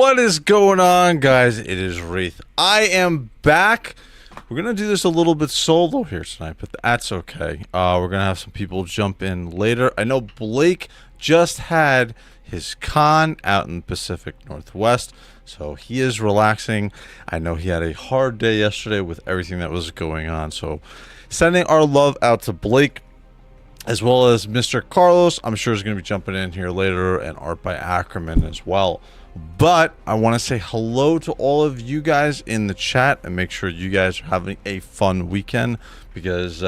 What is going on, guys? It is Wraith. I am back. We're going to do this a little bit solo here tonight, but that's okay. We're going to have some people jump in later. I know Blake just had his con out in the Pacific Northwest, so he is relaxing. I know he had a hard day yesterday with everything that was going on, so sending our love out to Blake, as well as Mr. Carlos. I'm sure is going to be jumping in here later, and Art by Ackerman as well. But I want to say hello to all of you guys in the chat and make sure you guys are having a fun weekend, because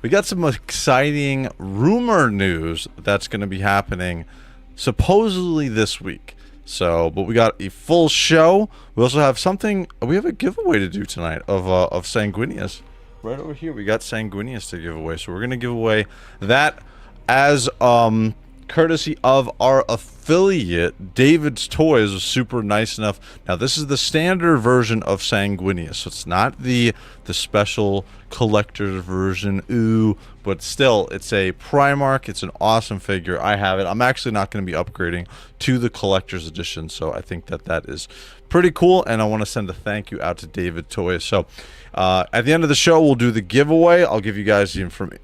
we got some exciting rumor news that's going to be happening supposedly this week. So, but we got a full show. We also have something. We have a giveaway to do tonight of Sanguinius. Right over here, we got Sanguinius to give away. So we're going to give away that as courtesy of our affiliate, David's Toys. Was super nice enough. Now, this is the standard version of Sanguinius, so it's not the special collector's version. Ooh, but still, it's a Primarch. It's an awesome figure. I have it. I'm actually not going to be upgrading to the collector's edition, so I think that is pretty cool, and I want to send a thank you out to David Toys. So at the end of the show, we'll do the giveaway. I'll give you guys the information.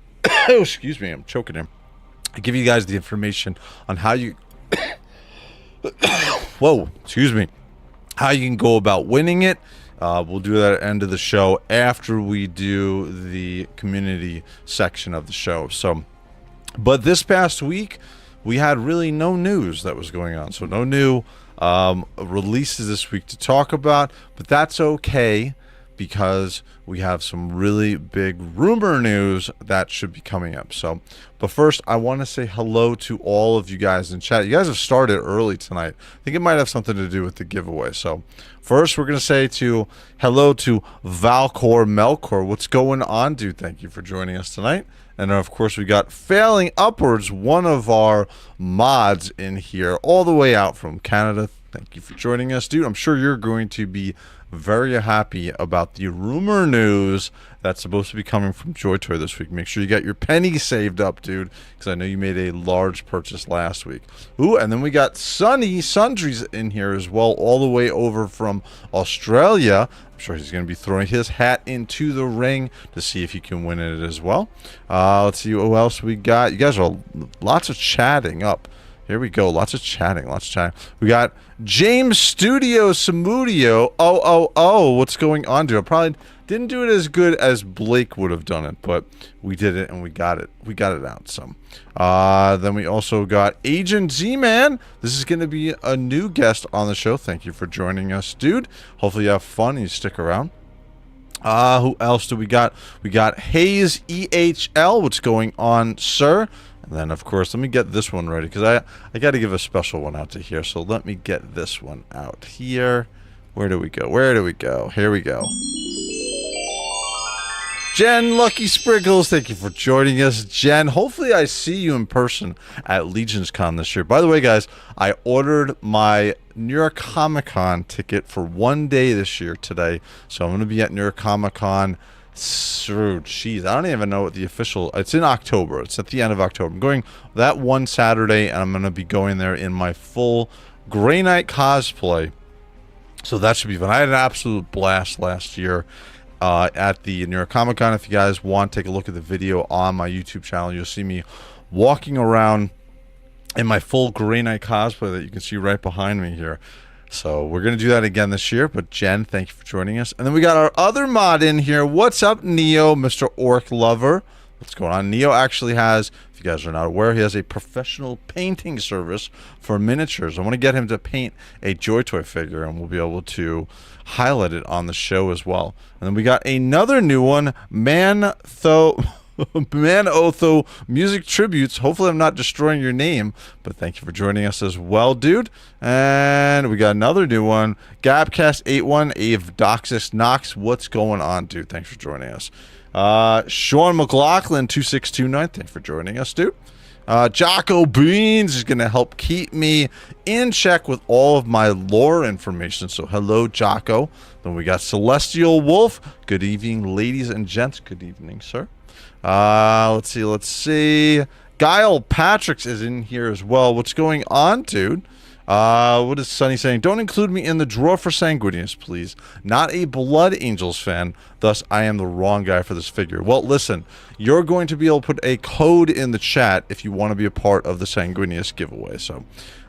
Oh, excuse me, I'm choking here. I'll give you guys the information on how you whoa, excuse me, how you can go about winning it. We'll do that at the end of the show after we do the community section of the show. So, but this past week we had really no news that was going on, so no new releases this week to talk about, but that's okay, because we have some really big rumor news that should be coming up. So, but first, I want to say hello to all of you guys in chat. You guys have started early tonight. I think it might have something to do with the giveaway. So, first, we're going to say hello to Valcor Melkor. What's going on, dude? Thank you for joining us tonight. And of course, we got Failing Upwards, one of our mods in here, all the way out from Canada. Thank you for joining us, dude. I'm sure you're going to be very happy about the rumor news that's supposed to be coming from JOYTOY this week. Make sure you got your pennies saved up, dude, because I know you made a large purchase last week. Ooh, and then we got Sunny Sundries in here as well, all the way over from Australia. I'm sure he's going to be throwing his hat into the ring to see if he can win it as well. Let's see who else we got. You guys are lots of chatting up. Here we go. Lots of chatting. We got James Studio Samudio. Oh, what's going on, dude? I probably didn't do it as good as Blake would have done it, but we did it and we got it. We got it out some. Then we also got Agent Z-Man. This is going to be a new guest on the show. Thank you for joining us, dude. Hopefully you have fun and you stick around. Who else do we got? We got Hayes EHL. What's going on, sir? And then, of course, let me get this one ready, because I got to give a special one out to here. So let me get this one out here. Where do we go? Here we go. Jen Lucky Sprinkles, thank you for joining us. Jen, hopefully I see you in person at Legion's Con this year. By the way, guys, I ordered my New York Comic Con ticket for one day this year today. So I'm going to be at New York Comic Con. Jeez, I don't even know what the official. It's in October. It's at the end of October. I'm going that one Saturday, and I'm going to be going there in my full Grey Knight cosplay. So that should be fun. I had an absolute blast last year at the New York Comic Con. If you guys want, take a look at the video on my YouTube channel. You'll see me walking around in my full Grey Knight cosplay that you can see right behind me here. So we're going to do that again this year. But Jen, thank you for joining us. And then we got our other mod in here. What's up, Neo, Mr. Orc Lover? What's going on? Neo actually has, if you guys are not aware, he has a professional painting service for miniatures. I want to get him to paint a JOYTOY figure, and we'll be able to highlight it on the show as well. And then we got another new one, Otho Music Tributes. Hopefully I'm not destroying your name, but thank you for joining us as well, dude. And we got another new one, Gabcast81, Ave Doxis Knox. What's going on, dude? Thanks for joining us. Sean McLaughlin 2629, thanks for joining us, dude. Jocko Beans is going to help keep me in check with all of my lore information. So hello, Jocko. Then we got Celestial Wolf. Good evening, ladies and gents. Good evening, sir. Let's see. Guile Patrick's is in here as well. What's going on, dude? What is Sunny saying? Don't include me in the draw for Sanguinius, please. Not a Blood Angels fan, thus I am the wrong guy for this figure. Well, listen, you're going to be able to put a code in the chat if you want to be a part of the Sanguinius giveaway. So,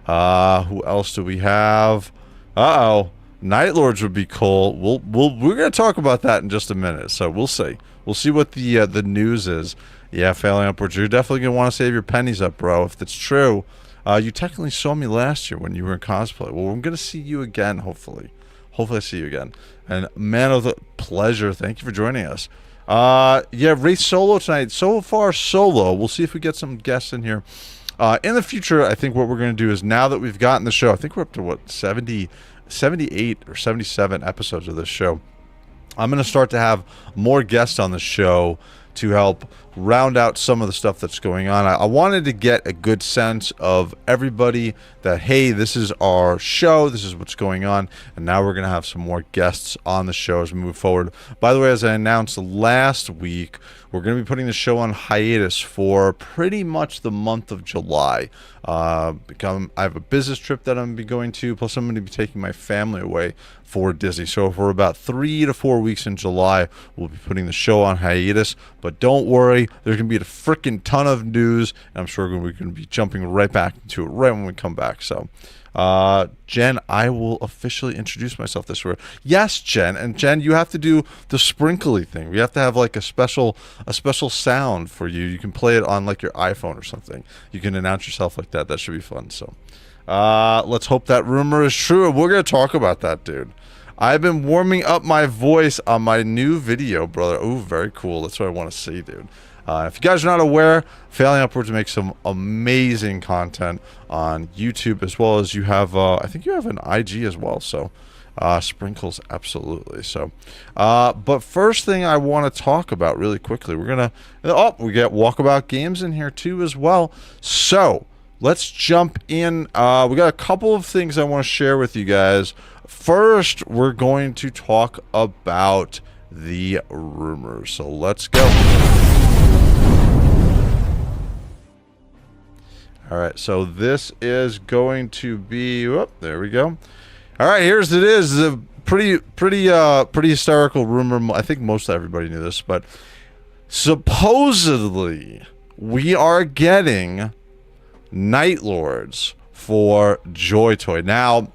who else do we have? Uh-oh. Night Lords would be cool. We're gonna talk about that in just a minute. So we'll see. We'll see what the news is. Yeah, failing upwards. You're definitely gonna want to save your pennies up, bro. If that's true. You technically saw me last year when you were in cosplay. Well, I'm gonna see you again, hopefully. Hopefully I see you again. And man of the pleasure, thank you for joining us. Yeah, race solo tonight. So far solo. We'll see if we get some guests in here. In the future, I think what we're gonna do is, now that we've gotten the show, I think we're up to what, 78 or 77 episodes of this show. I'm going to start to have more guests on the show to help round out some of the stuff that's going on. I wanted to get a good sense of everybody that, hey, this is our show, this is what's going on, and now we're going to have some more guests on the show as we move forward. By the way, as I announced last week, we're going to be putting the show on hiatus for pretty much the month of July. I have a business trip that I'm going to be going to, plus I'm going to be taking my family away for Disney. So for about 3 to 4 weeks in July, we'll be putting the show on hiatus. But don't worry, there's going to be a freaking ton of news, and I'm sure we're going to be jumping right back into it right when we come back. So, Jen, I will officially introduce myself this way. Yes, Jen, and Jen, you have to do the sprinkly thing. We have to have like a special sound for you. You can play it on like your iPhone or something. You can announce yourself like that. That should be fun. So, let's hope that rumor is true. We're gonna talk about that, dude. I've been warming up my voice on my new video, brother. Ooh, very cool. That's what I want to see, dude. If you guys are not aware, Failing Upwards makes some amazing content on YouTube, as well as you have, I think you have an IG as well, so sprinkles, absolutely. So, but first thing I want to talk about really quickly, we're gonna, we get Walkabout Games in here too as well. So, let's jump in. We got a couple of things I want to share with you guys. First, we're going to talk about the rumors. So let's go. All right, so this is going to be, whoop, there we go. All right, here's it is. A pretty hysterical rumor. I think most everybody knew this, but supposedly we are getting Night Lords for JOYTOY. Now,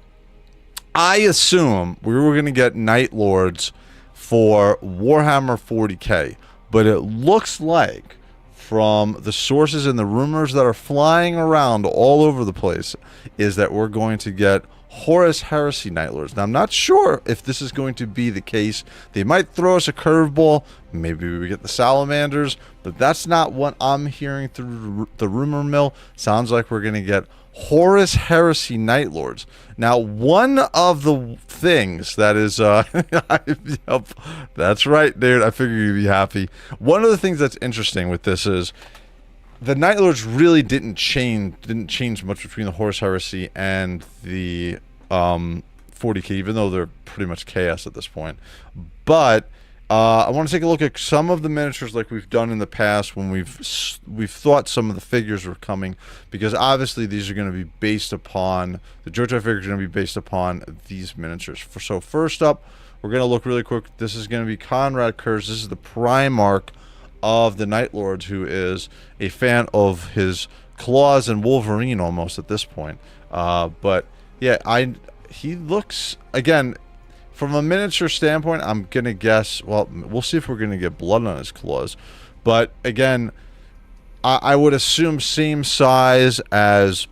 I assume we were going to get Night Lords for Warhammer 40k, but it looks like, from the sources and the rumors that are flying around all over the place, is that we're going to get Horus Heresy Night Lords. Now, I'm not sure if this is going to be the case. They might throw us a curveball. Maybe we get the Salamanders, but that's not what I'm hearing through the rumor mill. Sounds like we're going to get Horus Heresy Night Lords. Now, one of the things that is, yep, that's right, dude. I figured you'd be happy. One of the things that's interesting with this is the Night Lords really didn't change much between the Horus Heresy and the 40k, even though they're pretty much chaos at this point. But I want to take a look at some of the miniatures like we've done in the past when we've thought some of the figures were coming, because obviously these are going to be based upon, the JOYTOY figures are going to be based upon these miniatures. So first up, we're going to look really quick. This is going to be Conrad Kurz. This is the Primarch of the Night Lords, who is a fan of his claws and Wolverine almost at this point. But yeah, he looks, again, from a miniature standpoint, I'm going to guess, well, we'll see if we're going to get blood on his claws. But again, I would assume same size as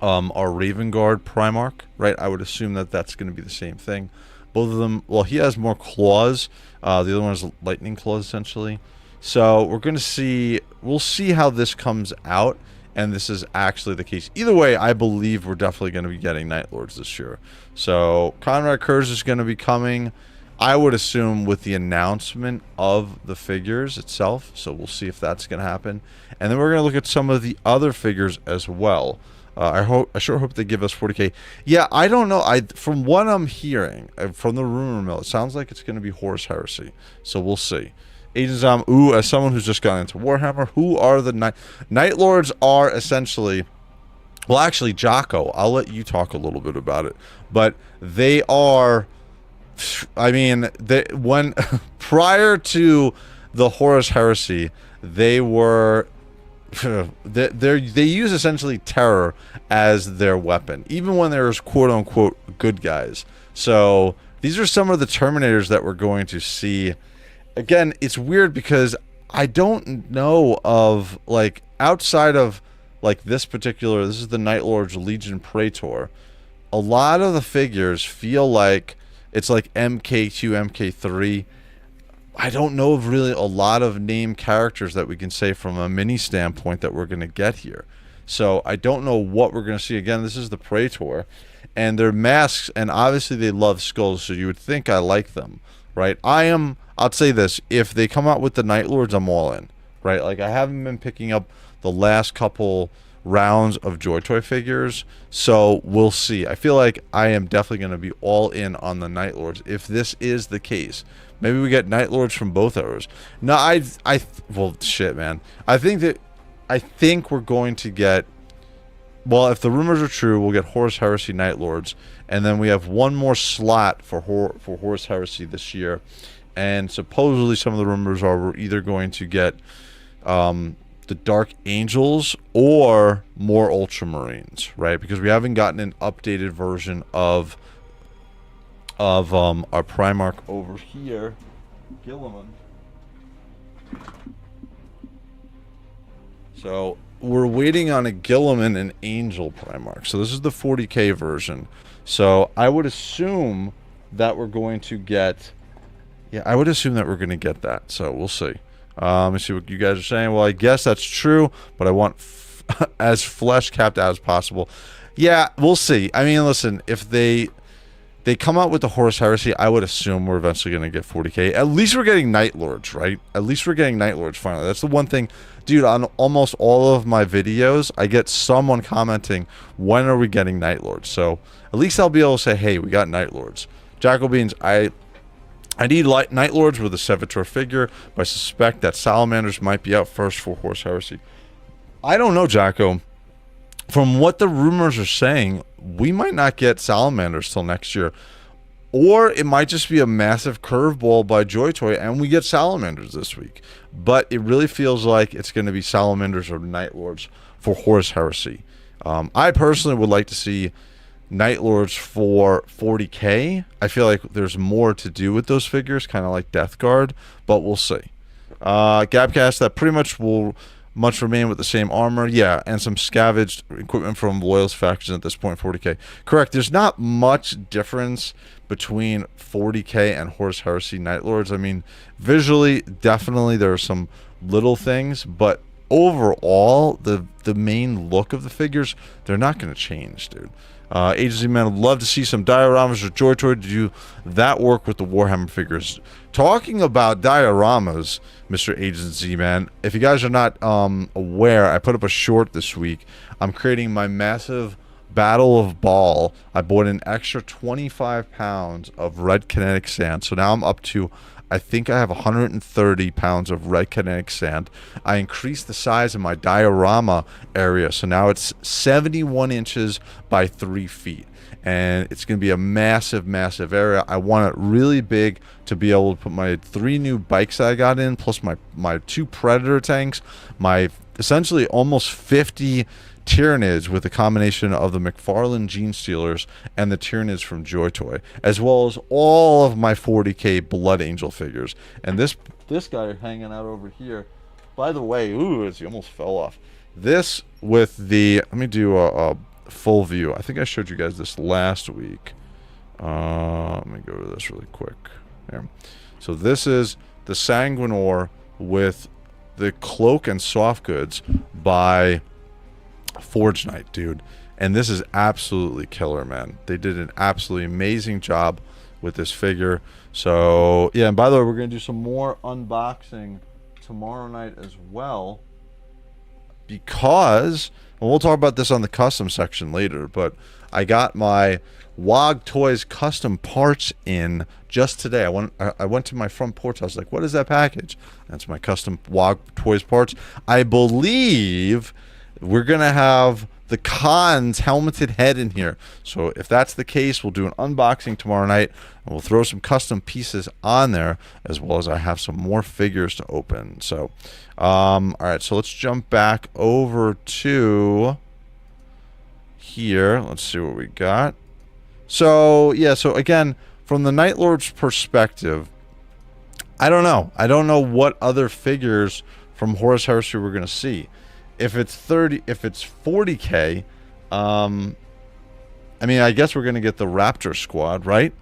our Raven Guard Primarch, right? I would assume that that's going to be the same thing. Both of them, well, he has more claws. The other one is lightning claws, essentially. So we're going to see, we'll see how this comes out, and this is actually the case. Either way, I believe we're definitely going to be getting Night Lords this year. So Conrad Kurz is going to be coming, I would assume, with the announcement of the figures itself. So we'll see if that's going to happen. And then we're going to look at some of the other figures as well. I sure hope they give us 40k. Yeah, I don't know. From what I'm hearing from the rumor mill, it sounds like it's going to be Horus Heresy. So we'll see. Agent Zom, ooh, as someone who's just gotten into Warhammer, who are the Night Lords? Are essentially Well, actually, Jocko, I'll let you talk a little bit about it. But they are, I mean, when prior to the Horus Heresy, they were they use essentially terror as their weapon, even when there's quote unquote good guys. So these are some of the Terminators that we're going to see. Again, it's weird because I don't know of, like, outside of like this is the Night Lord's Legion Praetor. A lot of the figures feel like it's like MK2, MK3. I don't know of really a lot of named characters that we can say from a mini standpoint that we're going to get here. So I don't know what we're going to see. Again, this is the Praetor, and their masks, and obviously they love skulls, so you would think I like them, right? I'll say this, if they come out with the Night Lords, I'm all in, right? Like, I haven't been picking up the last couple rounds of JOYTOY figures, so we'll see. I feel like I am definitely going to be all in on the Night Lords if this is the case. Maybe we get Night Lords from both eras. No, well, shit, man. I think we're going to get, well, if the rumors are true, we'll get Horus Heresy Night Lords, and then we have one more slot for Horus Heresy this year. And supposedly some of the rumors are we're either going to get the Dark Angels or more Ultramarines, right? Because we haven't gotten an updated version of our Primarch over here, Guilliman. So we're waiting on a Guilliman and Angel Primarch. So this is the 40K version. So I would assume that we're going to get, I would assume that we're going to get that. So we'll see. Let me see what you guys are saying. Well, I guess that's true, but I want as flesh capped as possible. Yeah, we'll see. I mean, listen, if they come out with the Horus Heresy, I would assume we're eventually going to get 40K. At least we're getting Night Lords, right? At least we're getting Night Lords finally. That's the one thing. Dude, on almost all of my videos, I get someone commenting, when are we getting Night Lords? So at least I'll be able to say, hey, we got Night Lords. Jackal Beans, I need Night Lords with a Servitor figure, but I suspect that Salamanders might be out first for Horus Heresy. I don't know, Jacko. From what the rumors are saying, we might not get Salamanders till next year. Or it might just be a massive curveball by JOYTOY and we get Salamanders this week. But it really feels like it's going to be Salamanders or Night Lords for Horus Heresy. I personally would like to see Night Lords for 40K. I feel like there's more to do with those figures, kind of like Death Guard, but we'll see. Gabcast, that pretty much will remain with the same armor. Yeah, and some scavenged equipment from Loyalist factions at this point, 40K. Correct, there's not much difference between 40K and Horus Heresy Night Lords. I mean, visually, definitely there are some little things, but overall, the main look of the figures, they're not going to change, dude. Agency Man would love to see some dioramas or JOYTOY to do that work with the Warhammer figures. Talking about dioramas, Mr. Agency Man, if you guys are not aware, I put up a short this week. I'm creating my massive Battle of Baal. I bought an extra 25 pounds of red kinetic sand, so now I'm up to, I think I have 130 pounds of red kinetic sand. I increased the size of my diorama area, so now it's 71 inches by 3 feet. And it's going to be a massive, massive area. I want it really big to be able to put my 3 new bikes that I got in, plus my 2 Predator tanks, my essentially almost 50 Tyranids with a combination of the McFarlane Gene Stealers and the Tyranids from JOYTOY, as well as all of my 40K Blood Angel figures. And this guy hanging out over here, by the way, ooh, he almost fell off. This with the, let me do a full view. I think I showed you guys this last week. Let me go to this really quick. There. So this is the Sanguinor with the cloak and soft goods by Forge Knight, dude. And this is absolutely killer, man. They did an absolutely amazing job with this figure. So yeah, and by the way, we're gonna do some more unboxing tomorrow night as well, because, and we'll talk about this on the custom section later, but I got my WOG Toys custom parts in just today. I went to my front porch. I was like, what is that package? That's my custom WOG Toys parts. I believe we're going to have the Khan's helmeted head in here. So if that's the case, we'll do an unboxing tomorrow night, and we'll throw some custom pieces on there, as well as I have some more figures to open. So, all right, so let's jump back over to here. Let's see what we got. So, yeah, so again, from the Night Lord's perspective, I don't know. I don't know what other figures from Horus Heresy we're going to see. If it's 40K, I mean, I guess we're going to get the Raptor squad, right?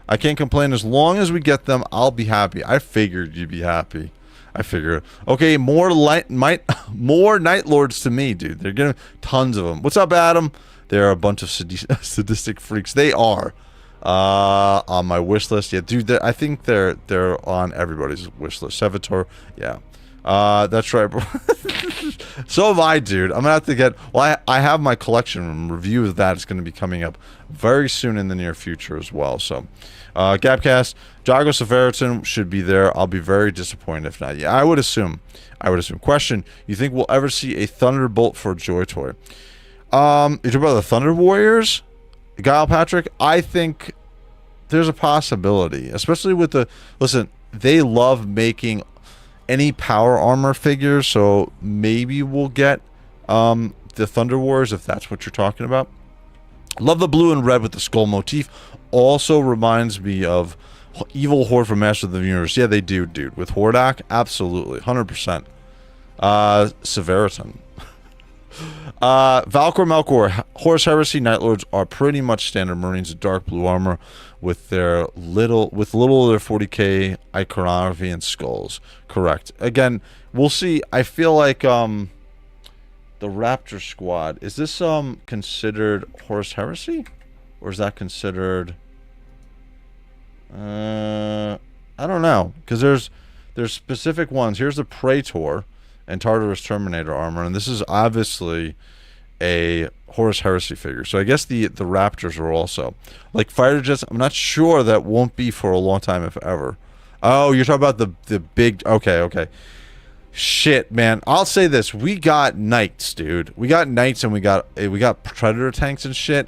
I can't complain. As long as we get them, I'll be happy. I figured you'd be happy. I figured. Okay, more Night Lords to me, dude. They're getting tons of them. What's up, Adam? They're a bunch of sadistic freaks. They are. On my wish list. Yeah, dude, I think they're on everybody's wish list. Sevator, yeah. That's right, bro. So am I, dude. I'm gonna have to get, well, I have my collection review of that. It's gonna be coming up very soon in the near future as well. So Gapcast, Jago Severiton should be there. I'll be very disappointed if not. Yeah, I would assume. Question, you think we'll ever see a Thunderbolt for Joy Toy? You talking about the Thunder Warriors? Guile Patrick, I think there's a possibility, especially with the, listen, they love making any power armor figures, so maybe we'll get the Thunder Wars, if that's what you're talking about. Love the blue and red with the skull motif. Also reminds me of Evil Horde from Master of the Universe. Yeah, they do, dude. With Hordak, absolutely, 100%. Severiton. Valkor Melkor, Horus Heresy Night Lords are pretty much standard Marines of dark blue armor with little of their 40k iconography and skulls. Correct. Again, we'll see. I feel like the Raptor squad, is this considered Horus Heresy, or is that considered I don't know, because there's specific ones. Here's the Praetor and Tartarus Terminator armor, and this is obviously a Horus Heresy figure. So I guess the Raptors are also. Like fighter jets, I'm not sure, that won't be for a long time, if ever. Oh, you're talking about the big, okay. Shit, man. I'll say this, we got Knights, dude. We got Knights, and we got Predator tanks and shit.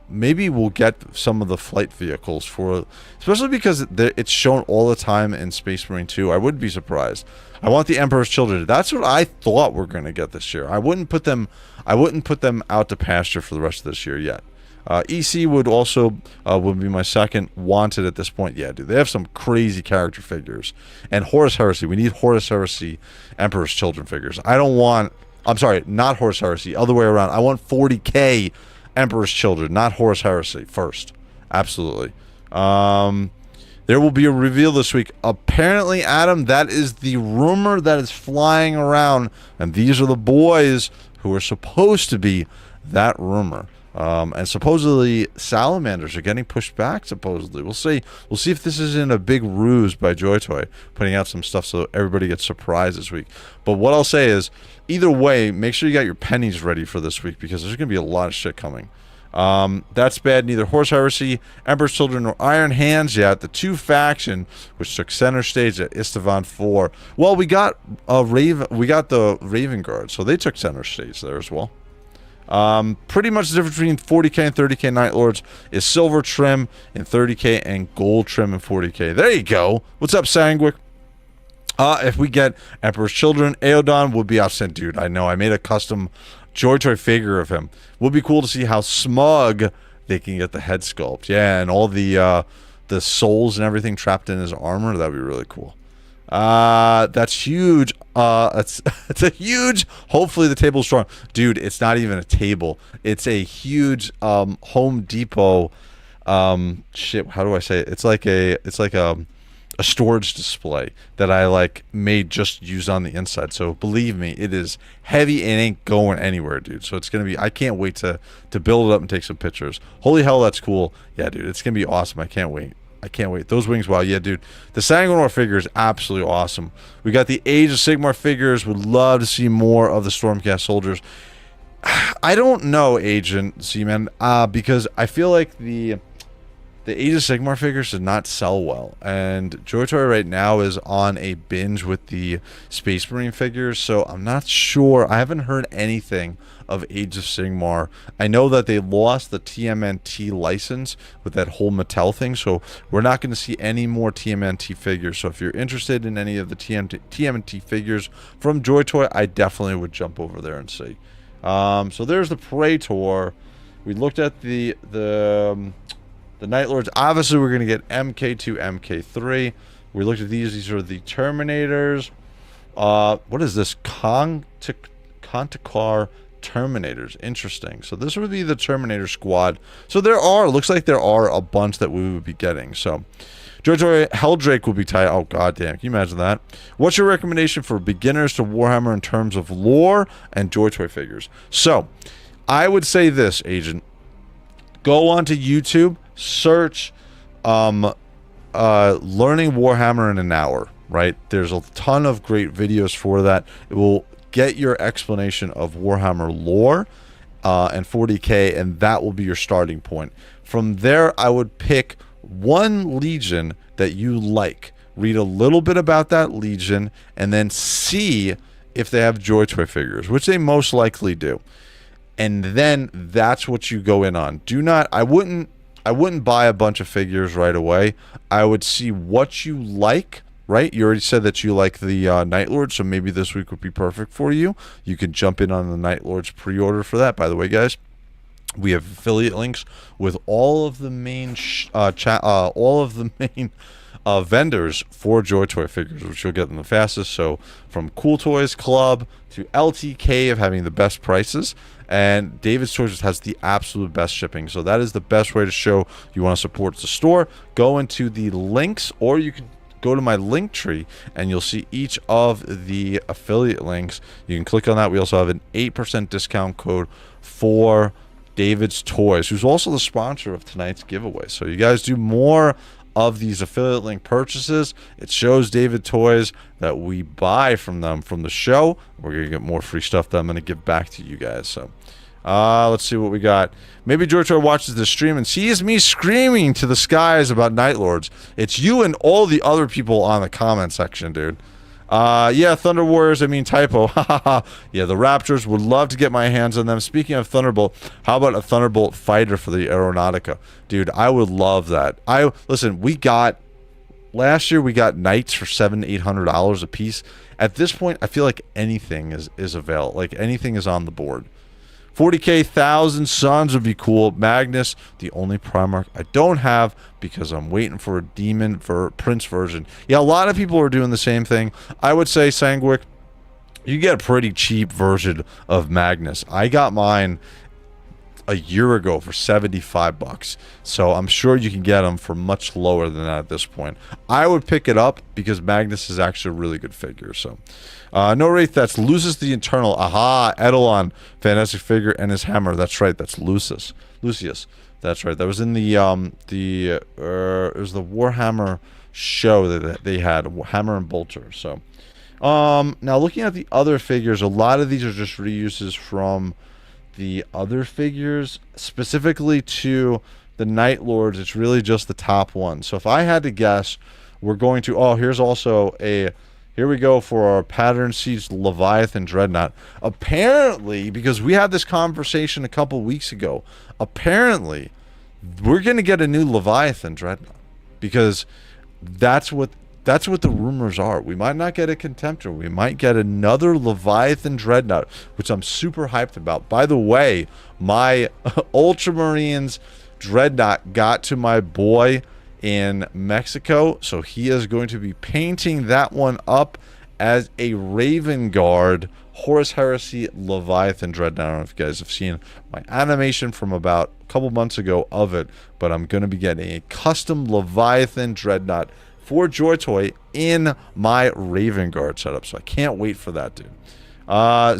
Maybe we'll get some of the flight vehicles for, especially because it's shown all the time in Space Marine 2. I wouldn't be surprised. I want the Emperor's Children. That's what I thought we're going to get this year. I wouldn't put them out to pasture for the rest of this year yet. EC would also would be my second wanted at this point. Yeah, dude, they have some crazy character figures. And Horus Heresy, we need Horus Heresy Emperor's Children figures. I don't want, I'm sorry, not Horus Heresy, other way around. I want 40k Emperor's Children, not Horus Heresy first. Absolutely. There will be a reveal this week. Apparently, Adam, that is the rumor that is flying around, and these are the boys who are supposed to be that rumor. And supposedly salamanders are getting pushed back, supposedly. We'll see. We'll see if this isn't a big ruse by JOYTOY, putting out some stuff so everybody gets surprised this week. But what I'll say is, either way, make sure you got your pennies ready for this week, because there's going to be a lot of shit coming. That's bad. Neither Horus Heresy, Emperor's Children, nor Iron Hands yet. The two faction which took center stage at Istvan 4. Well, we got the Raven Guard, so they took center stage there as well. Pretty much the difference between 40k and 30k Night Lords is silver trim in 30k and gold trim in 40k. There you go. What's up, Sanguic? If we get Emperor's Children, Aeodon would be outstanding. Dude, I know. I made a custom JOYTOY figure of him. Would be cool to see how smug they can get the head sculpt. Yeah, and all the souls and everything trapped in his armor. That'd be really cool. That's huge. It's a huge, hopefully the table's strong. Dude, it's not even a table. It's a huge Home Depot shit, how do I say it? It's like a storage display that I made just used on the inside. So believe me, it is heavy and ain't going anywhere, dude. So it's gonna be, I can't wait to build it up and take some pictures. Holy hell, that's cool. Yeah, dude, it's gonna be awesome. I can't wait. Those wings, wow. Yeah, dude, the Sanguinor figure is absolutely awesome. We got the Age of Sigmar figures. Would love to see more of the Stormcast soldiers. I don't know, Agent Z-Man, because I feel like the the Age of Sigmar figures did not sell well, and JOYTOY right now is on a binge with the Space Marine figures, so I'm not sure. I haven't heard anything of Age of Sigmar. I know that they lost the TMNT license with that whole Mattel thing, so we're not going to see any more TMNT figures. So if you're interested in any of the TMNT figures from JOYTOY, I definitely would jump over there and see. So there's the Praetor. We looked at the Night Lords. Obviously, we're going to get MK2, MK3. We looked at these. These are the Terminators. What is this? Conticar Terminators. Interesting. So this would be the Terminator squad. So looks like there are a bunch that we would be getting. So JOYTOY Helldrake will be tight. Oh, goddamn. Can you imagine that? What's your recommendation for beginners to Warhammer in terms of lore and JOYTOY figures? So I would say this, Agent. Go onto YouTube, search Learning Warhammer in an hour, right? There's a ton of great videos for that. It will get your explanation of Warhammer lore and 40k, and that will be your starting point. From there, I would pick one legion that you like. Read a little bit about that legion, and then see if they have JOYTOY figures, which they most likely do. And then that's what you go in on. I wouldn't buy a bunch of figures right away. I would see what you like, right? You already said that you like the Night Lords, so maybe this week would be perfect for you. You can jump in on the Night Lords pre-order for that. By the way, guys, we have affiliate links with all of the main vendors for JOYTOY figures, which you'll get them the fastest. So from Cool Toys Club to LTK of having the best prices, and David's Toys just has the absolute best shipping. So that is the best way to show you want to support the store. Go into the links, or you can go to my link tree and you'll see each of the affiliate links. You can click on that. We also have an 8% discount code for David's Toys, who's also the sponsor of tonight's giveaway. So you guys do more of these affiliate link purchases. It shows David Toys that we buy from them from the show. We're gonna get more free stuff that I'm gonna give back to you guys. So let's see what we got. Maybe JOYTOY watches the stream and sees me screaming to the skies about Night Lords. It's you and all the other people on the comment section, dude. Yeah, Thunder Warriors, I mean typo. Yeah, the Raptors, would love to get my hands on them. Speaking of Thunderbolt, how about a Thunderbolt fighter for the Aeronautica? Dude, I would love that. Listen, last year we got Knights for $700-800 a piece. At this point, I feel like anything is available. Like anything is on the board. 40k Thousand Suns would be cool. Magnus, the only Primarch I don't have because I'm waiting for a demon for Prince version. Yeah, a lot of people are doing the same thing. I would say, Sanguic, you get a pretty cheap version of Magnus. I got mine a year ago for $75, so I'm sure you can get them for much lower than that at this point. I would pick it up because Magnus is actually a really good figure. So no Wraith, that's Lucius the Eternal. Aha, Eidolon, fantastic figure, and his hammer. That's right, that's Lucius. That's right. That was in the it was the Warhammer show that they had, Hammer and Bolter. So now looking at the other figures, a lot of these are just reuses from the other figures. Specifically to the Night Lords, it's really just the top one. So if I had to guess, we're going to, here's also here we go for our Pattern Siege Leviathan Dreadnought. Apparently, because we had this conversation a couple weeks ago, apparently we're going to get a new Leviathan Dreadnought, because that's what the rumors are. We might not get a Contemptor. We might get another Leviathan Dreadnought, which I'm super hyped about. By the way, my Ultramarines Dreadnought got to my boy in Mexico, so he is going to be painting that one up as a Raven Guard Horus Heresy Leviathan Dreadnought. I don't know if you guys have seen my animation from about a couple months ago of it, but I'm going to be getting a custom Leviathan Dreadnought for JOYTOY in my Raven Guard setup, so I can't wait for that, dude.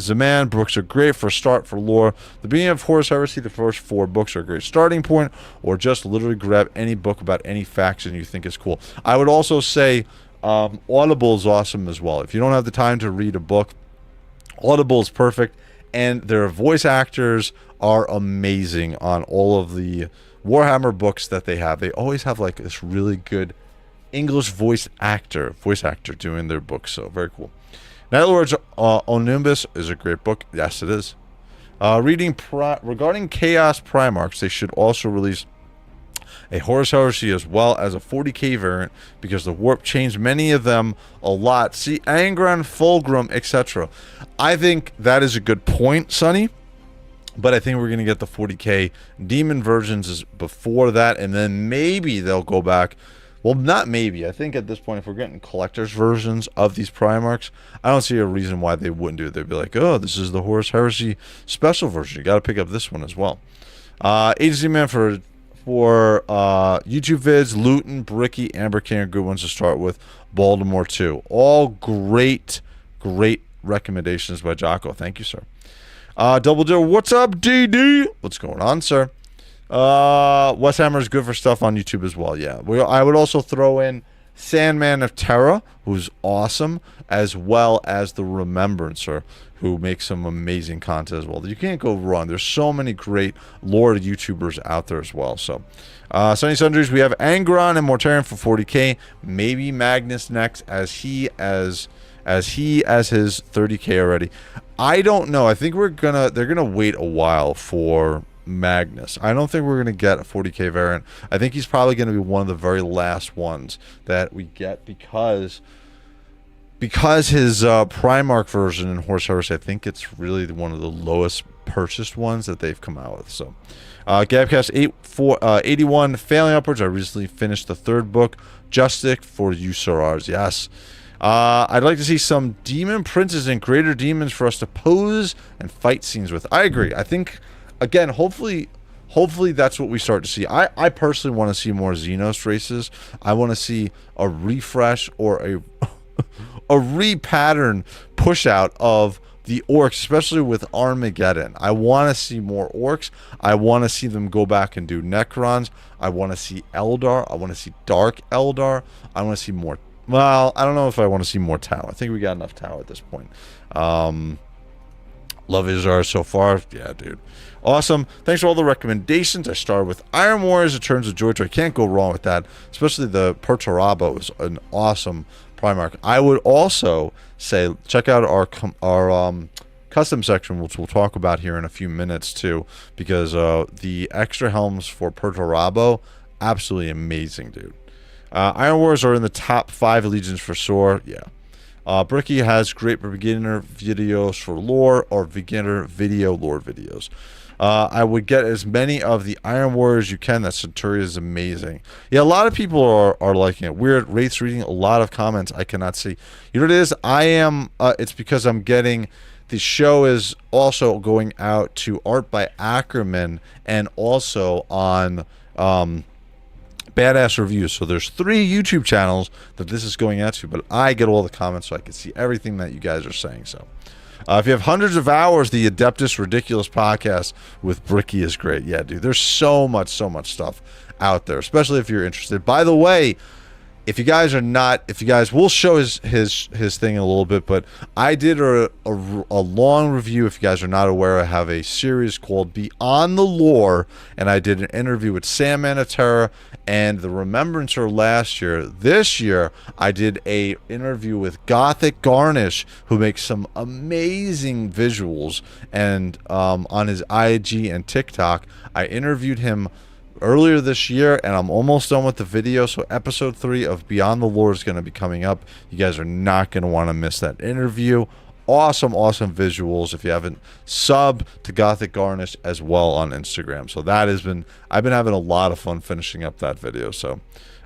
Zaman books are great for a start for lore. The beginning of Horus Heresy, the first 4 books are a great starting point, or just literally grab any book about any faction you think is cool. I would also say Audible is awesome as well. If you don't have the time to read a book, Audible is perfect, and their voice actors are amazing on all of the Warhammer books that they have, they always have like this really good English voice actor doing their books. So very cool. Night Lords Olympus is a great book. Yes, it is. Regarding Chaos Primarchs, they should also release a Horus Heresy as well as a 40k variant, because the warp changed many of them a lot. See, Angron, Fulgrim, etc. I think that is a good point, Sonny. But I think we're going to get the 40k demon versions before that, and then maybe they'll go back. Well, not maybe. I think at this point, if we're getting collector's versions of these Primarchs, I don't see a reason why they wouldn't do it. They'd be like, oh, this is the Horus Heresy special version. You got to pick up this one as well. Agency Man for YouTube vids, Luton, Bricky, Amber King are good ones to start with. Baltimore too. All great recommendations by Jocko. Thank you, sir. Double Deal, what's up, DD? What's going on, sir? Wes Hammer is good for stuff on YouTube as well. Yeah, I would also throw in Sandman of Terra, who's awesome, as well as the Remembrancer, who makes some amazing content as well. You can't go wrong. There's so many great lore YouTubers out there as well. So, Sunny Sundries, we have Angron and Mortarion for 40k. Maybe Magnus next, as his 30k already. I don't know. I think they're gonna wait a while for Magnus. I don't think we're gonna get a 40k variant. I think he's probably gonna be one of the very last ones that we get, because his Primarch version in Horus Heresy, I think it's really one of the lowest purchased ones that they've come out with. So, Gabcast 81, Failing Upwards. I recently finished the 3rd book, Justice for Usurars. Yes. I'd like to see some demon princes and greater demons for us to pose and fight scenes with. I agree. I think, again, hopefully that's what we start to see. I personally want to see more Xenos races. I want to see a refresh or a repattern push out of the orcs, especially with Armageddon. I want to see more orcs. I want to see them go back and do Necrons. I want to see Eldar. I want to see Dark Eldar. I want to see more. Well, I don't know if I want to see more Tau. I think we got enough Tau at this point. Love Izar so far. Yeah, dude. Awesome. Thanks for all the recommendations. I started with Iron Warriors in terms of JOYTOY. Can't go wrong with that. Especially the Perturabo is an awesome Primarch. I would also say check out our custom section, which we'll talk about here in a few minutes too, because the extra helms for Perturabo, absolutely amazing, dude. Iron Wars are in the top 5 legions for sure. Yeah. Bricky has great beginner videos for lore, or beginner video lore videos. I would get as many of the Iron Warriors as you can. That Centurion is amazing. Yeah, a lot of people are liking it. Weird Wraiths reading a lot of comments I cannot see. You know what it is? I am. It's because I'm getting. The show is also going out to Art by Ackerman and also on Badass Reviews. So there's 3 YouTube channels that this is going out to, but I get all the comments so I can see everything that you guys are saying. So if you have hundreds of hours, the Adeptus Ridiculous podcast with Bricky is great. Yeah, dude, there's so much stuff out there, especially if you're interested. By the way, if you guys are not, we'll show his thing in a little bit, but I did a long review. If you guys are not aware, I have a series called Beyond the Lore, and I did an interview with Sandman of Terra and the Remembrancer last year. This year, I did a interview with Gothic Garnish, who makes some amazing visuals, and on his IG and TikTok, I interviewed him earlier this year, and I'm almost done with the video. So episode 3 of Beyond the Lore is going to be coming up. You guys are not going to want to miss that interview. Awesome visuals. If you haven't, sub to Gothic Garnish as well on Instagram. So that has been, I've been having a lot of fun finishing up that video. So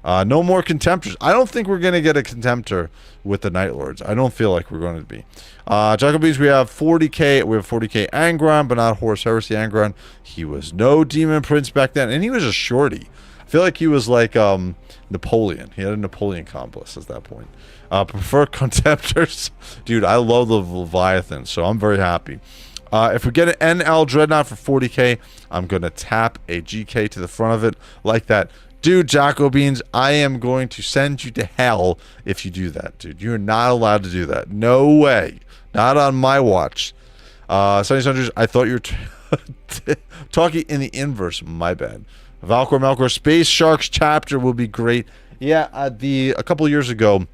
no more Contemptors. I don't think we're going to get a Contemptor with the Night Lords. I don't feel like we're going to be. Jacobies, we have 40k. We have 40k Angron, but not Horus Heresy Angron. He was no Demon Prince back then, and he was a shorty. I feel like he was like Napoleon. He had a Napoleon complex at that point. Prefer Contemptors. Dude, I love the Leviathan, so I'm very happy. If we get an NL Dreadnought for 40k, I'm going to tap a GK to the front of it like that. Dude, Jocko Beans, I am going to send you to hell if you do that, dude. You're not allowed to do that. No way. Not on my watch. Sunny Sunders, I thought you were talking in the inverse. My bad. Valkor Melkor Space Sharks chapter will be great. Yeah, a couple years ago,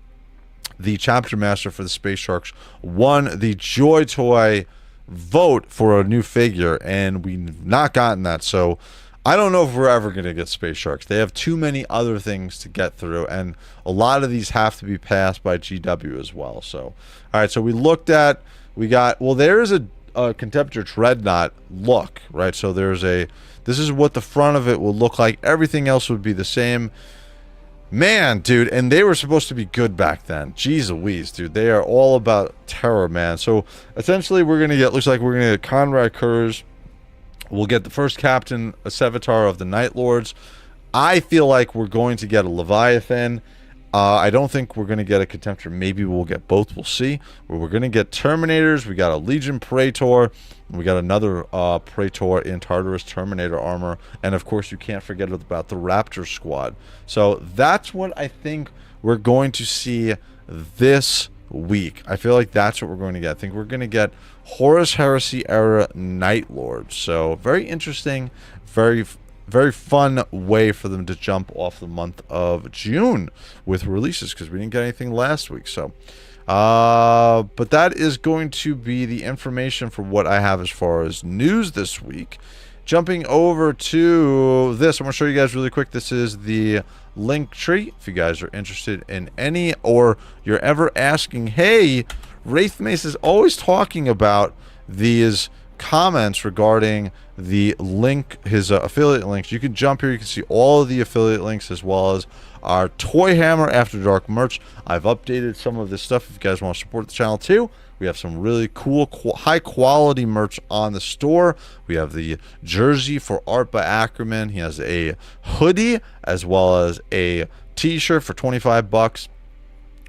the chapter master for the Space Sharks won the Joy Toy vote for a new figure, and we've not gotten that. So I don't know if we're ever going to get Space Sharks. They have too many other things to get through, and a lot of these have to be passed by GW as well. So, all right, so we got, well, there's a Contemptor Dreadnought look, right? So this is what the front of it will look like. Everything else would be the same. Man, dude, and they were supposed to be good back then. Jeez Louise, dude. They are all about terror, man. So, essentially, looks like we're going to get Conrad Kurz. We'll get the first captain, a Sevatar of the Night Lords. I feel like we're going to get a Leviathan. I don't think we're going to get a Contemptor. Maybe we'll get both. We'll see. We're going to get Terminators. We got a Legion Praetor. We got another Praetor in Tartarus Terminator armor. And, of course, you can't forget about the Raptor Squad. So that's what I think we're going to see this week. I feel like that's what we're going to get. I think we're going to get Horus Heresy era Night Lords. So very interesting, very fun way for them to jump off the month of June with releases, because we didn't get anything last week. So but that is going to be the information for what I have as far as news this week. Jumping over to this, I'm going to show you guys really quick. This is the link tree. If you guys are interested in any, or you're ever asking, hey, Wraith Mace is always talking about these comments regarding the link, his affiliate links. You can jump here. You can see all of the affiliate links, as well as our ToyHammer After Dark merch. I've updated some of this stuff if you guys want to support the channel too. We have some really cool, high quality merch on the store. We have the jersey for Art by Ackerman. He has a hoodie as well as a t-shirt for 25 bucks.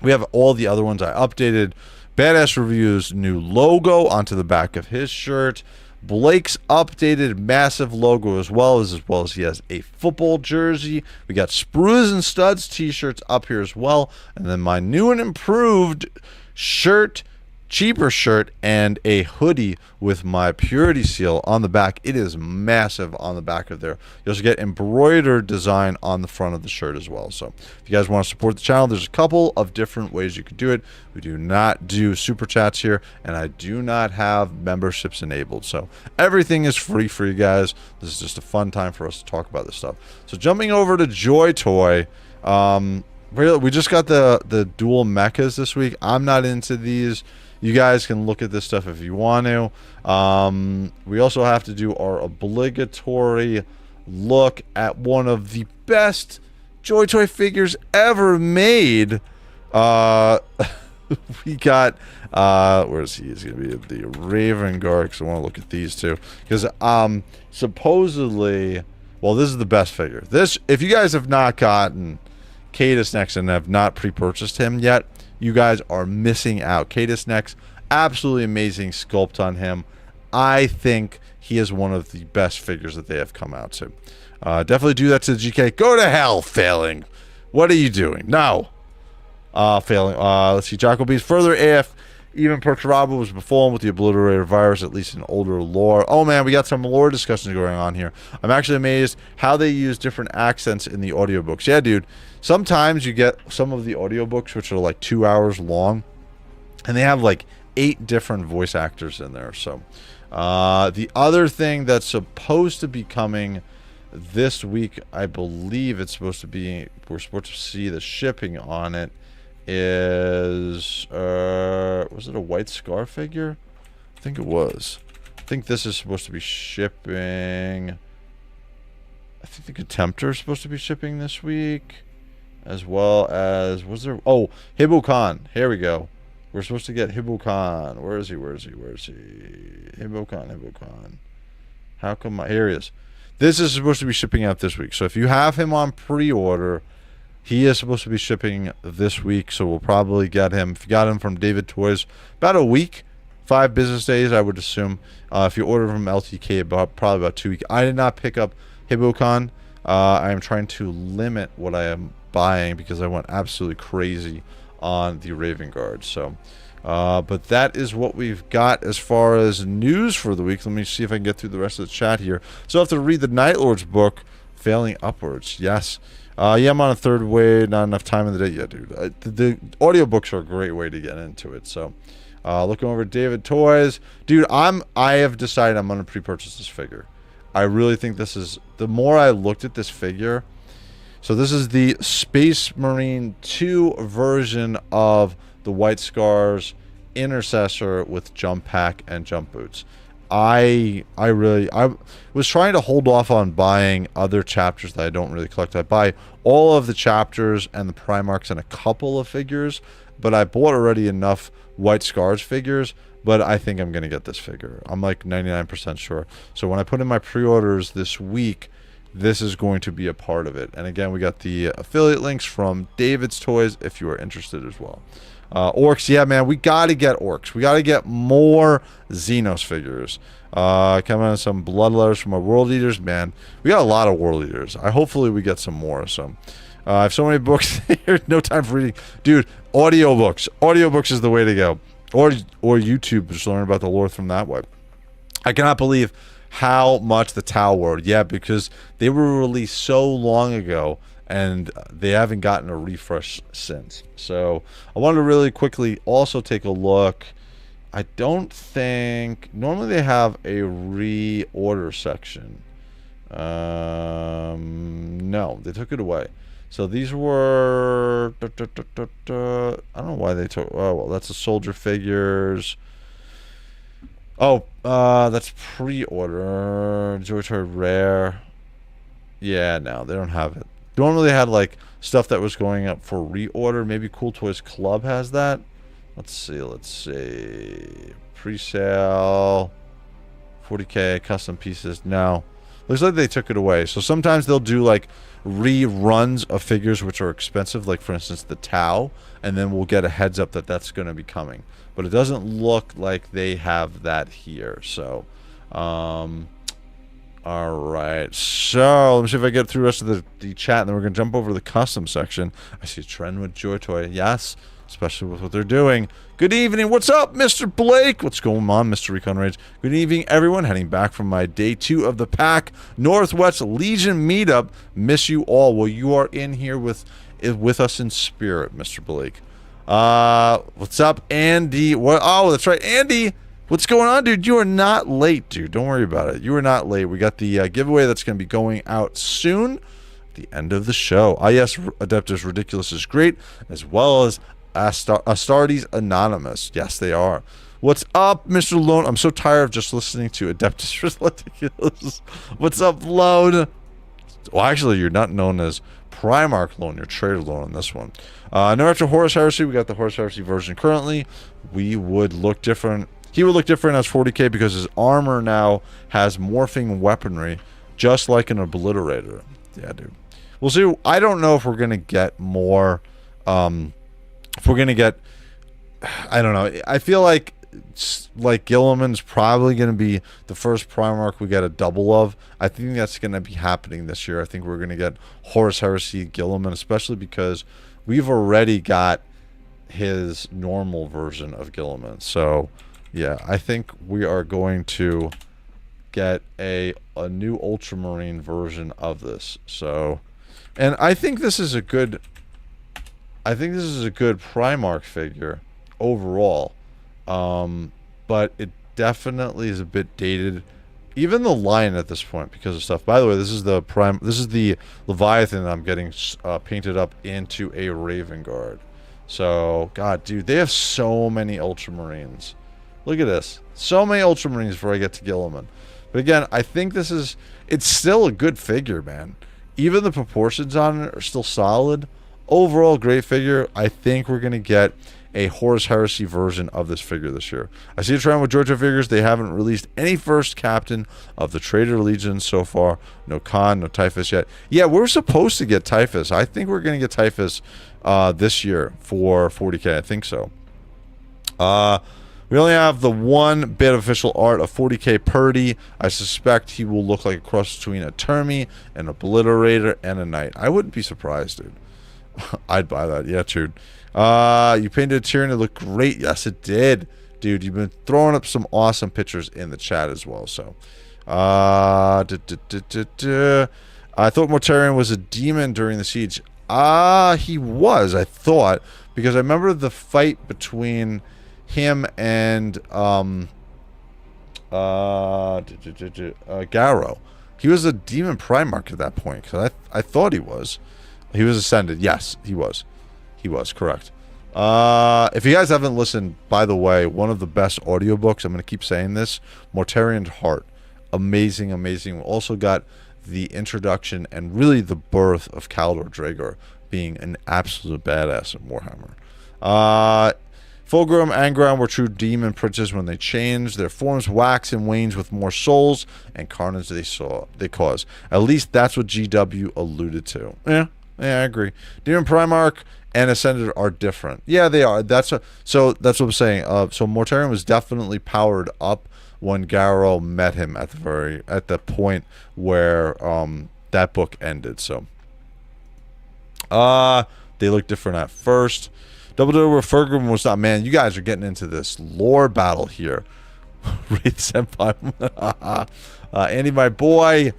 We have all the other ones I updated. Badass Reviews new logo onto the back of his shirt. Blake's updated massive logo as well as he has a football jersey. We got Sprues and Studs t-shirts up here as well. And then my new and improved shirt, cheaper shirt, and a hoodie with my purity seal on the back. It is massive on the back of there. You also get embroidered design on the front of the shirt as well. So if you guys want to support the channel, there's a couple of different ways you can do it. We do not do super chats here, and I do not have memberships enabled. So everything is free for you guys. This is just a fun time for us to talk about this stuff. So jumping over to Joy Toy, we just got the dual mechas this week. I'm not into these. You guys can look at this stuff if you want to. We also have to do our obligatory look at one of the best Joy Toy figures ever made. We got, where is he? He's going to be the Raven Guard, because I want to look at these two. Because supposedly, well, this is the best figure. This, if you guys have not gotten Cadus next and have not pre-purchased him yet, you guys are missing out. Cadus Next, absolutely amazing sculpt on him. I think he is one of the best figures that they have come out to. Definitely do that to the GK. Go to hell, Failing. What are you doing? No. Failing. Let's see. Jacoby's further AF. Even Perturabo was befallen with the obliterator virus, at least in older lore. Oh man, we got some lore discussions going on here. I'm actually amazed how they use different accents in the audiobooks. Yeah, dude. Sometimes you get some of the audiobooks which are like 2 hours long, and they have like 8 different voice actors in there. So the other thing that's supposed to be coming this week, I believe it's supposed to be, we're supposed to see the shipping on it, is was it a White Scar figure? I think it was. I think this is supposed to be shipping. I think the Contemptor is supposed to be shipping this week, as well as, was there, oh, Hibbu Khan. Here we go. We're supposed to get Hibbu Khan. Where is he? Hibbu Khan. How come here he is. This is supposed to be shipping out this week. So if you have him on pre-order, he is supposed to be shipping this week, so we'll probably get him. If you got him from David Toys, about a week, 5 business days, I would assume. If you order from LTK, probably about 2 weeks. I did not pick up Hibbu Khan. I am trying to limit what I am buying because I went absolutely crazy on the Raven Guard. So, but that is what we've got as far as news for the week. Let me see if I can get through the rest of the chat here. So I have to read the Night Lord's book failing upwards. Yes. Yeah, I'm on a third way. Not enough time in the day. Yeah, dude. The audiobooks are a great way to get into it. So, looking over at David Toys. Dude, I have decided I'm going to pre-purchase this figure. I really think this is... The more I looked at this figure... So this is the Space Marine 2 version of the White Scars Intercessor with jump pack and jump boots. I was trying to hold off on buying other chapters that I don't really collect. I buy all of the chapters and the Primarchs and a couple of figures, but I bought already enough White Scars figures, but I think I'm going to get this figure. I'm like 99% sure. So when I put in my pre-orders this week, this is going to be a part of it. And again, we got the affiliate links from David's Toys if you are interested as well. Orcs, yeah, man, we got to get Orcs. We got to get more Xenos figures. Coming on some blood letters from our World Eaters, man. We got a lot of World Eaters. Hopefully we get some more. So I have so many books here, no time for reading. Dude, audiobooks. Audiobooks is the way to go. Or YouTube, just learn about the lore from that way. I cannot believe how much the Tau World. Yeah, because they were released so long ago, and they haven't gotten a refresh since. So I wanted to really quickly also take a look. I don't think... Normally they have a reorder section. No, they took it away. So these were... I don't know why they took... Oh, well, that's the soldier figures. Oh, that's pre-order. JOYTOY Rare. Yeah, no, they don't have it. Normally they had like stuff that was going up for reorder. Maybe Cool Toys Club has that. Let's see. Pre-sale. 40K custom pieces. No. Looks like they took it away. So sometimes they'll do like reruns of figures which are expensive, like for instance the Tau, and then we'll get a heads up that that's going to be coming. But it doesn't look like they have that here. So, all right. So let me see if I get through the rest of the chat, and then we're going to jump over to the custom section. I see a trend with JOYTOY. Yes, especially with what they're doing. Good evening. What's up, Mr. Blake? What's going on, Mr. Recon Rage? Good evening, everyone. Heading back from my day 2 of the Pack Northwest Legion meetup. Miss you all. Well, you are in here with us in spirit, Mr. Blake. What's up, Andy? What? Oh, that's right, Andy. What's going on, dude? You are not late, dude. Don't worry about it. You are not late. We got the giveaway that's going to be going out soon. At the end of the show. Ah, yes, Adeptus Ridiculous is great, as well as Astartes Anonymous. Yes, they are. What's up, Mr. Lone? I'm so tired of just listening to Adeptus Ridiculous. What's up, Lone? Well, actually, you're not known as Primarch Lone. You're Trader Lone on this one. No, after Horus Heresy, we got the Horus Heresy version currently. We would look different. He would look different as 40K because his armor now has morphing weaponry, just like an Obliterator. Yeah, dude. We'll see. I don't know if we're going to get more... if we're going to get... I don't know. I feel like Gilliman's probably going to be the first Primarch we get a double of. I think that's going to be happening this year. I think we're going to get Horus Heresy Gilliman, especially because we've already got his normal version of Gilliman. So, yeah, I think we are going to get a new Ultramarine version of this. So, and I think this is a good... I think this is a good Primarch figure overall. But it definitely is a bit dated. Even the line at this point because of stuff. By the way, this is the Leviathan that I'm getting painted up into a Raven Guard. So, God, dude, they have so many Ultramarines. Look at this. So many Ultramarines before I get to Gilliman. But again, I think it's still a good figure, man. Even the proportions on it are still solid. Overall, great figure. I think we're going to get a Horus Heresy version of this figure this year. I see a trend with JOYTOY figures. They haven't released any first captain of the Trader Legion so far. No Khan, no Typhus yet. Yeah, we're supposed to get Typhus. I think we're going to get Typhus this year for 40K. I think so. We only have the one bit of official art of 40K Purdy. I suspect he will look like a cross between a Termi, an Obliterator, and a Knight. I wouldn't be surprised, dude. I'd buy that. Yeah, dude. You painted a Tyrion. It looked great. Yes, it did. Dude, you've been throwing up some awesome pictures in the chat as well. So, I thought Mortarion was a demon during the siege. He was, I thought, because I remember the fight between him and Garrow. He was a demon Primarch at that point, because I thought he was. He was ascended. Yes, he was. He was, correct. If you guys haven't listened, by the way, one of the best audiobooks, I'm going to keep saying this, Mortarion's Heart. Amazing, amazing. We also got the introduction and really the birth of Kaldor Dragor being an absolute badass in Warhammer. Fulgrim and Angron were true demon princes when they changed. Their forms wax and wanes with more souls and carnage they cause. At least that's what GW alluded to. Yeah, I agree. Demon Primarch and Ascended are different. Yeah, they are. So that's what I'm saying. So Mortarion was definitely powered up when Garrow met him at the point where that book ended. So they look different at first. Double Double Fulgrim was not, man, you guys are getting into this lore battle here. Wraith Senpai. Andy, my boy.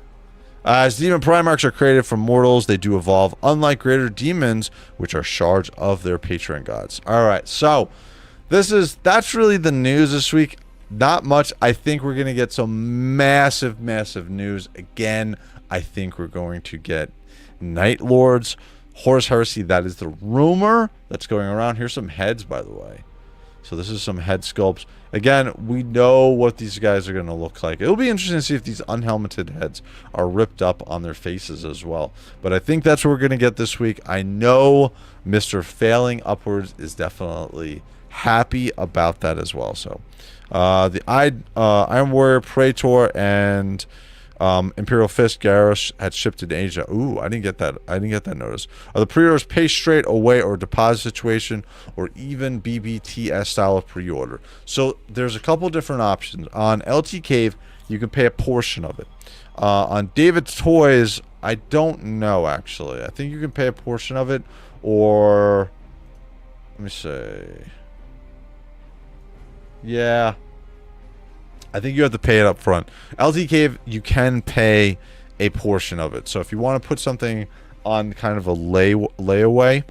As demon Primarchs are created from mortals, they do evolve, unlike greater demons, which are shards of their patron gods. Alright, so that's really the news this week. Not much. I think we're going to get some massive, massive news. Again, I think we're going to get Night Lords. Horus Heresy, that is the rumor that's going around. Here's some heads, by the way. So this is some head sculpts. Again, we know what these guys are going to look like. It'll be interesting to see if these unhelmeted heads are ripped up on their faces as well. But I think that's what we're going to get this week. I know Mr. Failing Upwards is definitely happy about that as well. So the Iron Warrior, Praetor, and Imperial Fist Garrosh had shipped in Asia. Ooh, I didn't get that. I didn't get that notice. Are the pre-orders pay straight away or deposit situation, or even BBTS style of pre-order? So there's a couple different options. On LT Cave, you can pay a portion of it. On David's Toys, I don't know actually. I think you can pay a portion of it, or let me say, yeah. I think you have to pay it up front. LT Cave, you can pay a portion of it. So if you want to put something on kind of a layaway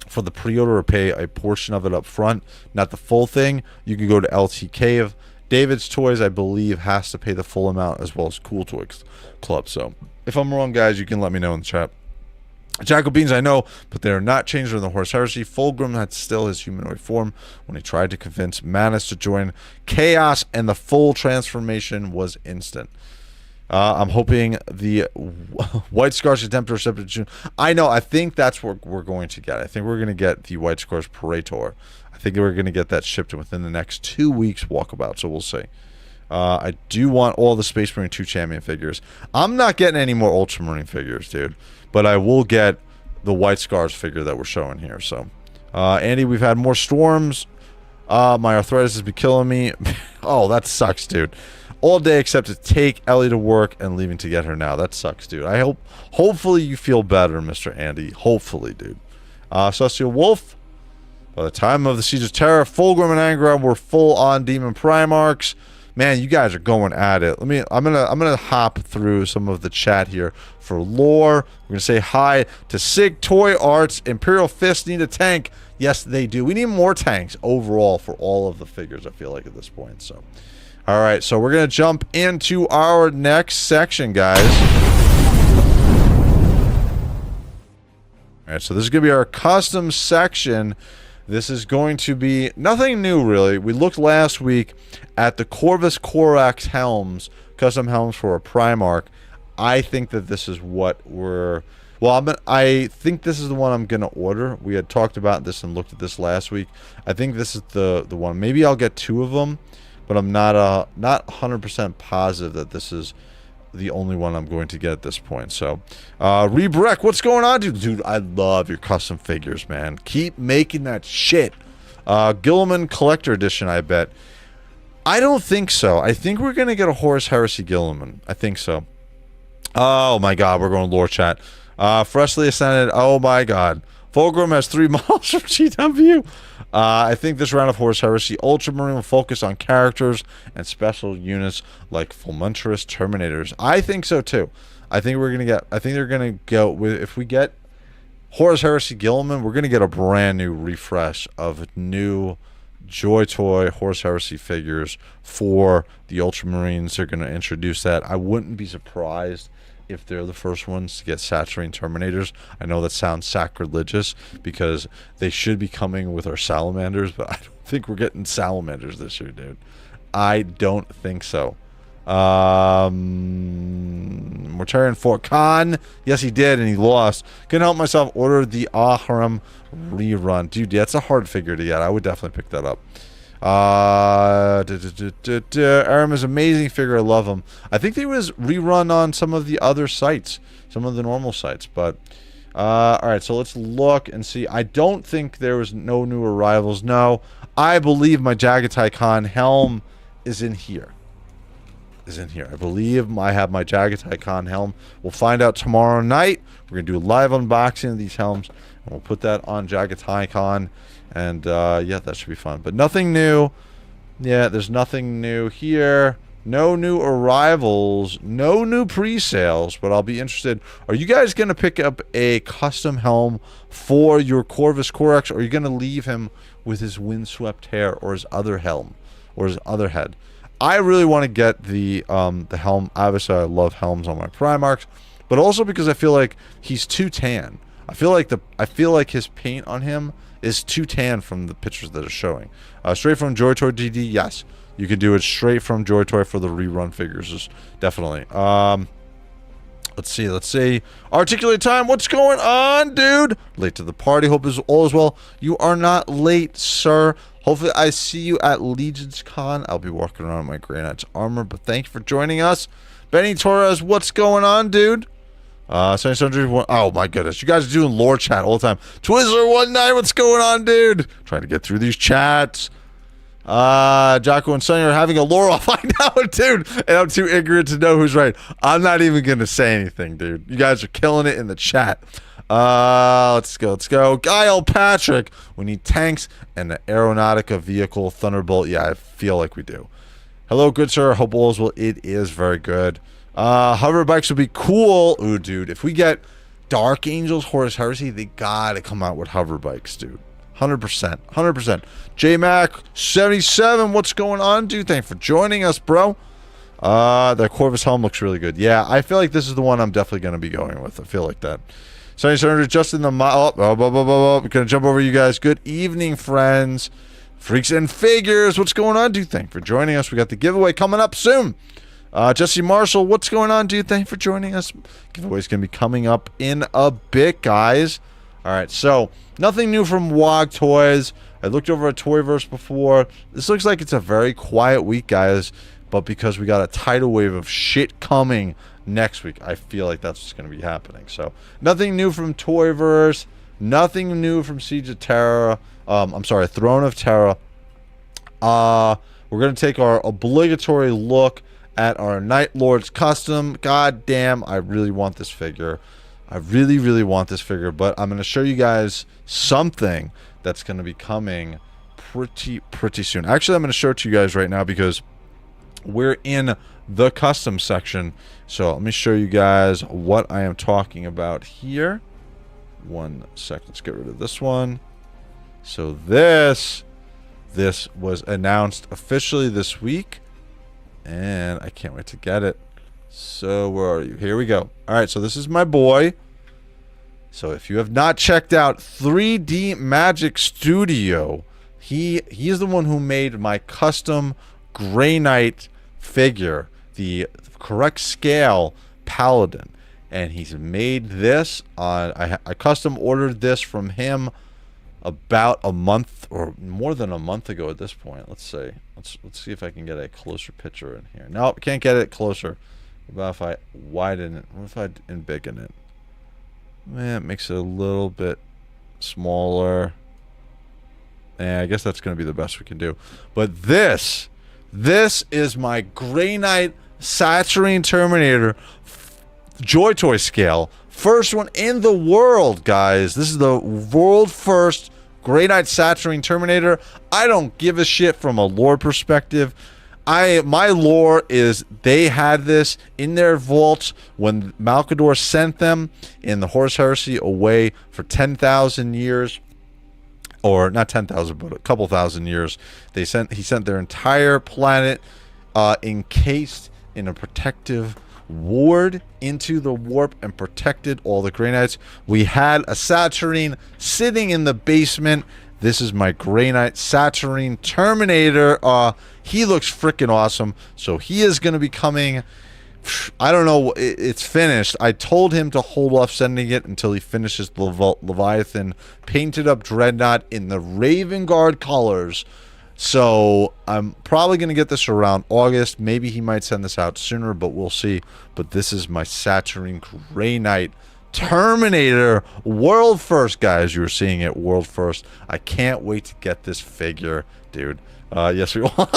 for the pre-order, or pay a portion of it up front, not the full thing, you can go to LT Cave. David's Toys, I believe, has to pay the full amount, as well as Cool Toys Club. So if I'm wrong, guys, you can let me know in the chat. Jackal Beans, I know, but they are not changed during the Horus Heresy. Fulgrim had still his humanoid form when he tried to convince Manus to join Chaos, and the full transformation was instant. I'm hoping the White Scars Contemptor Substitution. I know, I think that's what we're going to get. I think we're going to get the White Scars Praetor. I think we're going to get that shipped within the next 2 weeks walkabout, so we'll see. I do want all the Space Marine 2 Champion figures. I'm not getting any more Ultramarine figures, dude. But I will get the White Scars figure that we're showing here. So, Andy, we've had more storms. My arthritis has been killing me. Oh, that sucks, dude. All day except to take Ellie to work and leaving to get her now. That sucks, dude. Hopefully you feel better, Mr. Andy. Hopefully, dude. Celestial Wolf. By the time of the Siege of Terror, Fulgrim and Angron were full on Demon Primarchs. Man, you guys are going at it. I'm gonna hop through some of the chat here for lore. We're gonna say hi to Sig Toy Arts. Imperial Fist need a tank. Yes, they do. We need more tanks overall for all of the figures, I feel like, at this point. So, all right. So we're gonna jump into our next section, guys. All right. So this is gonna be our custom section. This is going to be nothing new, really. We looked last week at the Corvus Corax helms, custom helms for a Primarch. I think that this is what we're... Well, I think this is the one I'm going to order. We had talked about this and looked at this last week. I think this is the one. Maybe I'll get 2 of them, but I'm not 100% positive that this is the only one I'm going to get at this point. So, Rebrek, what's going on, dude? Dude, I love your custom figures, man. Keep making that shit. Gilliman Collector Edition, I bet. I don't think so. I think we're going to get a Horus Heresy Gilliman. I think so. Oh, my God. We're going lore chat. Freshly Ascended. Oh, my God. Fulgrim has 3 models from GW. I think this round of Horus Heresy Ultramarine will focus on characters and special units like Fulmentorous Terminators. I think so too. I think they're gonna go with, if we get Horus Heresy Gilliman, we're gonna get a brand new refresh of new JOYTOY Horus Heresy figures for the Ultramarines. They're gonna introduce that. I wouldn't be surprised if they're the first ones to get Saturating Terminators. I know that sounds sacrilegious because they should be coming with our Salamanders, but I don't think we're getting Salamanders this year, dude. I don't think so. Mortarion Fort Khan. Yes, he did, and he lost. Couldn't help myself. Ordered the Ahram rerun. Dude, yeah, it's a hard figure to get. I would definitely pick that up. Aram is an amazing figure. I love him. I think he was rerun on some of the other sites, some of the normal sites. But alright, so let's look and see. I don't think there was no new arrivals. No, I believe my Jagatai Khan helm is in here. I believe I have my Jagatai Khan helm. We'll find out tomorrow night. We're going to do a live unboxing of these helms, and we'll put that on Jagatai Khan. And, yeah, that should be fun. But nothing new. Yeah, there's nothing new here. No new arrivals. No new pre-sales. But I'll be interested. Are you guys going to pick up a custom helm for your Corvus Corax? Or are you going to leave him with his windswept hair or his other helm? Or his other head? I really want to get the helm. Obviously, I love helms on my Primarchs. But also because I feel like he's too tan. I feel like his paint on him is too tan from the pictures that are showing. Straight from JOYTOY DD, yes. You can do it straight from JOYTOY for the rerun figures, definitely. Let's see. Articulate time, what's going on, dude? Late to the party, hope all is well. You are not late, sir. Hopefully I see you at Legion's Con. I'll be walking around in my Grey Knight's armor, but thank you for joining us. Benny Torres, what's going on, dude? Oh my goodness, you guys are doing lore chat all the time. Twizzler19, what's going on, dude? Trying to get through these chats. Jocko and Sonny are having a lore off. I know, dude, and I'm too ignorant to know who's right. I'm not even gonna say anything, dude. You guys are killing it in the chat. Let's go. Guile Patrick, we need tanks and an Aeronautica vehicle, Thunderbolt. Yeah, I feel like we do. Hello, good sir. Hope all is well. It is very good. Hover bikes would be cool. Ooh, dude, if we get Dark Angels Horus Heresy, they gotta come out with hover bikes, dude. 100%. J-Mac77, what's going on, dude? Thanks for joining us, bro. That Corvus helm looks really good. Yeah, I feel like this is the one I'm definitely gonna be going with. I feel like that. Sunny Senator, just in the we're gonna jump over you guys. Good evening, friends. Freaks and Figures, what's going on, dude? Thanks for joining us. We got the giveaway coming up soon. Jesse Marshall, what's going on, dude? Thanks for joining us. Giveaway's going to be coming up in a bit, guys. All right, so nothing new from WOG Toys. I looked over at Toyverse before. This looks like it's a very quiet week, guys. But because we got a tidal wave of shit coming next week, I feel like that's what's going to be happening. So nothing new from Toyverse. Nothing new from Siege of Terra. I'm sorry, Throne of Terra. We're going to take our obligatory look at our Night Lords custom. God damn, I really want this figure. I really want this figure, but I'm going to show you guys something that's going to be coming pretty soon. Actually, I'm going to show it to you guys right now because we're in the custom section. So let me show you guys what I am talking about here. 1 sec, let's get rid of this one. So this was announced officially this week. And I can't wait to get it. So where are you? Here we go. Alright, so this is my boy. So if you have not checked out 3D Magic Studio, he is the one who made my custom Grey Knight figure, the correct scale Paladin. And he's made this on, I custom ordered this from him about a month or more than a month ago at this point. Let's see. Let's see if I can get a closer picture in here. Nope, can't get it closer. What about if I widen it? What if I embiggen it? Man, it makes it a little bit smaller. Yeah, I guess that's going to be the best we can do. But this is my Grey Knight Saturating Terminator JOYTOY scale. First one in the world, guys. This is the world first Grey Knight Saturnine Terminator. I don't give a shit from a lore perspective. My lore is they had this in their vaults when Malcador sent them in the Horus Heresy away for 10,000 years. Or not 10,000, but a couple thousand years. He sent their entire planet encased in a protective ward into the warp and protected all the Grey Knights. We had a Saturnine sitting in the basement. This is my Grey Knight Saturnine Terminator. He looks freaking awesome. So he is going to be coming. I don't know. It's finished. I told him to hold off sending it until he finishes the Leviathan painted up Dreadnought in the Raven Guard colors. So I'm probably going to get this around August. Maybe he might send this out sooner, but we'll see. But this is my Saturnine Grey Knight Terminator world first, guys. You were seeing it world first. I can't wait to get this figure, dude. Yes, we will.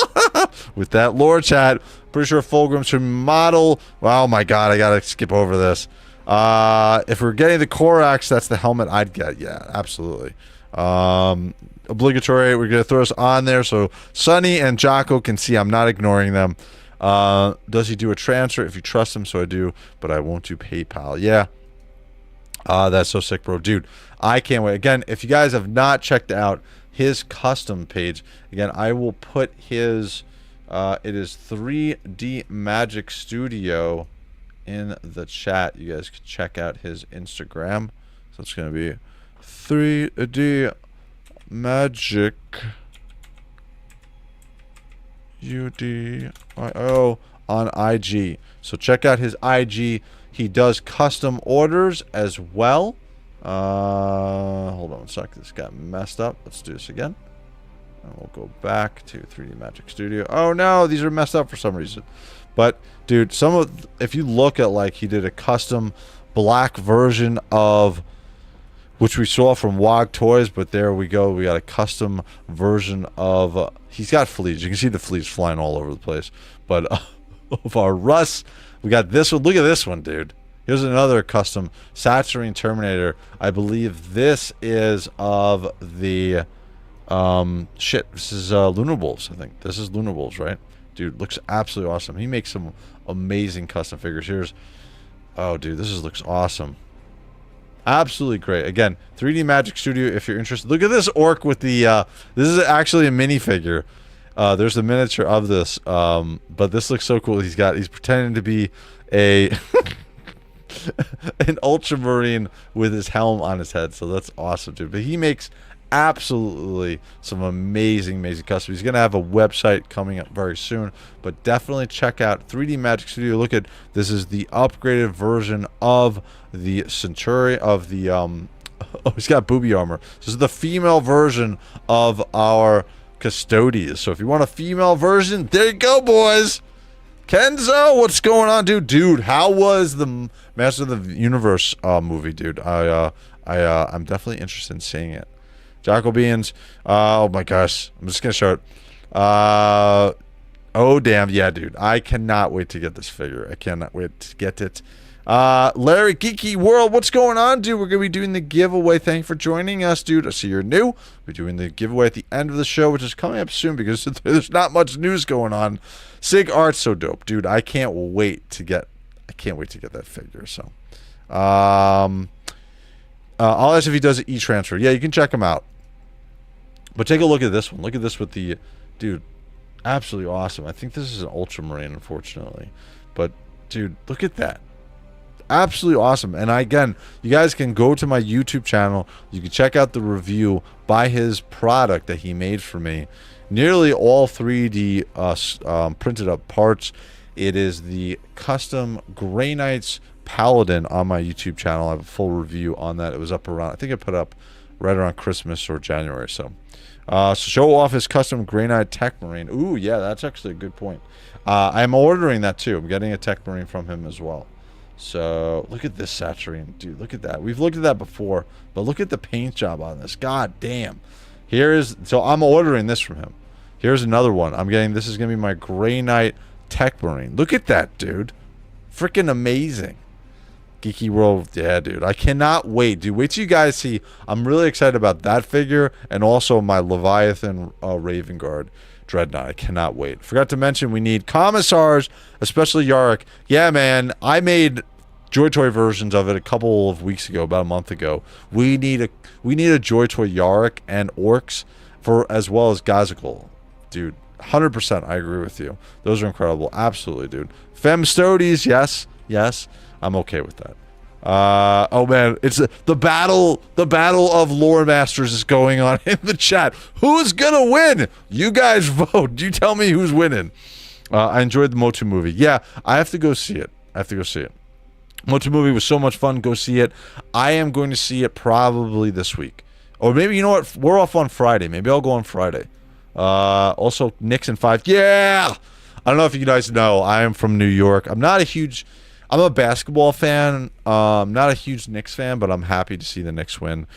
With that lore chat, pretty sure Fulgrim's from model. Oh my god, I gotta skip over this. If we're getting the Corax, that's the helmet I'd get. Yeah, absolutely. Obligatory. We're gonna throw us on there so Sonny and Jocko can see I'm not ignoring them. Does he do a transfer? If you trust him, so I do, but I won't do PayPal. Yeah. That's so sick, bro. Dude, I can't wait. Again, if you guys have not checked out his custom page, again, I will put his, it is 3D Magic Studio in the chat. You guys can check out his Instagram. So it's going to be 3D Magic UDIO on IG. So check out his IG. He does custom orders as well. Hold on a sec. This got messed up. Let's do this again. And we'll go back to 3D Magic Studio. Oh no, these are messed up for some reason. But dude, if you look at, like, he did a custom black version of, which we saw from WOG Toys, but there we go. We got a custom version of, he's got fleas. You can see the fleas flying all over the place. But of our Russ, we got this one. Look at this one, dude. Here's another custom Saturnine Terminator. I believe this is of the, this is Lunar Wolves, I think. This is Lunar Wolves, right? Dude, looks absolutely awesome. He makes some amazing custom figures. Here's, oh, dude, looks awesome. Absolutely great. Again, 3D Magic Studio, if you're interested. Look at this orc with the, this is actually a minifigure. There's a miniature of this, but this looks so cool. He's pretending to be a an ultramarine with his helm on his head, so that's awesome, dude. But he makes absolutely some amazing custom. He's gonna have a website coming up very soon, but definitely check out 3D Magic Studio. Look at this, is the upgraded version of the Centurion of the oh, he's got booby armor. This is the female version of our Custodes. So if you want a female version, there you go, boys. Kenzo, what's going on, dude? Dude, how was the Master of the Universe movie, dude? I'm definitely interested in seeing it. Jocko Beans. Oh my gosh, I'm just gonna show it. Oh damn, yeah, dude. I cannot wait to get this figure. I cannot wait to get it. Larry Geeky World, what's going on, dude? We're gonna be doing the giveaway. Thank you for joining us, dude. I see you're new. We're doing the giveaway at the end of the show, which is coming up soon because there's not much news going on. Sig Art's so dope, dude. I can't wait to get that figure. So I'll ask if he does an e-transfer. Yeah, you can check him out. But take a look at this one. Look at this with the, dude, absolutely awesome. I think this is an Ultramarine, unfortunately. But dude, look at that. Absolutely awesome. And again, you guys can go to my YouTube channel. You can check out the review by his product that he made for me. Nearly all 3D printed up parts. It is the custom Grey Knights Paladin on my YouTube channel. I have a full review on that. It was up around, I think I put up right around Christmas or January. So show off his custom Grey Knight Tech Marine. Ooh, yeah, that's actually a good point. I'm ordering that too. I'm getting a Tech Marine from him as well. So look at this Saturnine, dude. Look at that. We've looked at that before, but look at the paint job on this. God damn. So I'm ordering this from him. Here's another one. I'm getting, this is gonna be my Grey Knight Tech Marine. Look at that, dude. Freaking amazing. Geeky World, yeah, dude. I cannot wait, dude. Wait till you guys see. I'm really excited about that figure and also my Leviathan Raven Guard Dreadnought. I cannot wait. Forgot to mention we need commissars, especially Yarick. Yeah, man. I made JOYTOY versions of it a couple of weeks ago, about a month ago. We need a JOYTOY Yarick and Orcs for as well as Gazikal, dude. 100%, I agree with you. Those are incredible. Absolutely, dude. Femstodes, yes. I'm okay with that. Oh man, it's the battle of lore masters is going on in the chat. Who's gonna win? You guys vote. You tell me who's winning. I enjoyed the Motu movie. Yeah, I have to go see it. Motu movie was so much fun. Go see it. I am going to see it probably this week. Or maybe, you know what? We're off on Friday. Maybe I'll go on Friday. Also, Knicks in 5. Yeah! I don't know if you guys know, I am from New York. I'm a basketball fan. Not a huge Knicks fan, but I'm happy to see the Knicks win.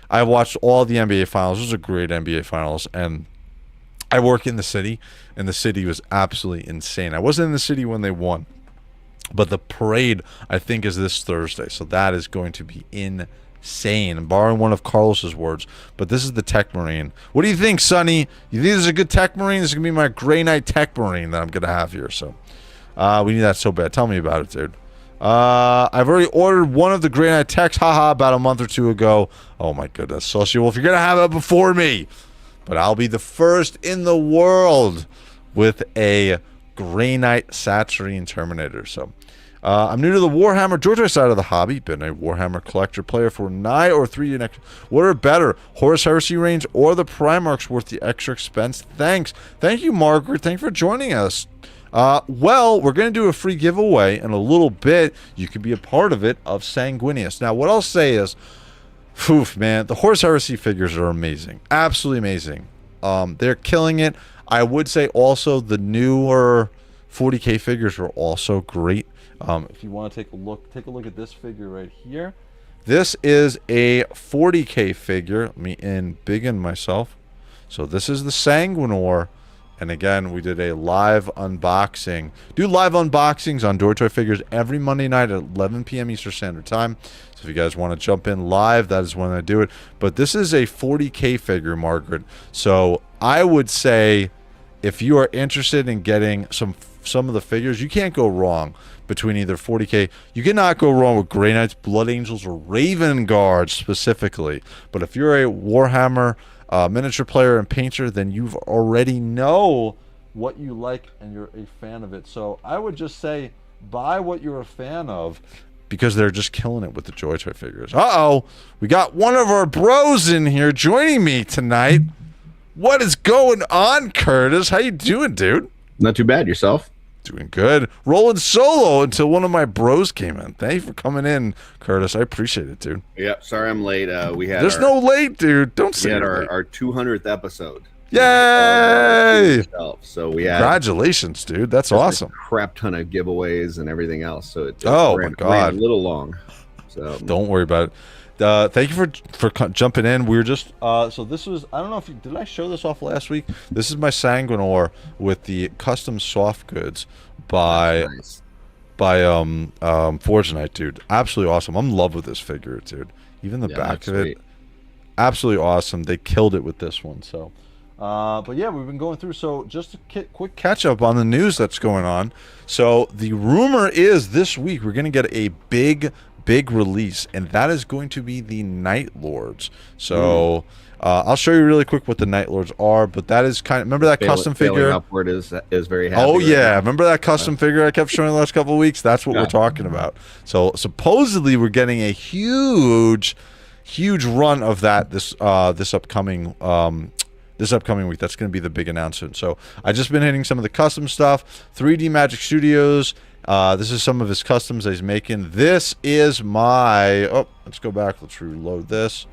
I watched all the NBA Finals. Those are great NBA Finals. And I work in the city, and the city was absolutely insane. I wasn't in the city when they won. But the parade, I think, is this Thursday. So that is going to be insane. I'm borrowing one of Carlos's words. But this is the Tech Marine. What do you think, Sonny? You think this is a good Tech Marine? This is going to be my Grey Knight Tech Marine that I'm going to have here. So we need that so bad. Tell me about it, dude. I've already ordered one of the Grey Knight Techs. Haha, about a month or two ago. Oh, my goodness. Social Wolf, you're going to have it before me. But I'll be the first in the world with a Grey Knight Satyrine Terminator. So I'm new to the Warhammer JOYTOY side of the hobby. Been a Warhammer collector player for 9 or 3 years. What are better, Horus Heresy range or the Primarchs worth the extra expense? Thanks. Thank you, Margaret. Thanks for joining us. Well, we're going to do a free giveaway in a little bit. You could be a part of it, of Sanguinius. Now, what I'll say is, oof, man, the Horus Heresy figures are amazing. Absolutely amazing. They're killing it. I would say also the newer 40K figures are also great. If you want to take a look at this figure right here. This is a 40K figure. Let me embiggen myself. So this is the Sanguinor. And again, we did a live unboxing. Do live unboxings on JOYTOY figures every Monday night at 11 p.m. Eastern Standard Time. So if you guys want to jump in live, that is when I do it. But this is a 40K figure, Margaret. So I would say if you are interested in getting some of the figures, you can't go wrong between either 40K. You cannot go wrong with Grey Knights, Blood Angels, or Raven Guards specifically. But if you're a Warhammer miniature player and painter, then you've already know what you like and you're a fan of it. So I would just say buy what you're a fan of, because they're just killing it with the JOYTOY figures. We got one of our bros in here joining me tonight. What is going on, Curtis? How you doing, dude? Not too bad. Yourself? Doing good. Rolling solo until one of my bros came in. Thank you for coming in, Curtis. I appreciate it, dude. Yep. Sorry I'm late. There's no late, dude. Don't say we had our 200th episode. Yay! So we had congratulations, dude. That's awesome. A crap ton of giveaways and everything else. So it my God, ran a little long. So don't worry about it. Thank you for jumping in. We were just so this was, I don't know if did I show this off last week? This is my Sanguinor with the custom soft goods by Forge Knight, dude. Absolutely awesome. I'm in love with this figure, dude. Even the back of it, absolutely awesome. They killed it with this one. So but yeah, we've been going through. So just a quick catch up on the news that's going on. So the rumor is this week we're going to get a big release, and that is going to be the Night Lords. So I'll show you really quick what the Night Lords are, but that is kind of, remember that custom figure? Upward is very happy. Oh yeah, remember that custom figure I kept showing the last couple of weeks? That's what we're talking about. So supposedly we're getting a huge run of that this upcoming week. That's going to be the big announcement. So I just been hitting some of the custom stuff. 3D Magic Studios. This is some of his customs that he's making. This is my... Oh, let's go back. Let's reload this.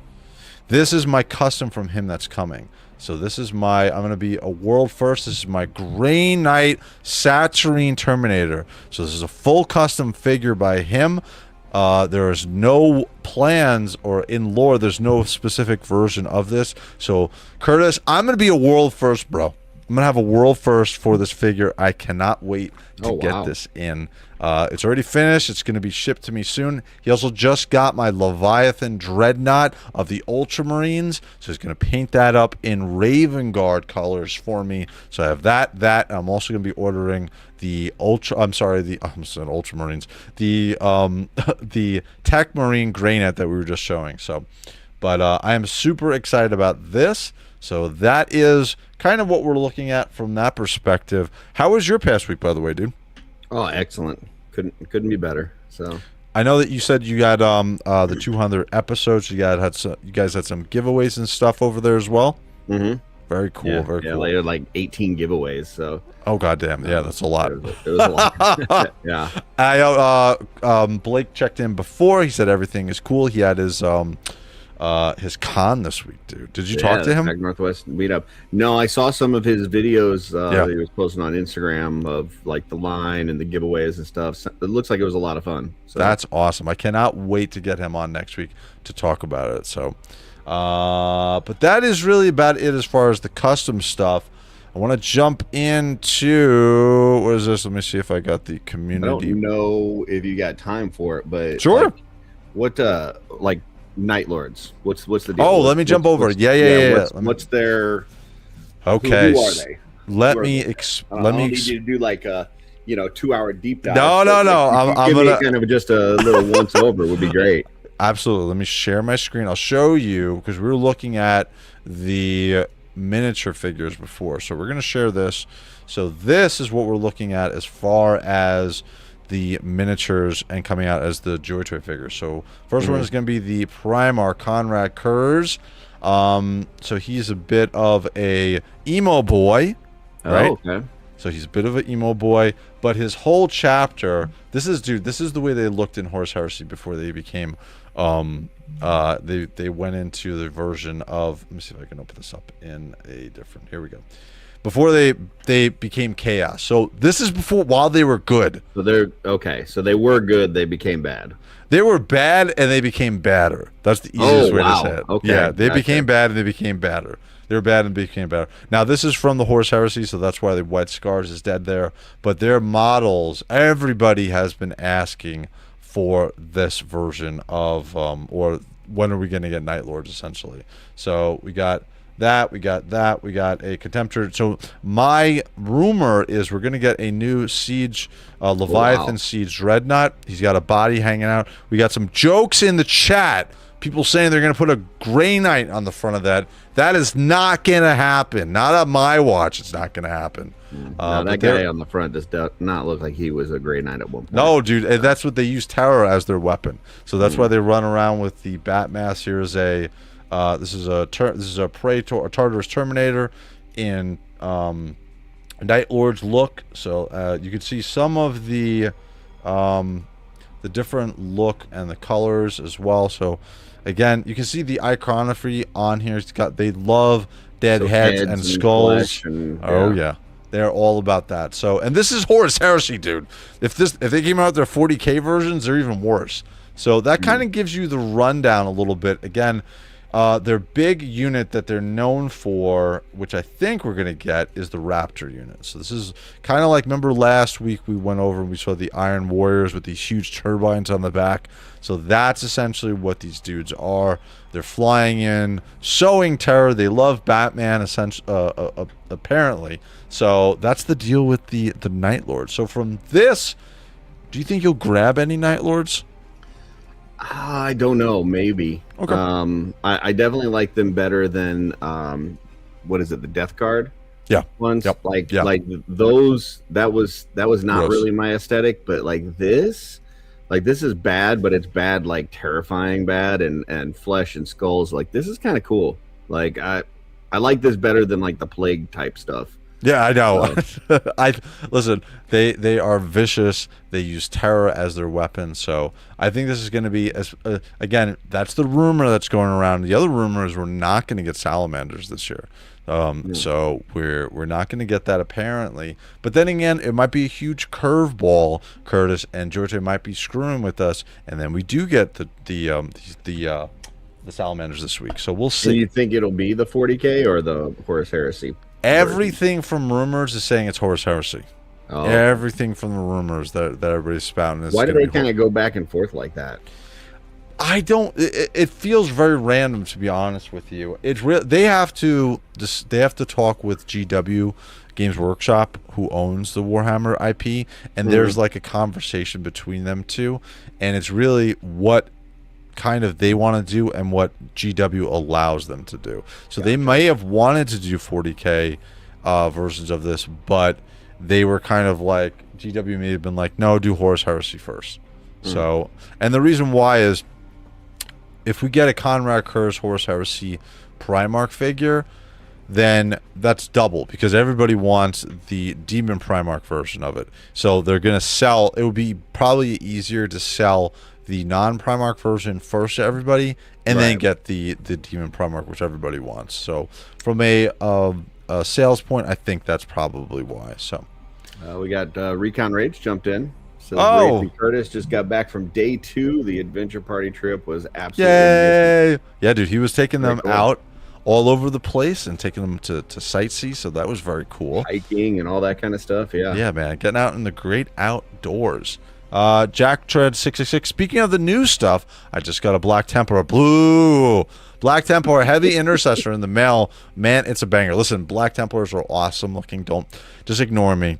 This is my custom from him that's coming. So this is my... I'm going to be a world first. This is my Grey Knight Satyrine Terminator. So this is a full custom figure by him. There is no plans, or in lore, there's no specific version of this. So, Curtis, I'm going to be a world first, bro. I'm gonna have a world first for this figure. I cannot wait to get wow. this in. It's already finished. It's gonna be shipped to me soon. He also just got my Leviathan Dreadnought of the Ultramarines, so he's gonna paint that up in Raven Guard colors for me. So I have that. I'm also gonna be ordering the Ultramarines, the the Tech Marine Greynet that we were just showing. So, but I am super excited about this. So that is kind of what we're looking at from that perspective. How was your past week, by the way, dude? Oh, excellent. Couldn't be better. So I know that you said you got the 200 episodes. You guys had some giveaways and stuff over there as well. Mm-hmm. Very cool. Yeah, very cool. Later, like 18 giveaways. So oh goddamn, yeah, that's a lot. It was a lot. Yeah. Blake checked in before. He said everything is cool. He had his con this week, dude. Did you talk to him? Pac Northwest meetup. No, I saw some of his videos that he was posting on Instagram of like the line and the giveaways and stuff. It looks like it was a lot of fun. So that's awesome. I cannot wait to get him on next week to talk about it. So, but that is really about it as far as the custom stuff. I want to jump into what is this? Let me see if I got the community. I don't know if you got time for it, but sure. Like, what like Night Lords? What's the deal? Oh, let me jump over. Yeah. What's their? Okay. Who are they? Let me need you to do like a 2-hour deep dive. No. I'm gonna gonna kind of just a little once over would be great. Absolutely. Let me share my screen. I'll show you because we were looking at the miniature figures before. So we're going to share this. So this is what we're looking at as far as the miniatures and coming out as the JOYTOY figures. So first one is going to be the Primarch Conrad Kurz. So he's a bit of a emo boy, right? Oh, okay. So he's a bit of an emo boy, but his whole chapter, this is the way they looked in Horus Heresy before they became they went into the version of, let me see if I can open this up in a different, here we go. Before they became chaos. So this is while they were good. So they're okay. So they were good, they became bad. They were bad and they became badder. That's the easiest way to say it. Okay. Yeah, they became bad and they became badder. They were bad and became better. Now, this is from the Horus Heresy, so that's why the White Scars is dead there. But their models, everybody has been asking for this version of, or when are we going to get Night Lords, essentially. So we got that, we got a Contemptor. So my rumor is we're going to get a new Siege, Leviathan Siege Dreadnought. He's got a body hanging out. We got some jokes in the chat. People saying they're going to put a Grey Knight on the front of that. That is not going to happen. Not on my watch. It's not going to happen. No, that guy on the front does not look like he was a Grey Knight at one point. No, dude. That's what they use terror as their weapon. So that's why they run around with the bat mask. Here is a this is a Tartarus Terminator in Night Lord's look. So you can see some of the different look and the colors as well. So again, you can see the iconography on here. It's got, they love dead heads and skulls. Oh yeah, they're all about that. So, and this is Horus Heresy, dude. If they came out with their 40K versions, they're even worse. So that kind of gives you the rundown a little bit. Again, their big unit that they're known for, which I think we're going to get, is the Raptor unit. So this is kind of like, remember last week we went over and we saw the Iron Warriors with these huge turbines on the back. So that's essentially what these dudes are. They're flying in, sowing terror. They love Batman, apparently. So that's the deal with the Night Lords. So from this, do you think you'll grab any Night Lords? I don't know, maybe. Okay. I definitely like them better than what is it, the Death Guard? Yeah. Ones. Yep. Like those, that was not really my aesthetic, but like this is bad, but it's bad, like terrifying bad, and flesh and skulls. Like this is kind of cool. Like I like this better than like the plague type stuff. Yeah, I know. Listen, they are vicious. They use terror as their weapon. So I think this is going to be, again, that's the rumor that's going around. The other rumor is we're not going to get salamanders this year. So we're not going to get that apparently. But then again, it might be a huge curveball, Curtis, and JOYTOY might be screwing with us, and then we do get the salamanders this week. So we'll see. Do you think it'll be the 40K or the Horus Heresy? Everything from rumors is saying it's Horus Heresy. Oh. Everything from the rumors that everybody's spouting is. Why do they kind of go back and forth like that? I don't. It feels very random, to be honest with you. It's real. They have to talk with GW Games Workshop, who owns the Warhammer IP, and there's like a conversation between them two, and it's really what kind of they want to do and what GW allows them to do. So they may have wanted to do 40K versions of this, but they were kind of like, GW may have been like, no, do Horus Heresy first. So, and the reason why is, if we get a Conrad Curtis Horus Heresy Primarch figure, then that's double, because everybody wants the Demon Primarch version of it. So they're going to sell, it would be probably easier to sell the non-Primarch version first to everybody, and then get the Demon Primarch, which everybody wants. So from a sales point, I think that's probably why. So we got Recon Rage jumped in. So Curtis just got back from day 2. The adventure party trip was absolutely amazing. Yeah, dude, he was taking them out all over the place and taking them to sightsee, so that was very cool. Hiking and all that kind of stuff, yeah, man, getting out in the great outdoors. Jack Tread 666. Speaking of the new stuff, I just got a Black Templar, Black Templar heavy intercessor in the mail. Man, it's a banger. Listen, Black Templars are awesome looking. Don't just ignore me.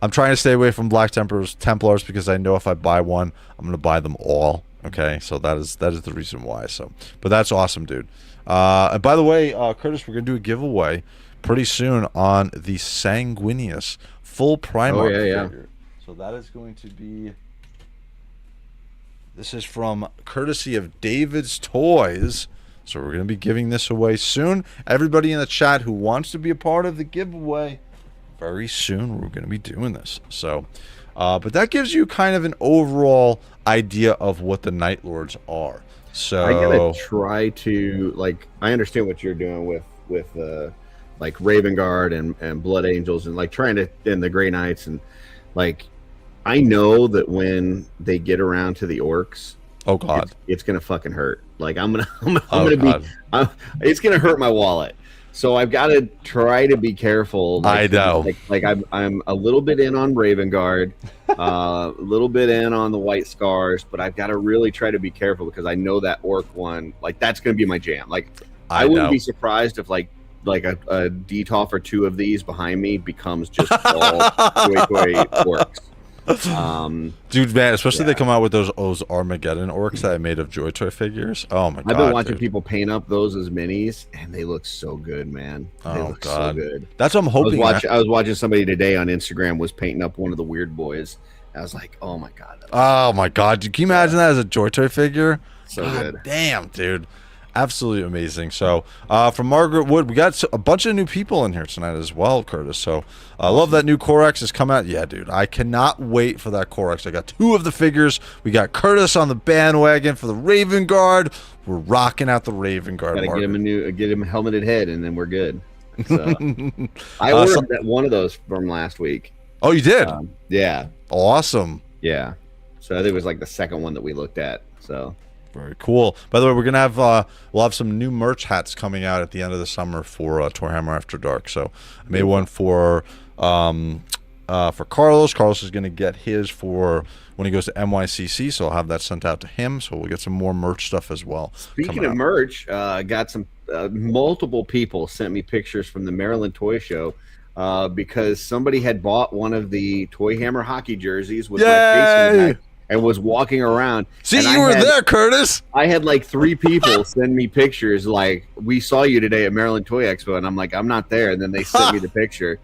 I'm trying to stay away from Black Templars because I know if I buy one, I'm gonna buy them all. Okay, so that is the reason why. So, but that's awesome, dude. And by the way, Curtis, we're gonna do a giveaway pretty soon on the Sanguinius full Primarch figure. So that is going to be. This is from courtesy of David's Toys. So we're going to be giving this away soon. Everybody in the chat who wants to be a part of the giveaway, very soon we're going to be doing this. So, but that gives you kind of an overall idea of what the Night Lords are. So I gotta try to, like, I understand what you're doing with like Raven Guard and Blood Angels and like trying to, and the Grey Knights, and like, I know that when they get around to the orcs, oh god, it's gonna fucking hurt. Like I'm gonna it's gonna hurt my wallet. So I've got to try to be careful. Like, I know. Like I'm a little bit in on Raven Guard, a little bit in on the White Scars, but I've got to really try to be careful because I know that orc one, like that's gonna be my jam. Like I wouldn't be surprised if like a DTOF or 2 of these behind me becomes just all toy orcs. Dude, man, especially they come out with those Armageddon orcs that I made of JOYTOY figures. Oh my god, I've been watching people paint up those as minis, and they look so good, man. They look so good. That's what I'm hoping. I was watching somebody today on Instagram was painting up one of the Weird Boys. I was like, oh my god. Oh my god, can you imagine that as a JOYTOY figure? So good. Damn, dude. Absolutely amazing. So from Margaret Wood, we got a bunch of new people in here tonight as well, Curtis. So I love that new Corax has come out. Yeah, dude, I cannot wait for that Corax. I got 2 of the figures. We got Curtis on the bandwagon for the Raven Guard. We're rocking out the Raven Guard. Gotta get him a helmeted head, and then we're good. So, I ordered one of those from last week. Oh, you did? Yeah. Awesome. Yeah. So I think it was like the second one that we looked at. So. Very cool. By the way, we're gonna have we'll have some new merch hats coming out at the end of the summer for ToyHammer After Dark. So I made one for Carlos. Carlos is gonna get his for when he goes to NYCC, so I'll have that sent out to him. So we'll get some more merch stuff as well. Speaking of merch, got some multiple people sent me pictures from the Maryland Toy Show because somebody had bought one of the ToyHammer hockey jerseys with my face in it. And was walking around. See, you were there, Curtis. I had like 3 people send me pictures like, we saw you today at Maryland Toy Expo, and I'm like, I'm not there. And then they sent me the picture.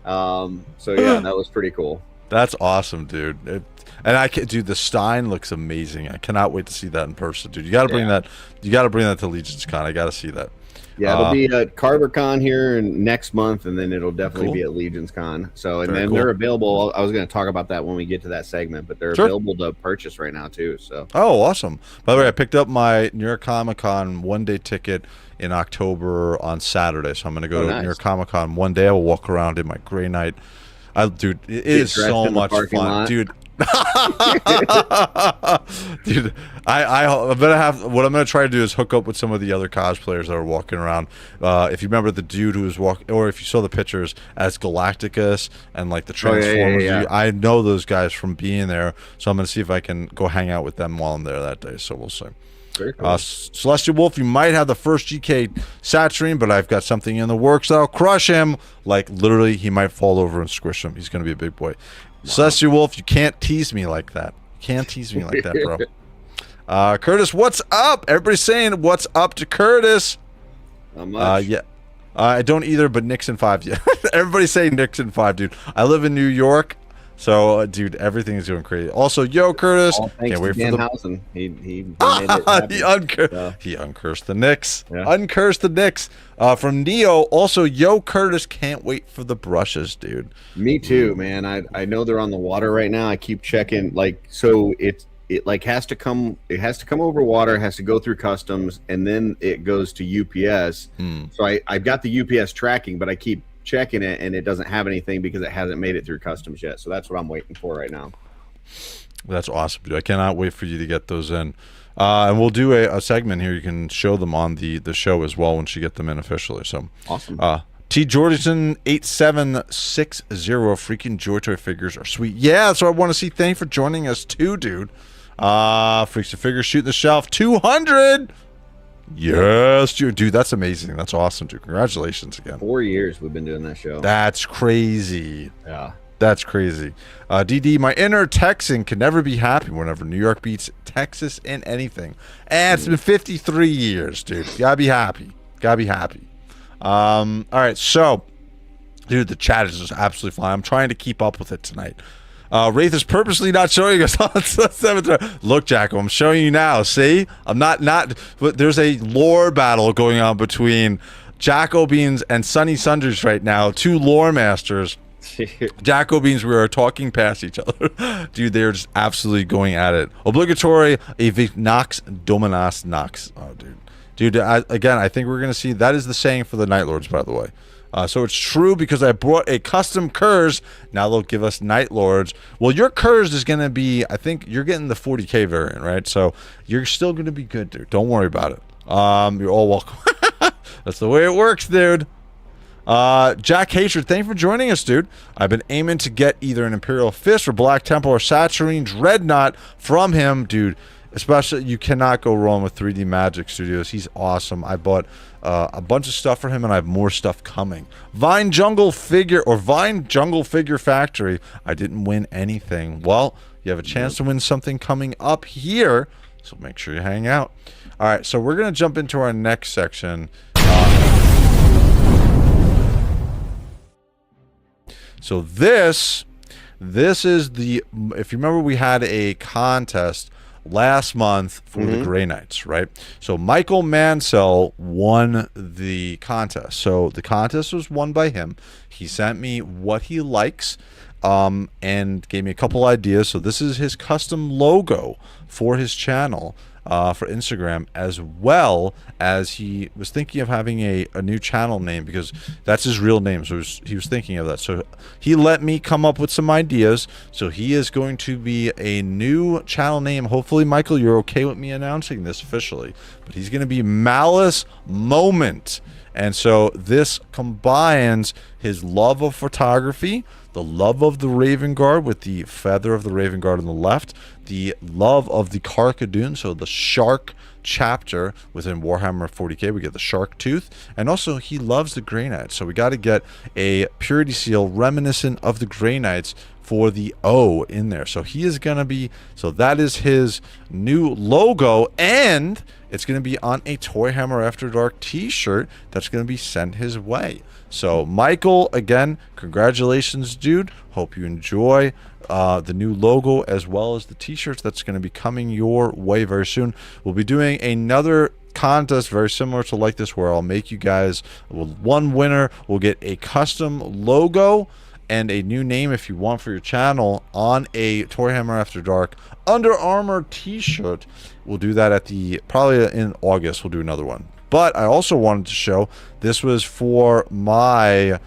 So yeah, that was pretty cool. That's awesome, dude. Dude, the Stein looks amazing. I cannot wait to see that in person, dude. You got to bring that. You got to bring that to Legion's Con. I got to see that. Yeah, it'll be at CarverCon here next month, and then it'll definitely be at Legion's Con. So, and then they're available. I was going to talk about that when we get to that segment, but they're available to purchase right now too. So, oh, awesome! By the way, I picked up my New York Comic Con 1-day ticket in October on Saturday, so I'm going to go to New York Comic Con one day. I will walk around in my Grey Knight. Dude, it is so much fun, dude. Dude, I'm gonna have what I'm gonna try to do is hook up with some of the other cosplayers that are walking around. If you remember the dude who was walking, or if you saw the pictures as Galacticus and like the Transformers, I know those guys from being there, so I'm gonna see if I can go hang out with them while I'm there that day. So we'll see. Very cool. Celestial Wolf, you might have the first GK Saturn, but I've got something in the works that'll crush him. Like literally, he might fall over and squish him. He's gonna be a big boy. Wow. Celestial Wolf, you can't tease me like that. You can't tease me like that, bro. Curtis, what's up? Everybody's saying what's up to Curtis. Not much. Yeah. I don't either, but Nixon 5. Yeah. Everybody's saying Nixon 5, dude. I live in New York. So, dude, everything is going crazy. Also, yo, Curtis. Can't wait for the Housen. He made it he uncursed the Knicks. Yeah. Uncursed the Knicks. From Neo. Also, yo, Curtis. Can't wait for the brushes, dude. Me too, man. I know they're on the water right now. I keep checking. Like, so it like has to come. It has to come over water. Has to go through customs, and then it goes to UPS. So I've got the UPS tracking, but I keep checking it and it doesn't have anything because it hasn't made it through customs yet. So that's what I'm waiting for right now. That's awesome, dude. I cannot wait for you to get those in. And we'll do a segment here. You can show them on the show as well once you get them in officially. So awesome. T Jordan 8760, freaking JOYTOY figures are sweet. Yeah, that's what I want to see. Thank you for joining us too, dude. Freaks and figures shooting the shelf 200. Yes, dude, that's amazing. That's awesome, dude. Congratulations again. 4 years we've been doing that show. That's crazy. Yeah. That's crazy. DD, my inner Texan can never be happy whenever New York beats Texas in anything. And it's been 53 years, dude. Gotta be happy. Gotta be happy. All right, so, dude, the chat is just absolutely flying. I'm trying to keep up with it tonight. Wraith is purposely not showing us on 7th. Look, Jacko, I'm showing you now. See? I'm not, but there's a lore battle going on between Jacko Beans and Sunny Sunders right now. Two lore masters. Jacko Beans, we are talking past each other. Dude, they're just absolutely going at it. Obligatory, evic nox, dominas nox. Oh, dude. Dude, again, I think we're going to see, that is the saying for the Night Lords, by the way. So it's true because I brought a custom Curse. Now they'll give us Night Lords. Well, your Curse is going to be, I think you're getting the 40K variant, right? So you're still going to be good, dude. Don't worry about it. You're all welcome. That's the way it works, dude. Jack Hatred, thank you for joining us, dude. I've been aiming to get either an Imperial Fist or Black Temple or Saturnine Dreadnought from him, dude. Especially, you cannot go wrong with 3D Magic Studios. He's awesome. I bought a bunch of stuff for him, and I have more stuff coming. Vine Jungle Figure Factory. I didn't win anything. Well, you have a chance to win something coming up here, so make sure you hang out. All right, so we're going to jump into our next section. So this is the, if you remember, we had a contest last month for the Grey Knights, right? So Michael Mansell won the contest. So the contest was won by him. He sent me what he likes and gave me a couple ideas. So this is his custom logo for his channel for Instagram, as well as he was thinking of having a new channel name because that's his real name. So he was thinking of that. So he let me come up with some ideas. So he is going to be a new channel name. Hopefully, Michael, you're okay with me announcing this officially. But he's going to be Malice Moment. And so this combines his love of photography, the love of the Raven Guard with the feather of the Raven Guard on the left, the love of the Carcadoon, so the shark chapter within Warhammer 40K. We get the shark tooth, and also he loves the Grey Knights. So we got to get a purity seal reminiscent of the Grey Knights for the O in there. So he is going to be, so that is his new logo, and it's going to be on a ToyHammer After Dark t-shirt that's going to be sent his way. So Michael, again, congratulations, dude. Hope you enjoy the new logo as well as the t-shirts that's going to be coming your way very soon. We'll be doing another contest very similar to like this, where I'll make you guys, one winner will get a custom logo and a new name if you want for your channel on a ToyHammer After Dark Under Armour t-shirt. We'll do that at the, probably in August, we'll do another one. But I also wanted to show, this was for my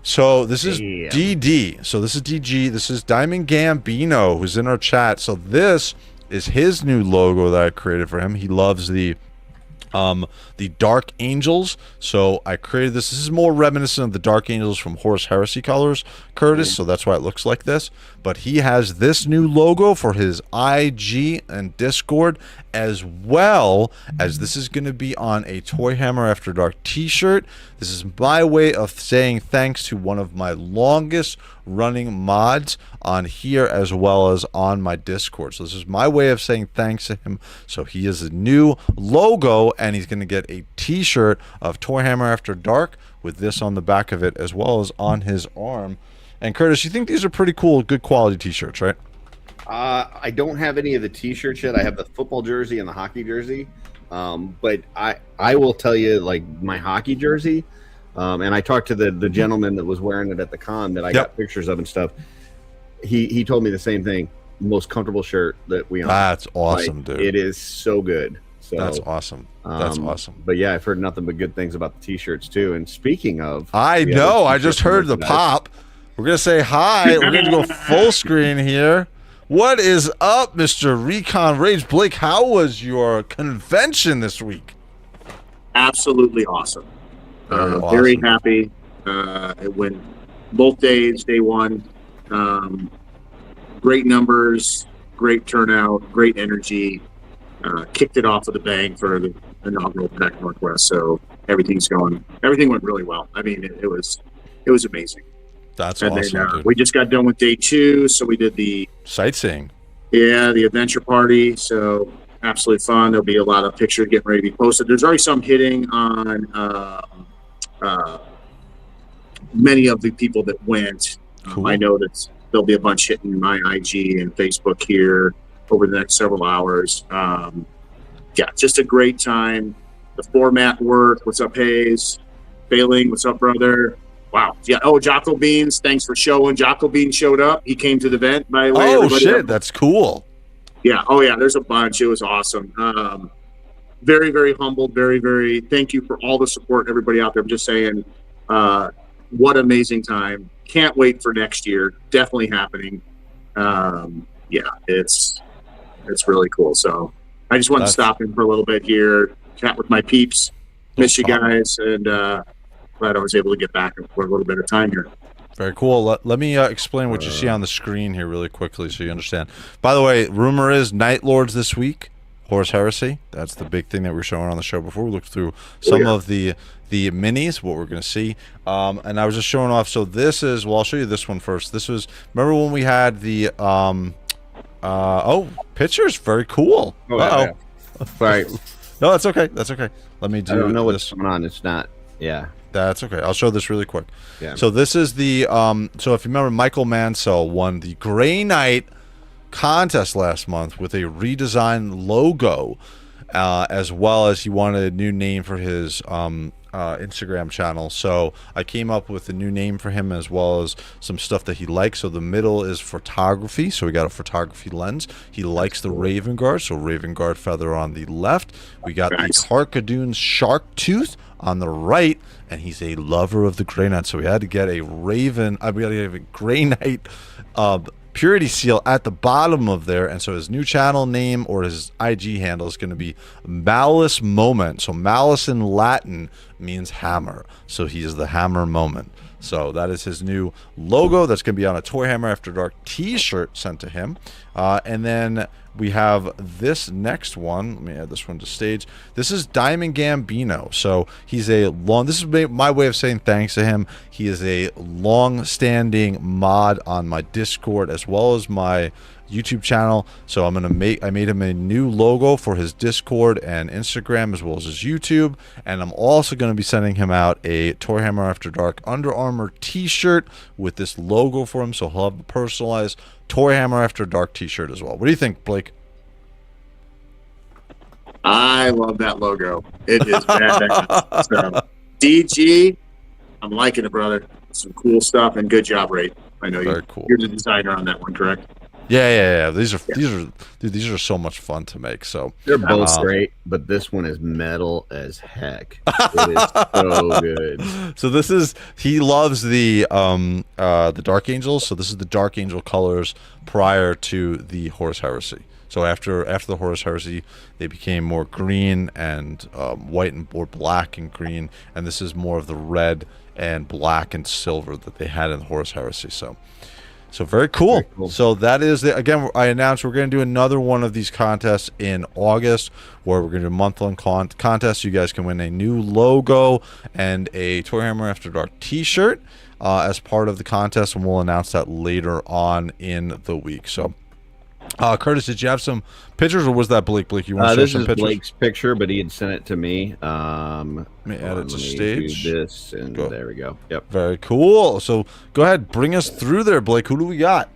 So this is Damn. DD. So this is DG. This is Diamond Gambino, who's in our chat. So this is his new logo that I created for him. He loves the Dark Angels. So I created this. This is more reminiscent of the Dark Angels from Horus Heresy colors, Curtis. So that's why it looks like this. But he has this new logo for his IG and Discord, as well as this is going to be on a ToyHammer After Dark t-shirt. This is my way of saying thanks to one of my longest running mods on here, as well as on my Discord. So this is my way of saying thanks to him. So he has a new logo, and he's going to get a t-shirt of ToyHammer After Dark with this on the back of it, as well as on his arm. And Curtis, you think these are pretty cool, good quality t-shirts, right? I don't have any of the t-shirts yet. I have the football jersey and the hockey jersey. But I will tell you, like, my hockey jersey, and I talked to the gentleman that was wearing it at the con that I got pictures of and stuff. He told me the same thing. Most comfortable shirt that we own. That's awesome, dude. It is so good. So that's awesome. That's awesome. But yeah, I've heard nothing but good things about the t-shirts too. And speaking of, I know, I just heard the pop. We're gonna say hi. We're gonna go full screen here. What is up, Mr. Recon Rage? Blake, how was your convention this week? Absolutely awesome. Awesome. Very happy. It went both days, day one. Great numbers, great turnout, great energy. Kicked it off with a bang for the inaugural Pac Northwest. So everything went really well. I mean, it was amazing. That's and awesome, then, dude. we just got done with day 2, so we did the sightseeing. Yeah, the adventure party. So absolutely fun. There'll be a lot of pictures getting ready to be posted. There's already some hitting on many of the people that went. Cool. I know that there'll be a bunch hitting my IG and Facebook here over the next several hours. Yeah, just a great time. The format worked. What's up, Hayes? Bailing, what's up, brother? Wow. Yeah. Oh, Jocko Beans, thanks for showing. Jocko Beans showed up. He came to the event, by the way. Oh, shit. That's cool. Yeah. Oh, yeah. There's a bunch. It was awesome. Very, very humbled. Very, very thank you for all the support, everybody out there. I'm just saying, what an amazing time. Can't wait for next year. Definitely happening. Yeah, it's really cool. So I just wanted to stop in for a little bit here, chat with my peeps. Miss you guys, and glad I was able to get back for a little bit of time here. Very cool. Let me explain what you see on the screen here really quickly so you understand. By the way, rumor is Night Lords this week, Horus Heresy. That's the big thing that we're showing on the show before. We looked through some of the minis, what we're going to see. And I was just showing off. So this is, well, I'll show you this one first. This was, remember when we had the, pictures? Very cool. Yeah. Sorry. No, that's okay. That's okay. Let me do I don't know this. what's going on. It's not, yeah. That's okay. I'll show this really quick. Yeah. So this is the so if you remember, Michael Mansell won the Grey Knight contest last month with a redesigned logo, as well as he wanted a new name for his Instagram channel. So I came up with a new name for him, as well as some stuff that he likes. So the middle is photography, so we got a photography lens. He likes the Raven Guard, so Raven Guard feather on the left. We got the Carcadoon Shark Tooth on the right, and he's a lover of the Grey Knight, so we had to get a Raven. We got to get a Grey Knight purity seal at the bottom of there. And so his new channel name, or his IG handle, is going to be Malice Moment. So Malice in Latin means hammer, so he is the Hammer Moment. So that is his new logo. That's going to be on a ToyHammer After Dark t-shirt sent to him. And then we have this next one. Let me add this one to stage. This is Diamond Gambino. So he's a long, this is my way of saying thanks to him. He is a long-standing mod on my Discord as well as my YouTube channel. So I made him a new logo for his Discord and Instagram as well as his YouTube, and I'm also going to be sending him out a ToyHammer After Dark Under Armour t-shirt with this logo for him, so he'll have a personalized ToyHammer After Dark t-shirt as well. What do you think, Blake? I love that logo. It is badass. So, DG, I'm liking it, brother. Some cool stuff, and good job, Ray. I know Very cool. You're the designer on that one, correct? Yeah. These are so much fun to make. So they're both great, but this one is metal as heck. It is so good. So he loves the Dark Angels. So this is the Dark Angel colors prior to the Horus Heresy. So after the Horus Heresy, they became more green and white and or black and green, and this is more of the red and black and silver that they had in the Horus Heresy. So very cool. Very cool. So that is again, I announced we're going to do another one of these contests in August, where we're going to do a month-long contest. You guys can win a new logo and a ToyHammer After Dark T-shirt as part of the contest, and we'll announce that later on in the week. So. Curtis, did you have some pictures, or was that Blake? Blake, you want to show some pictures? This is Blake's picture, but he had sent it to me. Let me add it to stage. Do this, and there we go. Yep. Very cool. So go ahead, bring us through there, Blake. Who do we got?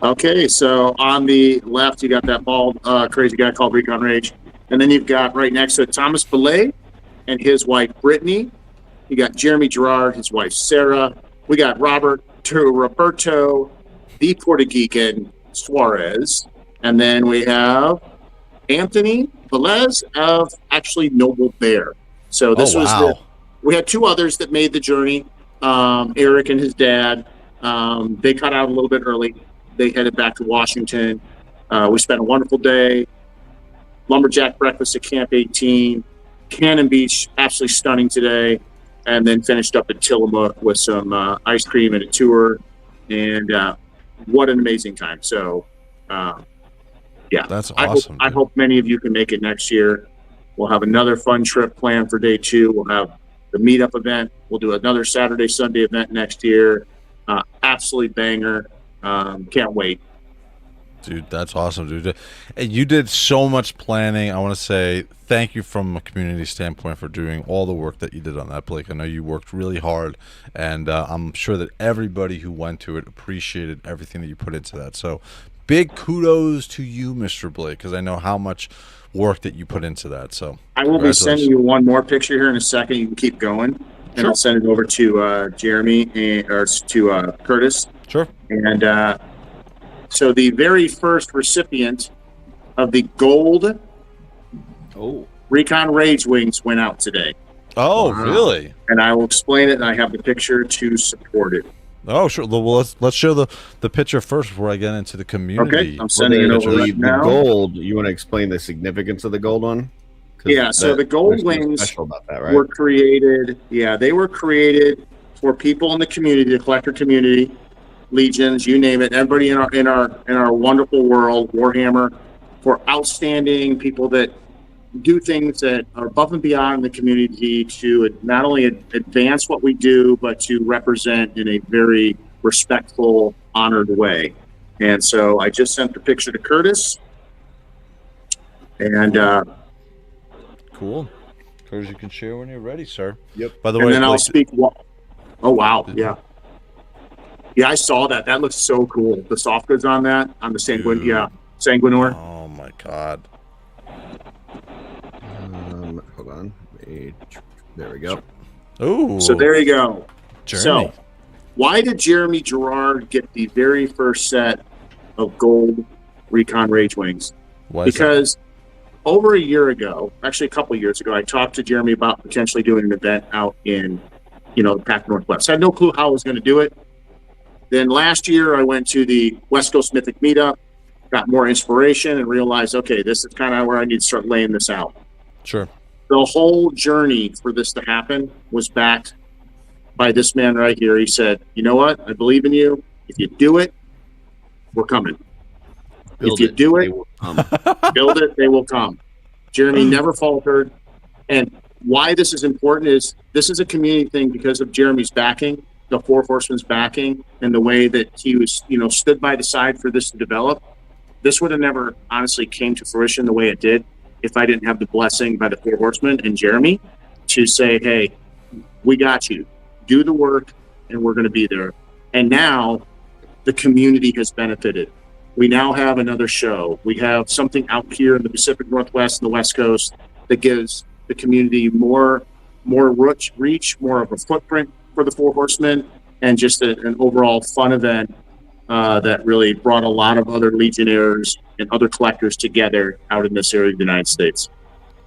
Okay, so on the left, you got that bald, crazy guy called Recon Rage. And then you've got right next to it Thomas Belay and his wife, Brittany. You got Jeremy Gerard, his wife, Sarah. We got Roberto, the Portuguean Suarez. And then we have Anthony Velez of actually Noble Bear. So this we had two others that made the journey. Eric and his dad. They cut out a little bit early. They headed back to Washington. We spent a wonderful day. Lumberjack breakfast at Camp 18. Cannon Beach, absolutely stunning today. And then finished up at Tillamook with some ice cream and a tour. And what an amazing time. So, yeah, that's awesome. I hope many of you can make it next year. We'll have another fun trip planned for day 2. We'll have the meetup event. We'll do another Saturday, Sunday event next year. Absolutely banger. Can't wait. Dude, that's awesome, dude. And you did so much planning. I want to say thank you from a community standpoint for doing all the work that you did on that, Blake. I know you worked really hard, and I'm sure that everybody who went to it appreciated everything that you put into that. So big kudos to you, Mr. Blake, because I know how much work that you put into that. So I will be sending you one more picture here in a second. You can keep going, and I'll send it over to Jeremy or to Curtis. Sure. And so the very first recipient of the gold Recon Rage Wings went out today. Oh, wow. Really? And I will explain it, and I have the picture to support it. Oh, sure. Well, let's show the picture first before I get into the community. Okay, I'm sending it over right now. The gold, you want to explain the significance of the gold one? Yeah, so the gold wings special about that, right? were created, they were created for people in the community, the collector community, legions, you name it, everybody in our wonderful world, Warhammer, for outstanding people that do things that are above and beyond the community to not only advance what we do, but to represent in a very respectful, honored way. And so I just sent the picture to Curtis. And cool. Curtis, you can share when you're ready, sir. Yep. By the way, and then I'll speak. Oh wow, yeah. Yeah, I saw that. That looks so cool. The soft goods on that, on the Sanguinor. Oh my god. Hold on. There we go. Oh. So there you go. Jeremy. So, why did Jeremy Gerard get the very first set of gold Recon Rage Wings? Because over a year ago, actually a couple of years ago, I talked to Jeremy about potentially doing an event out in, the Pacific Northwest. I had no clue how I was going to do it. Then last year, I went to the West Coast Mythic Meetup, got more inspiration, and realized, okay, this is kind of where I need to start laying this out. Sure. The whole journey for this to happen was backed by this man right here. He said, you know what? I believe in you. If you do it, we're coming. If you do it, build it, they will come. Jeremy never faltered. And why this is important is this is a community thing because of Jeremy's backing, the Four Horsemen's backing, and the way that he was, stood by the side for this to develop. This would have never honestly came to fruition the way it did if I didn't have the blessing by the Four Horsemen and Jeremy to say, hey, we got you. Do the work, and we're going to be there. And now the community has benefited. We now have another show. We have something out here in the Pacific Northwest and the West Coast that gives the community more reach, more of a footprint for the Four Horsemen, and just an overall fun event that really brought a lot of other Legionnaires and other collectors together out in this area of the United States.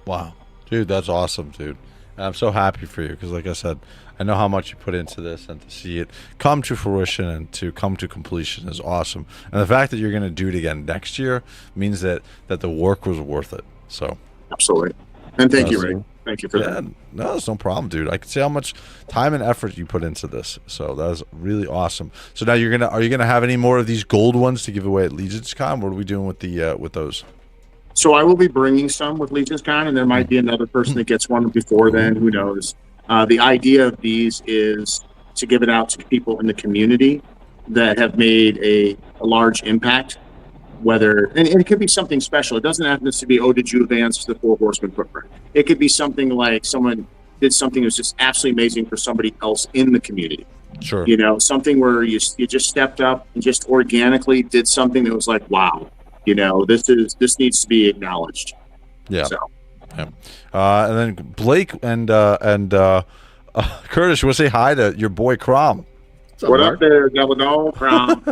Wow. Dude, that's awesome, dude. And I'm so happy for you because, like I said, I know how much you put into this, and to see it come to fruition and to come to completion is awesome. And the fact that you're going to do it again next year means that the work was worth it. So absolutely. And thank you, Ray. Thank you for that. No, it's no problem, dude. I can see how much time and effort you put into this. So that was really awesome. So now are you gonna have any more of these gold ones to give away at Legion's Con? What are we doing with the with those? So I will be bringing some with Legion's Con, and there might be another person that gets one before then. Who knows? The idea of these is to give it out to people in the community that have made a large impact. Whether and it could be something special. It doesn't have to be, oh, did you advance the 4 Horsemen footprint? It could be something like someone did something that was just absolutely amazing for somebody else in the community. Sure. You know, something where you just stepped up and just organically did something that was like, wow, you know, this needs to be acknowledged. Yeah. So. Yeah. And then Blake and Curtis, you want to say hi to your boy Crom? What up there, Double Dog Crom?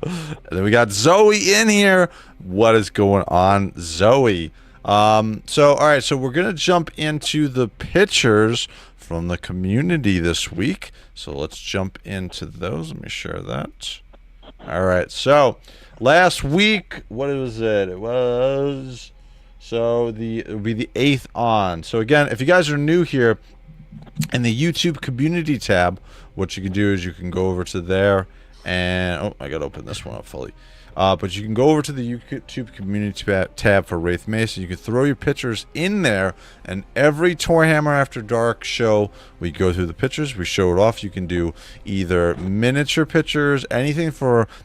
And then we got Zoe in here. What is going on, Zoe? So all right, so we're gonna jump into the pictures from the community this week. So let's jump into those. Let me share that. All right, so last week, what was it? It was it would be the 8th on. So again, if you guys are new here, in the YouTube community tab, what you can do is you can go over to there. And I gotta open this one up fully, but you can go over to the YouTube community tab for Wraith Mason. You can throw your pictures in there, and every ToyHammer After Dark show, we go through the pictures, we show it off. You can do either miniature pictures, anything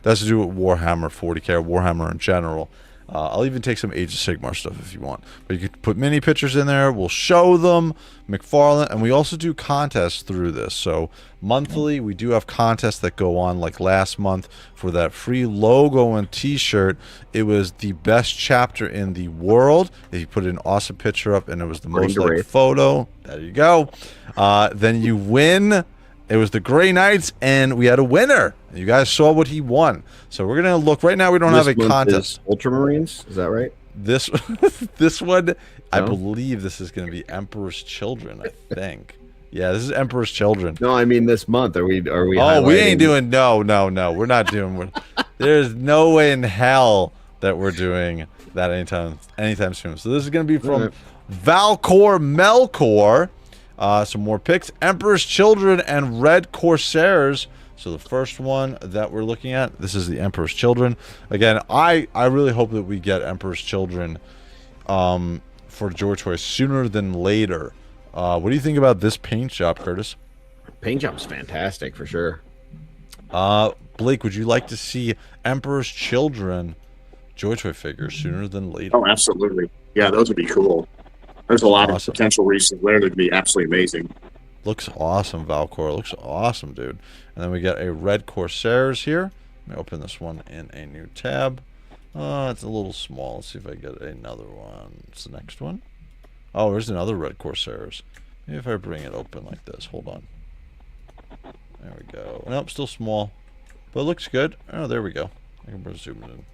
that's to do with Warhammer 40k or Warhammer in general. I'll even take some Age of Sigmar stuff if you want. But you can put mini pictures in there. We'll show them, McFarlane, and we also do contests through this. So monthly, we do have contests that go on, like last month for that free logo and t-shirt. It was the best chapter in the world. If you put an awesome picture up and it was the most liked photo, there you go. Then you win. It was the Grey Knights, and we had a winner. You guys saw what he won. So we're gonna look right now. We don't have a contest. Ultramarines, is that right? This one, no? I believe this is gonna be Emperor's Children. I think. Yeah, this is Emperor's Children. No, I mean this month. Are we? Oh, we ain't doing. No. We're not doing. There's no way in hell that we're doing that anytime soon. So this is gonna be from Valcor Melkor. Some more picks. Emperor's Children and Red Corsairs. So the first one that we're looking at, this is the Emperor's Children. Again, I really hope that we get Emperor's Children for JOYTOY sooner than later. What do you think about this paint job, Curtis? Paint job's fantastic for sure. Blake, would you like to see Emperor's Children JOYTOY figures sooner than later? Oh, absolutely. Yeah, those would be cool. There's a lot of potential reasons where they'd be absolutely amazing. Looks awesome, Valcor. Looks awesome, dude. And then we got a Red Corsairs here. Let me open this one in a new tab. It's a little small. Let's see if I get another one. It's the next one. Oh, there's another Red Corsairs. Maybe if I bring it open like this. Hold on. There we go. Nope, still small. But it looks good. Oh, there we go. I can zoom it in.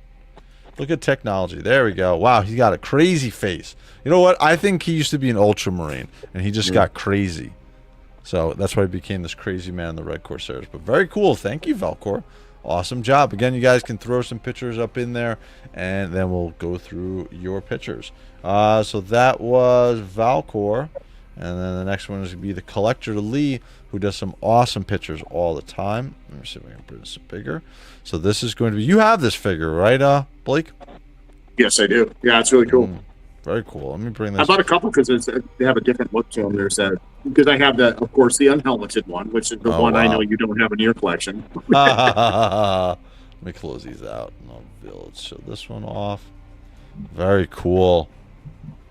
Look at technology. There we go. Wow, he's got a crazy face. You know what? I think he used to be an Ultramarine, and he just got crazy. So that's why he became this crazy man in the Red Corsairs. But very cool. Thank you, Valcor. Awesome job. Again, you guys can throw some pictures up in there, and then we'll go through your pictures. So that was Valcor. And then the next one is going to be the Collector Lee, who does some awesome pictures all the time. Let me see if I can put this bigger. So this is going to be... You have this figure, right, Blake? Yes, I do. Yeah, it's really cool. Very cool. Let me bring this... I bought a couple because they have a different look to them. There's that... Because I have, of course, the unhelmeted one, which is the one I know you don't have in your collection. Let me close these out. Let's show this one off. Very cool.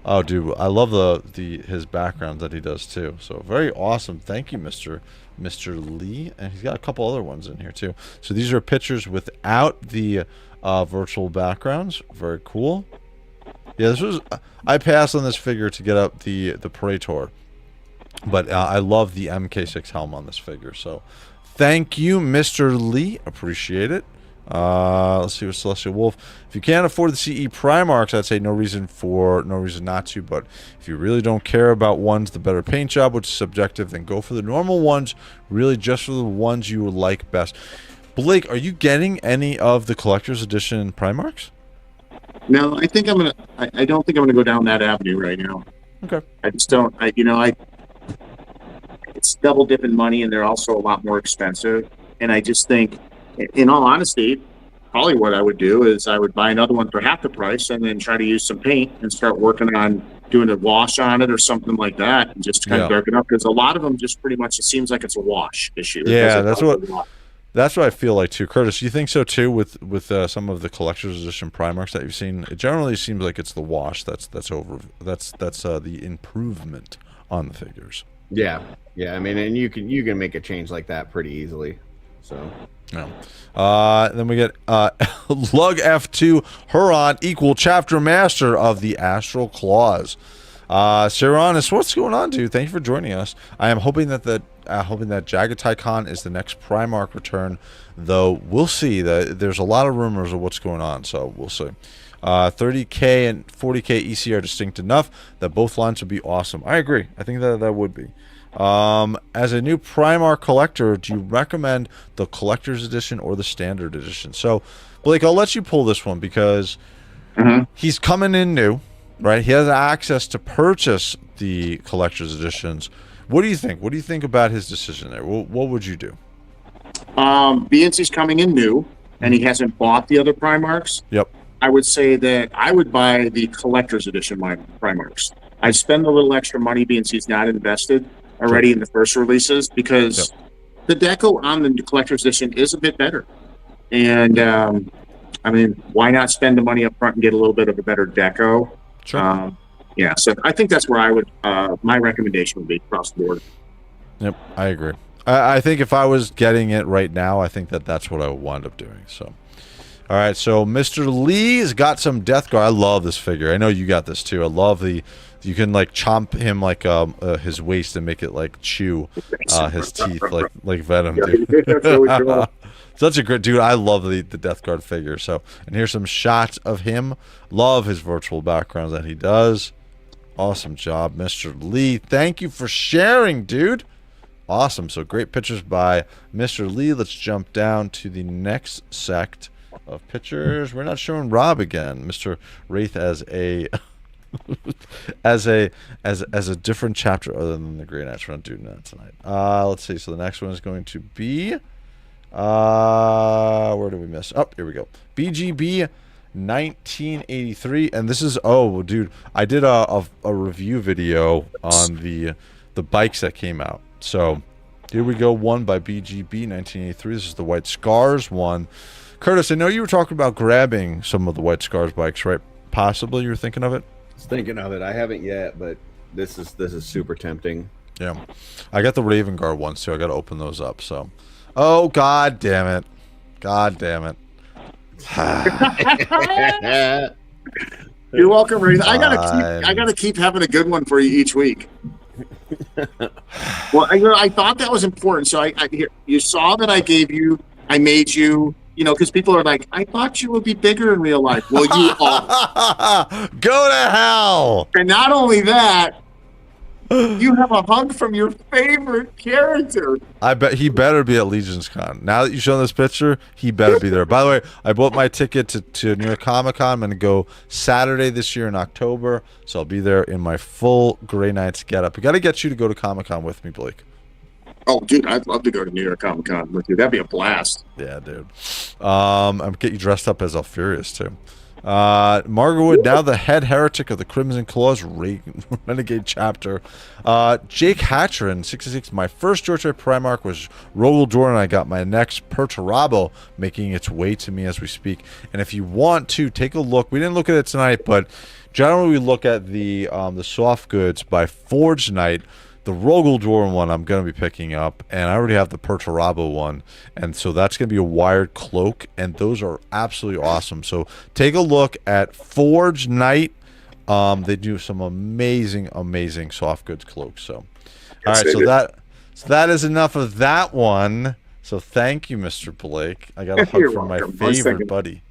Oh, dude, I love his background that he does too. So very awesome. Thank you, Mr. Lee. And he's got a couple other ones in here too. So these are pictures without the virtual backgrounds. Very cool. Yeah, I passed on this figure to get up the Praetor, but I love the MK6 helm on this figure. So thank you, Mr. Lee. Appreciate it. Let's see with Celestial Wolf. If you can't afford the CE Primarchs, I'd say no reason not to. But if you really don't care about ones, the better paint job, which is subjective, then go for the normal ones. Really, just for the ones you like best. Blake, are you getting any of the collector's edition Primarchs? No, I think I'm gonna. I don't think I'm gonna go down that avenue right now. Okay. I just don't. It's double dipping money, and they're also a lot more expensive. And I just think, in all honesty, probably what I would do is I would buy another one for half the price, and then try to use some paint and start working on doing a wash on it or something like that, and just kind of darken up. Because a lot of them just pretty much, it seems like it's a wash issue. Yeah, that's what I feel like too. Curtis, do you think so too with some of the collector's edition Primarchs that you've seen? It generally seems like it's the wash that's the improvement on the figures. Yeah. I mean, and you can make a change like that pretty easily. So. Yeah. Then we get Lug F2 Huron equal chapter master of the Astral Claws. Sironis, what's going on, dude? Thank you for joining us. I am hoping that Jagatai Khan is the next Primarch return, though we'll see. There's a lot of rumors of what's going on, so we'll see. 30K and 40K EC are distinct enough that both lines would be awesome. I agree. I think that would be. As a new Primarch collector, do you recommend the collector's edition or the standard edition? So, Blake, I'll let you pull this one because he's coming in new, right? He has access to purchase the collector's editions. What do you think? What do you think about his decision there? What would you do? BNC's coming in new, and he hasn't bought the other Primarchs. Yep. I would say that I would buy the collector's edition Primarchs. I'd spend a little extra money. BNC's not invested already in the first releases because the deco on the collector's edition is a bit better. And I mean, why not spend the money up front and get a little bit of a better deco? Sure. Yeah, so I think that's where I would. My recommendation would be across the board. Yep, I agree. I think if I was getting it right now, I think that's what I would wind up doing. So, all right. So Mr. Lee's got some Death Guard. I love this figure. I know you got this too. I love you can like chomp him like his waist and make it like chew his teeth like Venom. Dude. Such a great dude. I love the Death Guard figure. So, and here's some shots of him. Love his virtual backgrounds that he does. Awesome job, Mr. Lee. Thank you for sharing, dude. Awesome. So great pictures by Mr. Lee. Let's jump down to the next sect of pictures. We're not showing Rob again. Mr. Wraith as a as a different chapter other than the Grey Knights. We're not doing that tonight. Let's see. So the next one is going to be where do we miss? Oh, here we go. BGB 1983, and this is dude, I did a review video on the bikes that came out. So here we go, one by BGB 1983. This is the White Scars one. Curtis, I know you were talking about grabbing some of the White Scars bikes, right? Possibly you were thinking of it? I was thinking of it. I haven't yet, but this is super tempting. Yeah, I got the Raven Guard ones too. I got to open those up. So, oh god damn it, You're welcome, Ray. I gotta keep having a good one for you each week. Well, I thought that was important. So you saw that I made you, because people are like, I thought you would be bigger in real life. Well, you are. Go to hell. And not only that, you have a hug from your favorite character. I bet he better be at Legion's Con. Now that you show this picture, he better be there. By the way, I bought my ticket to New York Comic Con. I'm going to go Saturday this year in October, so I'll be there in my full Grey Knights getup. We got to get you to go to Comic Con with me, Blake. Oh, dude, I'd love to go to New York Comic Con with you. That'd be a blast. Yeah, dude. I'm get you dressed up as Alfurious too. Margawood, now the head heretic of the Crimson Claws Renegade chapter. Jake Hatcherin, 66. My first JOYTOY Primarch was Rogel Jordan. I got my next Perturabo making its way to me as we speak. And if you want to take a look, we didn't look at it tonight, but generally we look at the soft goods by Forge Knight. The Rogel Jordan one I'm going to be picking up, and I already have the Perturabo one, and so that's going to be a wired cloak, and those are absolutely awesome. So take a look at Forge Knight. They do some amazing soft goods cloaks. So all right, so that is enough of that one. So thank you, Mr. Blake. I got a hug You're from my welcome. I was favorite thinking- buddy.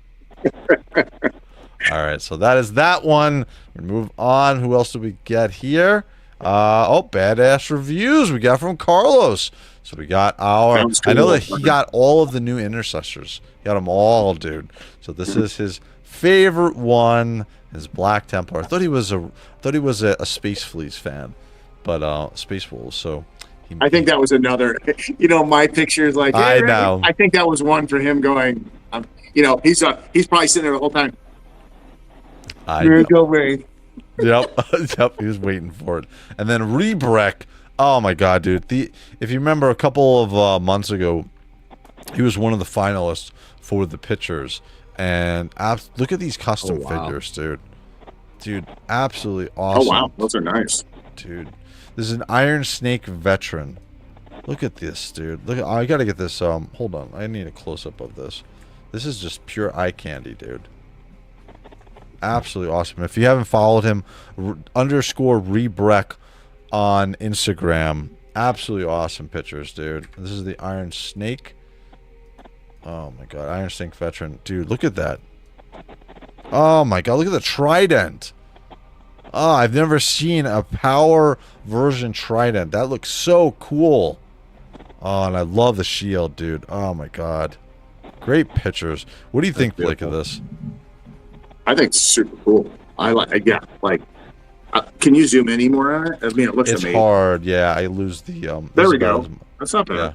All right, so that is that one. We move on. Who else do we get here? Badass reviews we got from Carlos. So we got our. Sounds I know cool. that he got all of the new intercessors. He got them all, dude. So this is his favorite one. His Black Templar. I thought he was a Space Fleas fan, but Space Wolves. So. I think that was another. My picture is like. Hey, I know. I think that was one for him going. He's probably sitting there the whole time. Go away. Yep, yep. He was waiting for it. And then Rebrek. Oh my God, dude. If you remember, a couple of months ago, he was one of the finalists for the pictures. And look at these custom figures, dude. Dude, absolutely awesome. Oh wow, those are nice, dude. This is an Iron Snake veteran. Look at this, dude. Look, I gotta get this. Hold on. I need a close up of this. This is just pure eye candy, dude. Absolutely awesome. If you haven't followed him, _Rebrek on Instagram. Absolutely awesome pictures, dude. This is the Iron Snake. Oh my God, Iron Snake veteran, dude. Look at that. Oh my God, look at the trident. Oh, I've never seen a power version trident. That looks so cool. Oh, and I love the shield, dude. Oh my God, great pictures. What do you think, Blake, of this? I think it's super cool. Can you zoom any more on it? I mean, it looks amazing. It's hard. Yeah, I lose the. There we go. That's not bad. Yeah.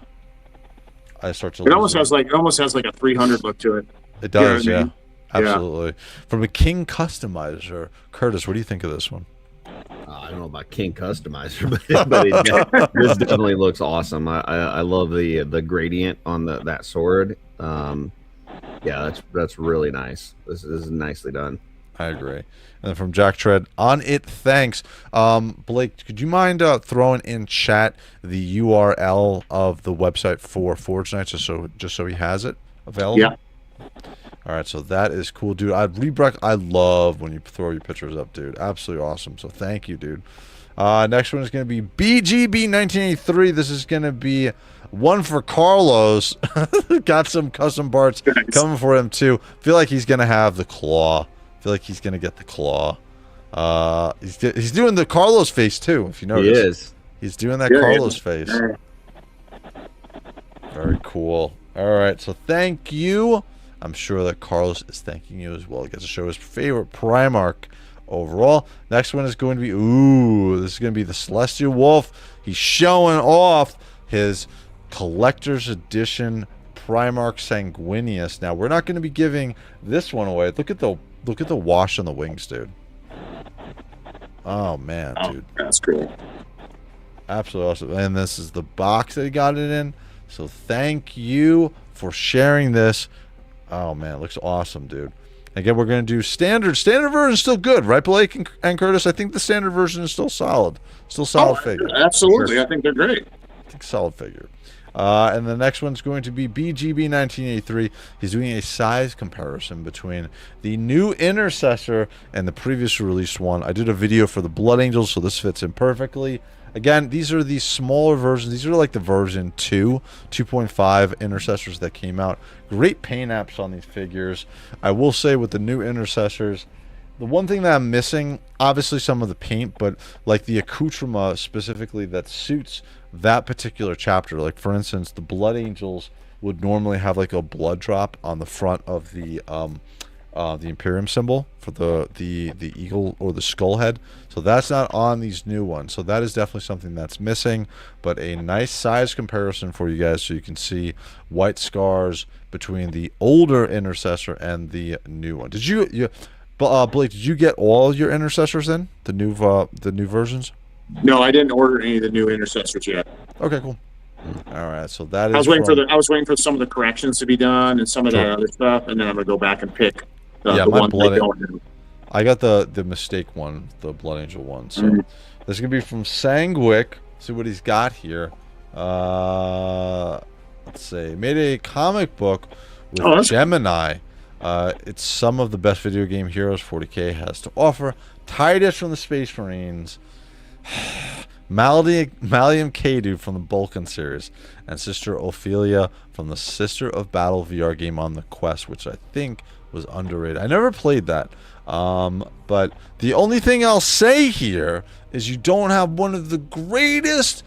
I start to. It almost has like a 300 look to it. It does, you know yeah. I mean? Absolutely. From a King customizer, Curtis, what do you think of this one? I don't know about King customizer, but this definitely looks awesome. I love the gradient on that sword. Yeah, that's really nice. This is nicely done. I agree. And then from Jack Tread, on it, thanks. Blake, could you mind throwing in chat the URL of the website for Forge Nights, just so he has it available? Yeah. All right, so that is cool, dude. Rebrek, I love when you throw your pictures up, dude. Absolutely awesome. So thank you, dude. Next one is going to be BGB1983. This is going to be one for Carlos. Got some custom parts coming for him, too. Feel like he's going to have the claw. Feel like he's going to get the claw. He's doing the Carlos face, too, if you notice. He is. He's doing that Carlos face. Very cool. All right, so thank you. I'm sure that Carlos is thanking you as well. He gets to show his favorite Primarch overall. Next one is going to be, this is going to be the Celestial Wolf. He's showing off his collector's edition Primarch Sanguinius. Now, we're not going to be giving this one away. Look at the wash on the wings, dude. Oh, man, dude. That's cool. Absolutely awesome. And this is the box that he got it in. So thank you for sharing this. Oh, man, it looks awesome, dude. Again, we're going to do standard. Standard version is still good, right, Blake and Curtis? I think the standard version is still solid. Still solid figure. Absolutely. I think they're great. I think solid figure. And the next one's going to be BGB1983. He's doing a size comparison between the new Intercessor and the previously released one. I did a video for the Blood Angels, so this fits in perfectly. Again, these are the smaller versions. These are like the version 2.5 Intercessors that came out. Great paint apps on these figures. I will say with the new Intercessors, the one thing that I'm missing, obviously some of the paint, but like the accoutrement specifically that suits that particular chapter. Like for instance, the Blood Angels would normally have like a blood drop on the front of the Imperium symbol for the eagle or the skull head. So that's not on these new ones. So that is definitely something that's missing. But a nice size comparison for you guys so you can see white scars between the older Intercessor and the new one. Did you Blake, did you get all your Intercessors in? The new versions? No, I didn't order any of the new Intercessors yet. Okay, cool. All right, so that is. I was waiting for some of the corrections to be done and some of that other stuff, and then I'm gonna go back and pick the one they don't do. I got the mistake one, the Blood Angel one. So this is gonna be from Sangwick. See what he's got here. Let's see. Made a comic book with Gemini. It's some of the best video game heroes 40K has to offer. Titus from the Space Marines. Malium Kadu from the Vulcan series, and Sister Ophelia from the Sister of Battle VR game on the Quest, which I think was underrated. I never played that. But the only thing I'll say here is you don't have one of the greatest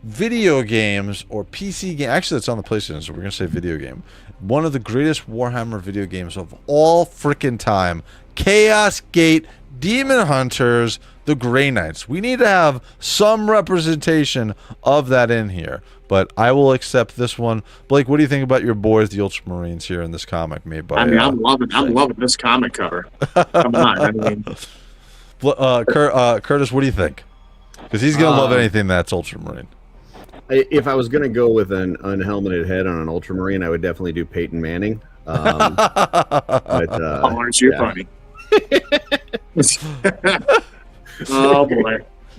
video games or PC game. Actually, it's on the PlayStation, so we're gonna say video game. One of the greatest Warhammer video games of all freaking time. Chaos Gate, Demon Hunters, the Grey Knights. We need to have some representation of that in here. But I will accept this one. Blake, what do you think about your boys, the Ultramarines, here in this comic made by? I'm loving this comic cover. Come on, I mean, Curtis, what do you think? Because he's gonna love anything that's Ultramarine. If I was gonna go with an unhelmeted head on an Ultramarine, I would definitely do Peyton Manning. Aren't you funny? Oh boy.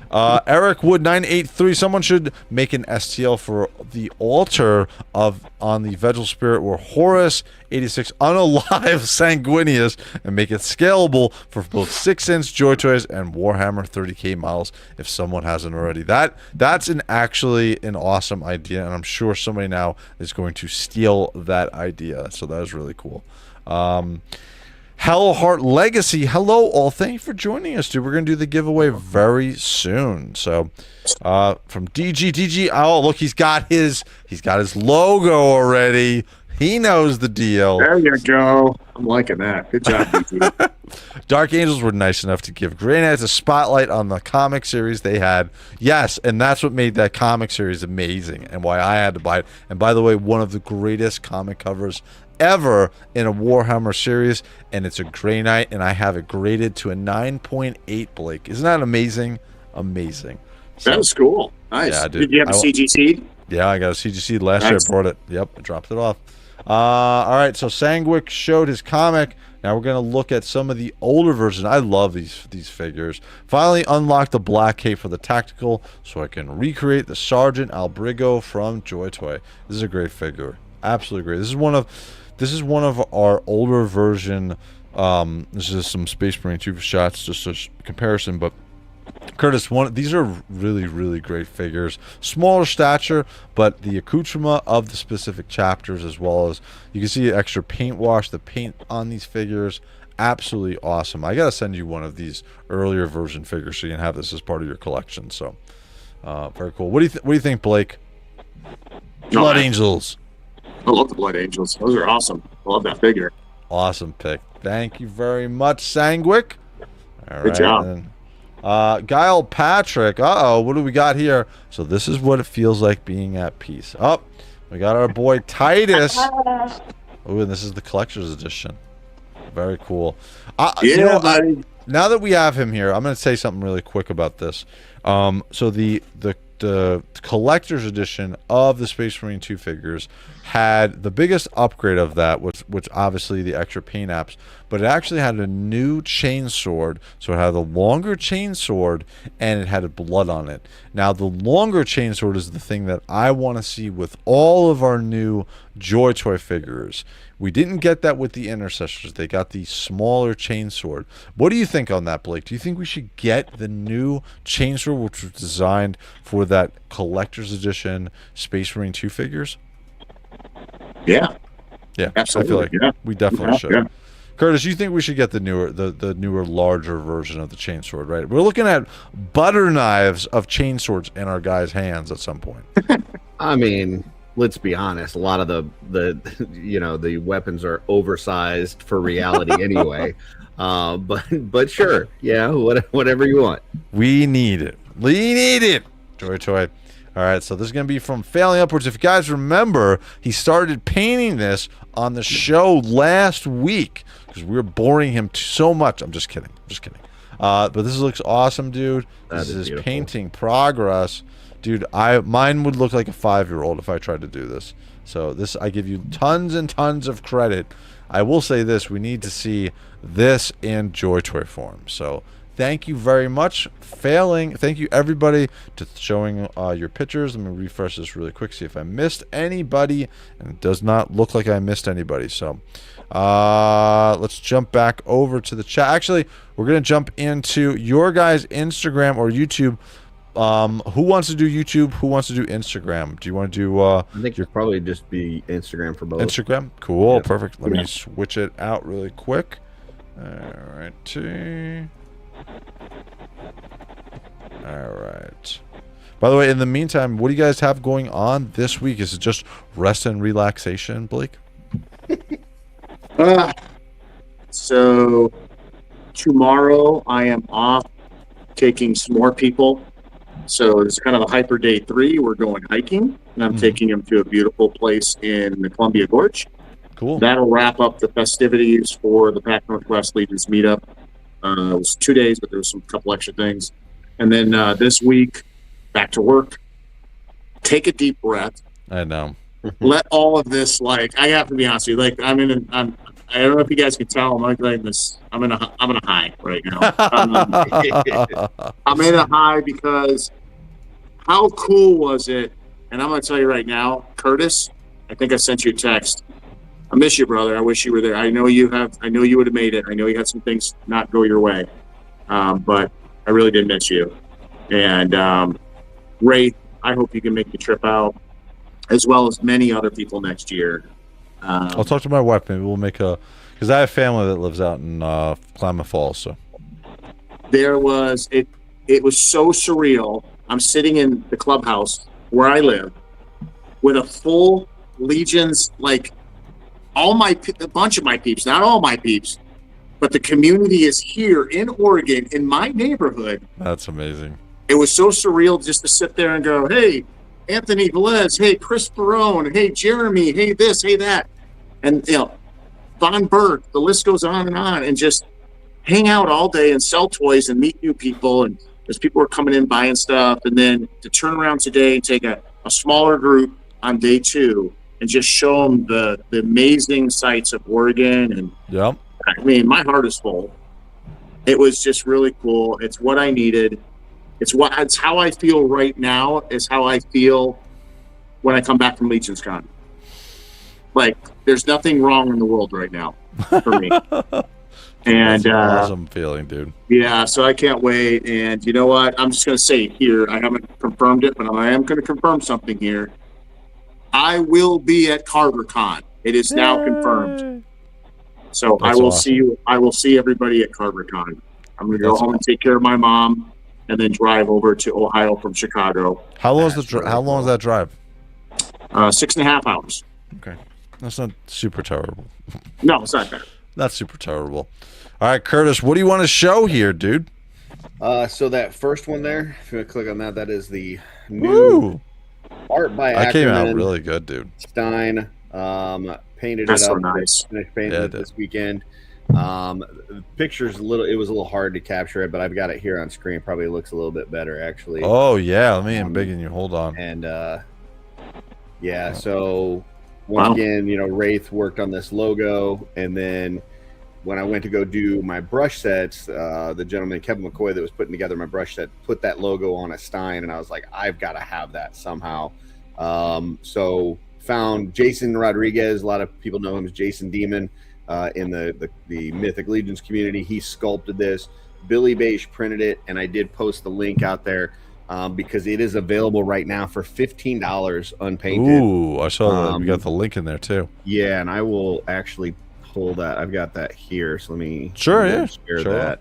Eric Wood 983. Someone should make an STL for the altar on the Vengeful Spirit or Horus 86 unalive Sanguinius and make it scalable for both 6-inch Joy Toys and Warhammer 30K models if someone hasn't already. That's actually an awesome idea, and I'm sure somebody now is going to steal that idea. So that is really cool. Hellheart Legacy, hello all. Thank you for joining us, dude. We're gonna do the giveaway very soon. So, from DG, oh look, he's got his logo already. He knows the deal. There you go. I'm liking that. Good job, DG. Dark Angels were nice enough to give Grey Knights a spotlight on the comic series they had. Yes, and that's what made that comic series amazing and why I had to buy it. And by the way, one of the greatest comic covers ever in a Warhammer series, and it's a Grey Knight, and I have it graded to a 9.8, Blake. Isn't that amazing? Amazing. So, that was cool. Nice. Yeah, Did you have a CGC? Yeah, I got a CGC last year. I brought it. Yep, I dropped it off. All right, so Sangwick showed his comic. Now we're going to look at some of the older versions. I love these figures. Finally unlocked the black cape for the tactical, so I can recreate the Sergeant Albrigo from JOYTOY. This is a great figure. Absolutely great. This is one of our older version. This is some Space Marine 2 shots, just a comparison. But Curtis, these are really great figures. Smaller stature, but the accoutrement of the specific chapters, as well as you can see extra paint wash. The paint on these figures, absolutely awesome. I gotta send you one of these earlier version figures so you can have this as part of your collection. So, very cool. What do you think, Blake? Blood Angels. I love the Blood Angels. Those are awesome. I love that figure. Awesome pick. Thank you very much, Sangwick. All Good job. Then. Guile Patrick. What do we got here? So this is what it feels like being at peace. We got our boy Titus. Oh, and this is the collector's edition. Very cool. Now that we have him here, I'm going to say something really quick about this. So the collector's edition of the Space Marine 2 figures had the biggest upgrade of that, which obviously the extra paint apps, but it actually had a new chain sword. So it had a longer chain sword and it had blood on it. Now the longer chain sword is the thing that I want to see with all of our new JOYTOY figures. We didn't get that with the Intercessors. They got the smaller chain sword. What do you think on that, Blake? Do you think we should get the new chain sword, which was designed for that collector's edition Space Marine 2 figures? Yeah, I absolutely. feel like we definitely should. Yeah. Curtis, you think we should get the newer, larger version of the chainsword, right? We're looking at butter knives of chainswords in our guys' hands at some point. I mean, let's be honest. A lot of the weapons are oversized for reality anyway. But sure, yeah, whatever you want. We need it. JOYTOY. All right, so this is going to be from Failing Upwards. If you guys remember, he started painting this on the show last week because we were boring him so much. I'm just kidding. But this looks awesome, dude. This is his painting progress. Dude, mine would look like a 5-year-old if I tried to do this. So I give you tons and tons of credit. I will say this, we need to see this in JOYTOY form. So thank you very much. Thank you everybody to showing your pictures. Let me refresh this really quick, see if I missed anybody, and it does not look like I missed anybody. So let's jump back over to the chat. Actually, we're gonna jump into your guys' Instagram or YouTube who wants to do YouTube? Who wants to do Instagram? Do you want to do I think you'll probably just be Instagram for both. Instagram? Cool. Yep. Perfect. Let me switch it out really quick. Alrighty. Alright. By the way, in the meantime, what do you guys have going on this week? Is it just rest and relaxation, Blake? So tomorrow I am off taking some more people. So it's kind of a hyper day 3. We're going hiking, and I'm taking them to a beautiful place in the Columbia Gorge. Cool. That'll wrap up the festivities for the Pac Northwest Legions meetup. It was 2 days, but there was some couple extra things. And then this week, back to work. Take a deep breath. I know. Let all of this, like, I have to be honest with you, like, I don't know if you guys can tell, I'm in a high right now. I'm in a high because how cool was it? And I'm going to tell you right now, Curtis, I think I sent you a text. I miss you, brother. I wish you were there. I know you would have made it. I know you had some things not go your way. But I really did miss you. And Ray, I hope you can make the trip out, as well as many other people next year. I'll talk to my wife. Maybe we'll make a, because I have family that lives out in Klamath Falls. So there was it was so surreal. I'm sitting in the clubhouse where I live with a full Legions, like a bunch of my peeps, not all my peeps, but the community is here in Oregon, in my neighborhood. That's amazing. It was so surreal just to sit there and go, hey, Anthony Velez, hey, Chris Barone, hey, Jeremy, hey, this, hey, that. And, Von Burke, the list goes on, and just hang out all day and sell toys and meet new people. And as people were coming in buying stuff, and then to turn around today and take a smaller group on day 2 and just show them the amazing sights of Oregon. And yep. I mean, my heart is full. It was just really cool. It's what I needed. It's how I feel right now is how I feel when I come back from Legions Con. Like, there's nothing wrong in the world right now for me. And that's an awesome feeling, dude. Yeah, so I can't wait. And you know what? I'm just going to say here, I haven't confirmed it, but I am going to confirm something here. I will be at CarverCon. It is now confirmed. So that's I will see everybody at CarverCon. I'm going to go home and take care of my mom, and then drive over to Ohio from Chicago. How long is that drive? 6.5 hours. Okay, that's not super terrible. No, it's not bad. Not super terrible. All right, Curtis, what do you want to show here, dude? So that first one there, if you want to click on that, that is the new art by Ackerman. That came out really good, dude. Stein painted That's it up. So nice. Finished painting it this weekend. The picture's it was a little hard to capture it, but I've got it here on screen. Probably looks a little bit better, actually. Oh yeah, let me embiggen you. Hold on. And yeah, so once again, Wraith worked on this logo, and then when I went to go do my brush sets, the gentleman Kevin McCoy that was putting together my brush set put that logo on a Stein, and I was like, I've got to have that somehow. So found Jason Rodriguez. A lot of people know him as Jason Demon. In the Mythic Legions community, he sculpted this. Billy Beige printed it, and I did post the link out there because it is available right now for $15 unpainted. Ooh, I saw that. We got the link in there too. Yeah, and I will actually pull that. I've got that here, so let me share that.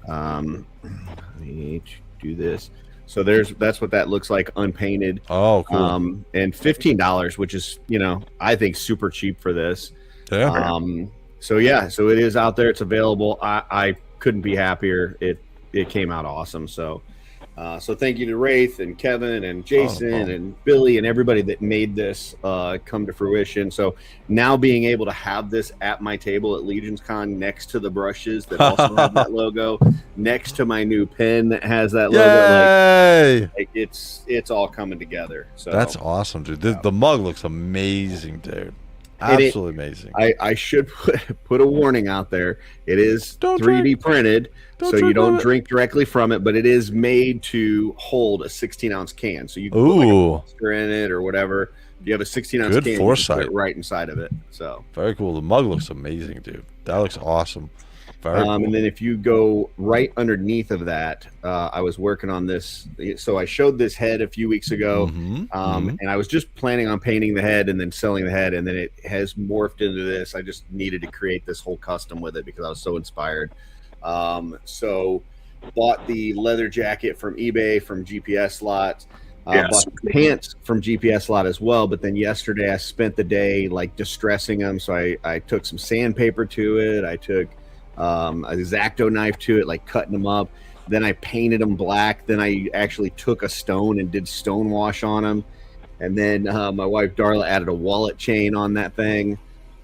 Let me do this. So that's what that looks like unpainted. Oh, cool. And $15, which is I think super cheap for this. Yeah. So it is out there. It's available. I couldn't be happier. It came out awesome. So thank you to Wraith and Kevin and Jason and Billy and everybody that made this come to fruition. So now being able to have this at my table at Legions Con next to the brushes that also have that logo, next to my new pen that has that logo, like it's all coming together. So that's awesome, dude. The mug looks amazing, dude. Absolutely amazing. I should put a warning out there. It is 3D printed, so you don't drink directly from it, but it is made to hold a 16-ounce can. So you can put like a monster in it or whatever. If you have a 16-ounce can, you can put it right inside of it. So very cool. The mug looks amazing, dude. That looks awesome. Cool. And then if you go right underneath of that, I was working on this. So I showed this head a few weeks ago, and I was just planning on painting the head and then selling the head, and then it has morphed into this. I just needed to create this whole custom with it because I was so inspired. So bought the leather jacket from eBay from GPS Slot. Bought the pants from GPS Slot as well, but then yesterday I spent the day like distressing them. So I took some sandpaper to it. I took a X-Acto knife to it, like cutting them up. Then I painted them black. Then I actually took a stone and did stone wash on them. And then my wife Darla added a wallet chain on that thing.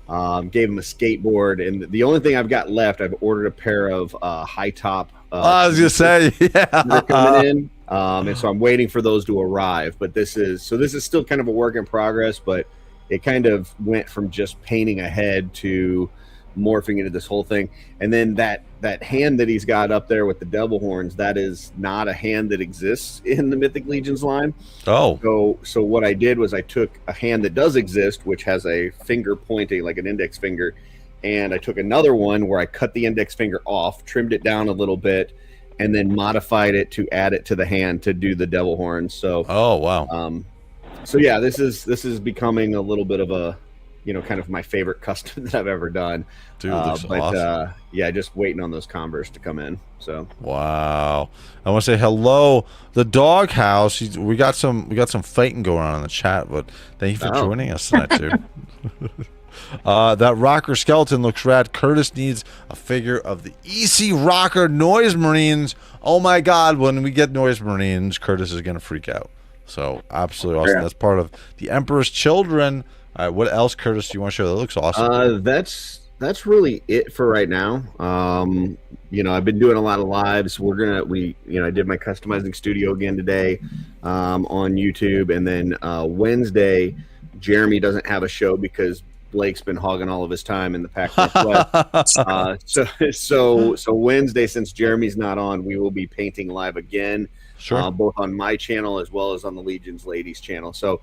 Gave him a skateboard, and the only thing I've got left, I've ordered a pair of high top. I was gonna say, yeah, they're coming in, and so I'm waiting for those to arrive. But this is still kind of a work in progress. But it kind of went from just painting a head to morphing into this whole thing. And then that hand that he's got up there with the devil horns, that is not a hand that exists in the Mythic Legions line. So what I did was I took a hand that does exist, which has a finger pointing like an index finger, and I took another one where I cut the index finger off, trimmed it down a little bit, and then modified it to add it to the hand to do the devil horns. So so yeah, this is becoming a little bit of a, you know, kind of my favorite custom that I've ever done. Dude, looks awesome. Yeah, just waiting on those Converse to come in. So wow, I want to say hello, the doghouse. We got some fighting going on in the chat, but thank you for joining us tonight, too. That rocker skeleton looks rad. Curtis needs a figure of the EC rocker Noise Marines. Oh my God, when we get Noise Marines, Curtis is gonna freak out. So absolutely awesome. That's part of the Emperor's Children. All right, what else, Curtis, do you want to show? That looks awesome. That's really it for right now. You know, I've been doing a lot of lives. I did my customizing studio again today on YouTube, and then Wednesday, Jeremy doesn't have a show because Blake's been hogging all of his time in the Pac Northwest. So Wednesday, since Jeremy's not on, we will be painting live again. Sure. Both on my channel as well as on the Legions Ladies channel. So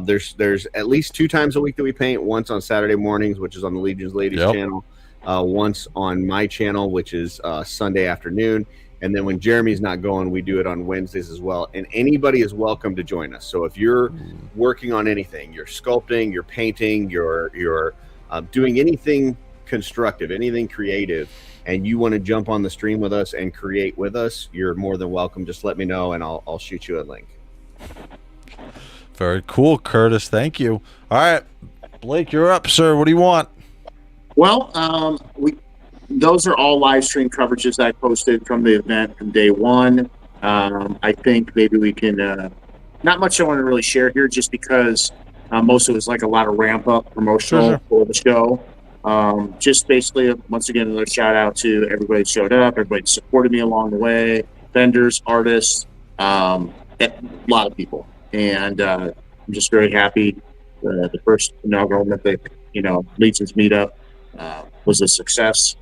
there's at least 2 times a week that we paint. Once on Saturday mornings, which is on the Legions Ladies channel. Once on my channel, which is Sunday afternoon. And then when Jeremy's not going, we do it on Wednesdays as well. And anybody is welcome to join us. So if you're working on anything, you're sculpting, you're painting, you're doing anything constructive, anything creative, and you want to jump on the stream with us and create with us, you're more than welcome. Just let me know, and I'll shoot you a link. Very cool, Curtis. Thank you. All right, Blake, you're up, sir. What do you want? Well, those are all live stream coverages I posted from the event from day one. I think maybe we can, not much I want to really share here just because most of it was like a lot of ramp up promotional for the show. Just basically, once again, another shout out to everybody that showed up, everybody that supported me along the way, vendors, artists, a lot of people. And I'm just very happy. The first inaugural Mythic, Legions meetup was a success.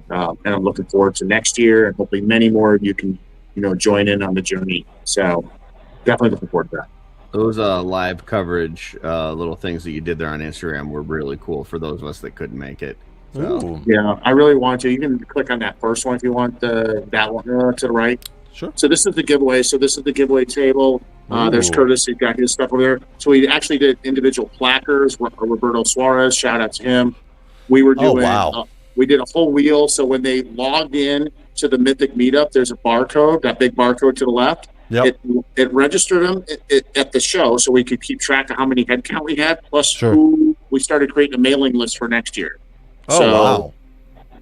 And I'm looking forward to next year, and hopefully many more of you can, join in on the journey. So definitely looking forward to that. Those live coverage little things that you did there on Instagram were really cool for those of us that couldn't make it. So. Yeah, I really want to. You can click on that first one if you want, that one to the right. Sure. So this is the giveaway. So this is the giveaway table. There's Curtis. He's got his stuff over there. So we actually did individual placards. Roberto Suarez, shout out to him. We were doing. We did a whole wheel. So when they logged in to the Mythic meetup, there's a barcode. That big barcode to the left. Yep. It registered them at the show, so we could keep track of how many head count we had. Plus, who we started creating a mailing list for next year. Wow!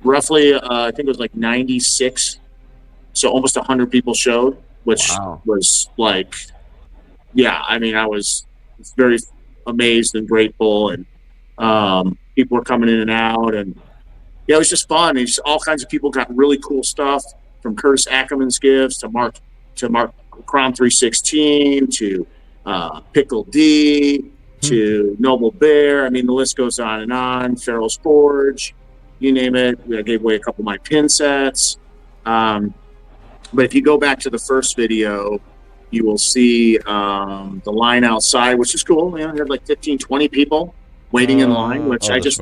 Roughly, I think it was like 96. So almost 100 people showed, which was like, I mean, I was very amazed and grateful, and people were coming in and out, and it was just fun. And all kinds of people got really cool stuff, from Curtis Ackerman's gifts to Mark Crown 316 to Pickle D to Noble Bear. I mean, the list goes on and on. Pharaoh's Forge, you name it. I gave away a couple of my pin sets. But if you go back to the first video, you will see the line outside, which is cool. You had like 15, 20 people waiting in line, which I just,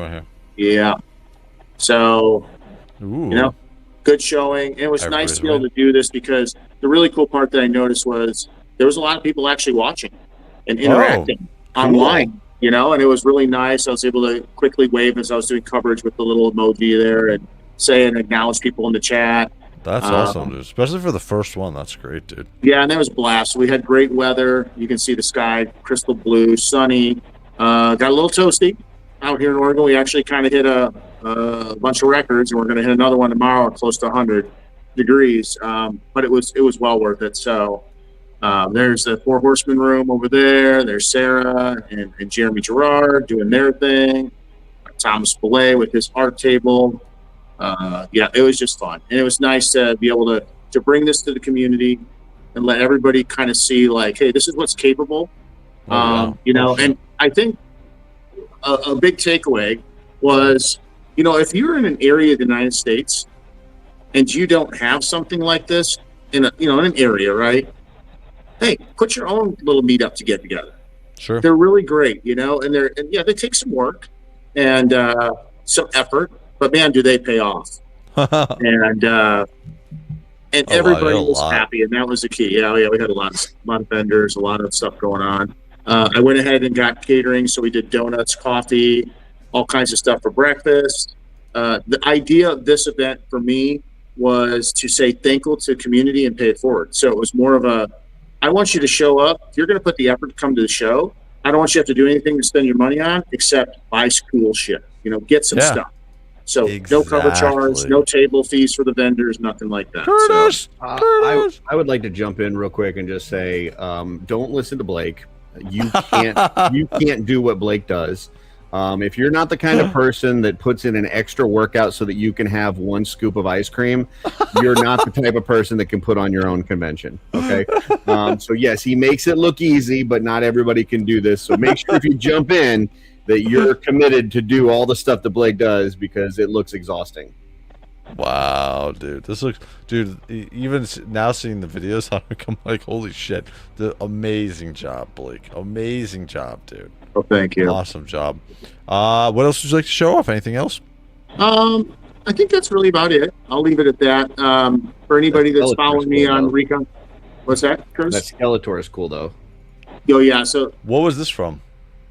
So Ooh. You know, good showing. And it was nice to be able to do this because the really cool part that I noticed was there was a lot of people actually watching and interacting online, you know, and it was really nice. I was able to quickly wave as I was doing coverage with the little emoji there and say and acknowledge people in the chat. That's awesome, dude. Especially for the first one. That's great, dude. Yeah, and that was a blast. We had great weather. You can see the sky, crystal blue, sunny. Got a little toasty out here in Oregon. We actually kind of hit a bunch of records, and we're going to hit another one tomorrow, close to 100 degrees. But it was well worth it. So there's the Four Horsemen room over there. There's Sarah and Jeremy Gerard doing their thing. Thomas Belay with his art table. Yeah, it was just fun. And it was nice to be able to bring this to the community and let everybody kind of see, like, hey, this is what's capable. You know, and I think a big takeaway was, you know, if you're in an area of the United States and you don't have something like this in an area, right? Hey, put your own little meetup to get together. Sure. They're really great, you know, and they take some work and some effort, but man, do they pay off. And everybody was happy, and that was the key. Yeah, we had a lot of vendors, a lot of stuff going on. I went ahead and got catering, so we did donuts, coffee, all kinds of stuff for breakfast. The idea of this event for me was to say thank you to the community and pay it forward. So it was more of I want you to show up. If you're going to put the effort to come to the show, I don't want you to have to do anything to spend your money on except buy cool shit. You know, get some stuff. So no cover charge, no table fees for the vendors, nothing like that. Curtis, Curtis. I would like to jump in real quick and just say, don't listen to Blake. You can't do what Blake does. If you're not the kind of person that puts in an extra workout so that you can have one scoop of ice cream, you're not the type of person that can put on your own convention. Okay. So yes, he makes it look easy, but not everybody can do this. So make sure if you jump in that you're committed to do all the stuff that Blake does, because it looks exhausting. Wow, dude. Even now seeing the videos, I'm like, holy shit. Amazing job, Blake. Amazing job, dude. Oh, thank you. Awesome job. What else would you like to show off? Anything else? I think that's really about it. I'll leave it at that. For anybody that's following me on Recon. What's that, Chris? That Skeletor is cool, though. Oh, yeah. So what was this from?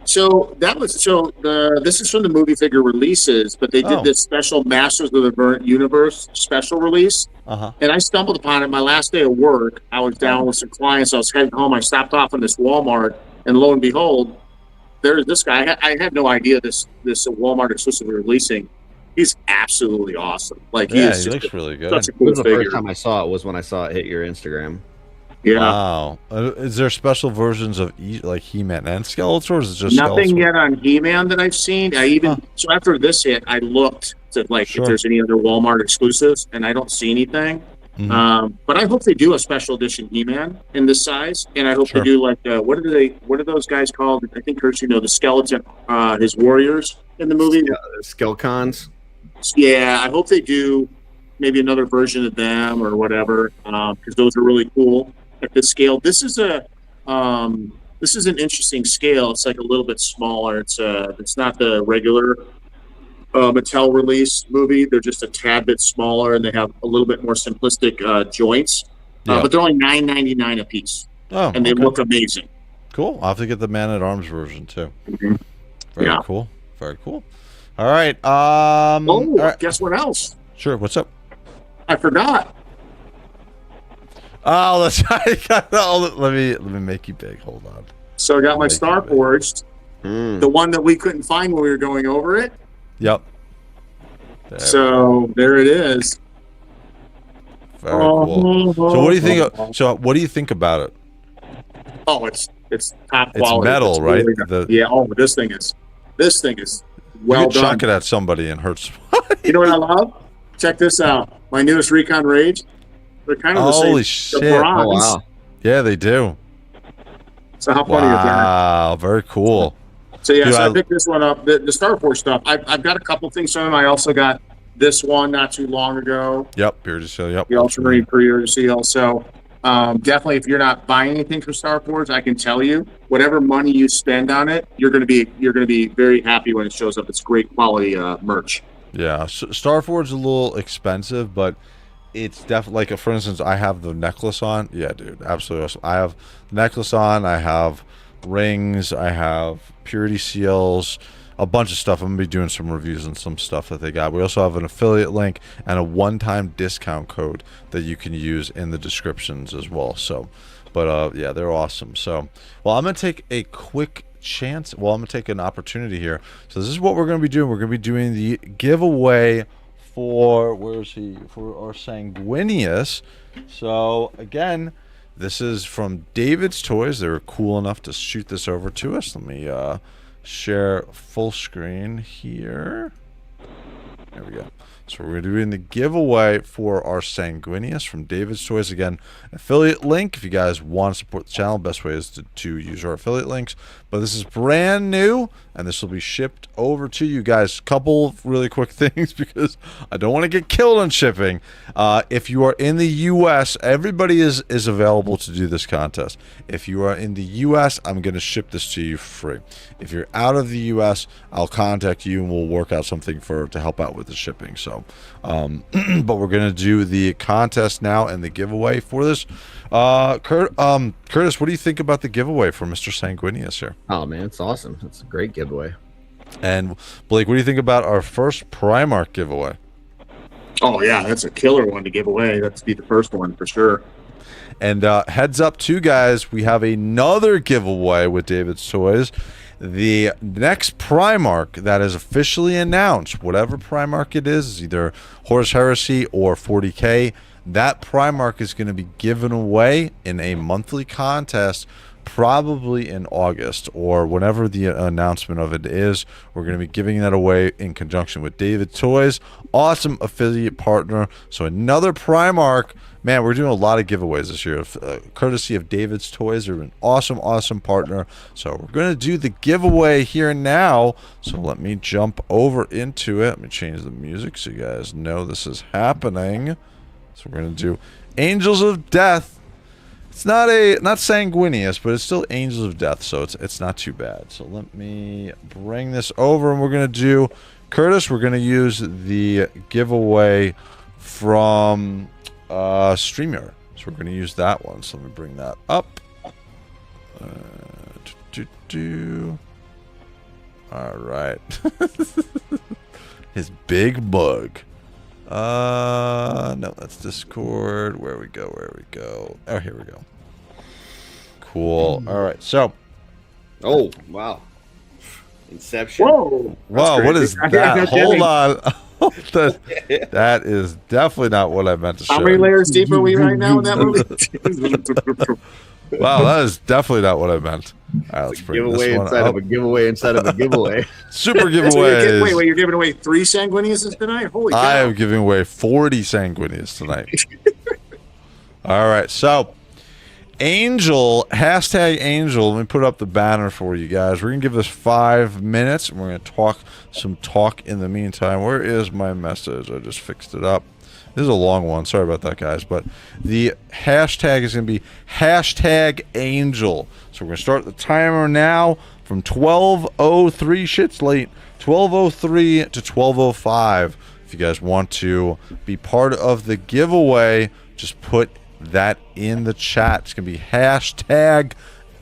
So this is from the movie figure releases, but they did this special Masters of the Burnt Universe special release. And I stumbled upon it my last day of work. I was down with some clients. I was heading home. I stopped off in this Walmart, and lo and behold, there's this guy. I had no idea this Walmart exclusively releasing. He's absolutely awesome. Like he looks really good. Such a cool the figure. First time I saw it was when I saw it hit your Instagram. Yeah. Wow. Is there special versions of like He-Man and Skeletor, or is it just nothing Skeletor? Yet on He-Man that I've seen? So after this hit, I looked to if there's any other Walmart exclusives, and I don't see anything. But I hope they do a special edition He-Man in this size, and I hope they do like what are those guys called? I think Kurt, the skeleton, his warriors in the movie. Skelecons. Yeah, I hope they do maybe another version of them or whatever, because those are really cool at this scale. This is an interesting scale. It's like a little bit smaller. It's not the regular Mattel release movie. They're just a tad bit smaller, and they have a little bit more simplistic joints. But they're only $9.99 a piece. Oh, and they look amazing. Cool. I'll have to get the Man at Arms version too. Very cool. Very cool. All right. Guess what else? Sure. What's up? I forgot. Oh, let me make you big. Hold on. So I got my Star Forged, the one that we couldn't find when we were going over it. Yep. There it is. Very cool. So what do you think? What do you think about it? Oh, it's top quality. It's metal, right? Really this thing is well done. Chuck it at somebody and hurts. You know what I love? Check this out. My newest Recon Rage. They're kind of the same. Holy shit! Oh, wow. Yeah, they do. So how funny is that? Wow, very cool. So yeah, I picked this one up. The Star Force stuff. I've got a couple things from them. I also got this one not too long ago. Yep, Beard Seal. Yep. The Ultramarine Pre-Order Seal. So definitely, if you're not buying anything from Star Force, I can tell you, whatever money you spend on it, you're going to be very happy when it shows up. It's great quality merch. Yeah, Starforge's a little expensive, but it's definitely like, for instance, I have the necklace on. Yeah, dude, absolutely awesome. I have the necklace on. I have rings. I have purity seals. A bunch of stuff. I'm gonna be doing some reviews and some stuff that they got. We also have an affiliate link and a one-time discount code that you can use in the descriptions as well. So, but yeah, they're awesome. So, well, I'm gonna take a quick chance. Well, I'm gonna take an opportunity here. So this is what we're gonna be doing. We're gonna be doing the giveaway for, where is he, for our Sanguinius. So again, this is from David's Toys. They were cool enough to shoot this over to us. Let me share full screen here. There we go. So we're doing the giveaway for our Sanguinius from David's Toys. Again, affiliate link. If you guys want to support the channel, best way is to use our affiliate links. But this is brand new, and this will be shipped over to you guys. Couple of really quick things, because I don't want to get killed on shipping. If you are in the U.S., everybody is available to do this contest. If you are in the U.S., I'm going to ship this to you free. If you're out of the U.S., I'll contact you, and we'll work out something to help out with the shipping. So, but we're going to do the contest now and the giveaway for this. Curtis, what do you think about the giveaway for Mr. Sanguinius here? Oh man, it's awesome. It's a great giveaway. And Blake, what do you think about our first Primarch giveaway? Oh yeah, that's a killer one to give away. That's be the first one for sure. And heads up too, guys, we have another giveaway with David's Toys. The next Primarch that is officially announced, whatever Primarch it is either Horus Heresy or 40K, that Primarch is going to be given away in a monthly contest, probably in August or whenever the announcement of it is. We're going to be giving that away in conjunction with David Toys, awesome affiliate partner. So another Primarch. Man, we're doing a lot of giveaways this year, courtesy of David's Toys. They're an awesome partner. So we're going to do the giveaway here now. So let me jump over into it. Let me change the music so you guys know this is happening. So we're going to do Angels of Death. It's not Sanguinius, but it's still Angels of Death, so it's not too bad. So let me bring this over, and we're going to do, Curtis, we're going to use the giveaway from StreamYard. So we're going to use that one. So let me bring that up. All right. His big mug. No, that's Discord. Where we go? Oh, here we go. Cool. All right. So. Oh, wow. Inception. Whoa. Wow, what is that? Hold on. That is definitely not what I meant to show. How many layers deep are we right now in that movie? Wow, that is definitely not what I meant. All right, let's bring giveaway this one inside up. of a giveaway inside of a giveaway. Super giveaway. Wait, you're giving away 3 Sanguiniuses tonight? Holy cow. I am giving away 40 Sanguinius tonight. All right, so Angel, hashtag Angel. Let me put up the banner for you guys. We're going to give this 5 minutes, and we're going to talk in the meantime. Where is my message? I just fixed it up. This is a long one. Sorry about that, guys. But the hashtag is going to be hashtag Angel. So we're going to start the timer now from 12:03. Shit's late. 12:03 to 12:05. If you guys want to be part of the giveaway, just put that in the chat. It's going to be hashtag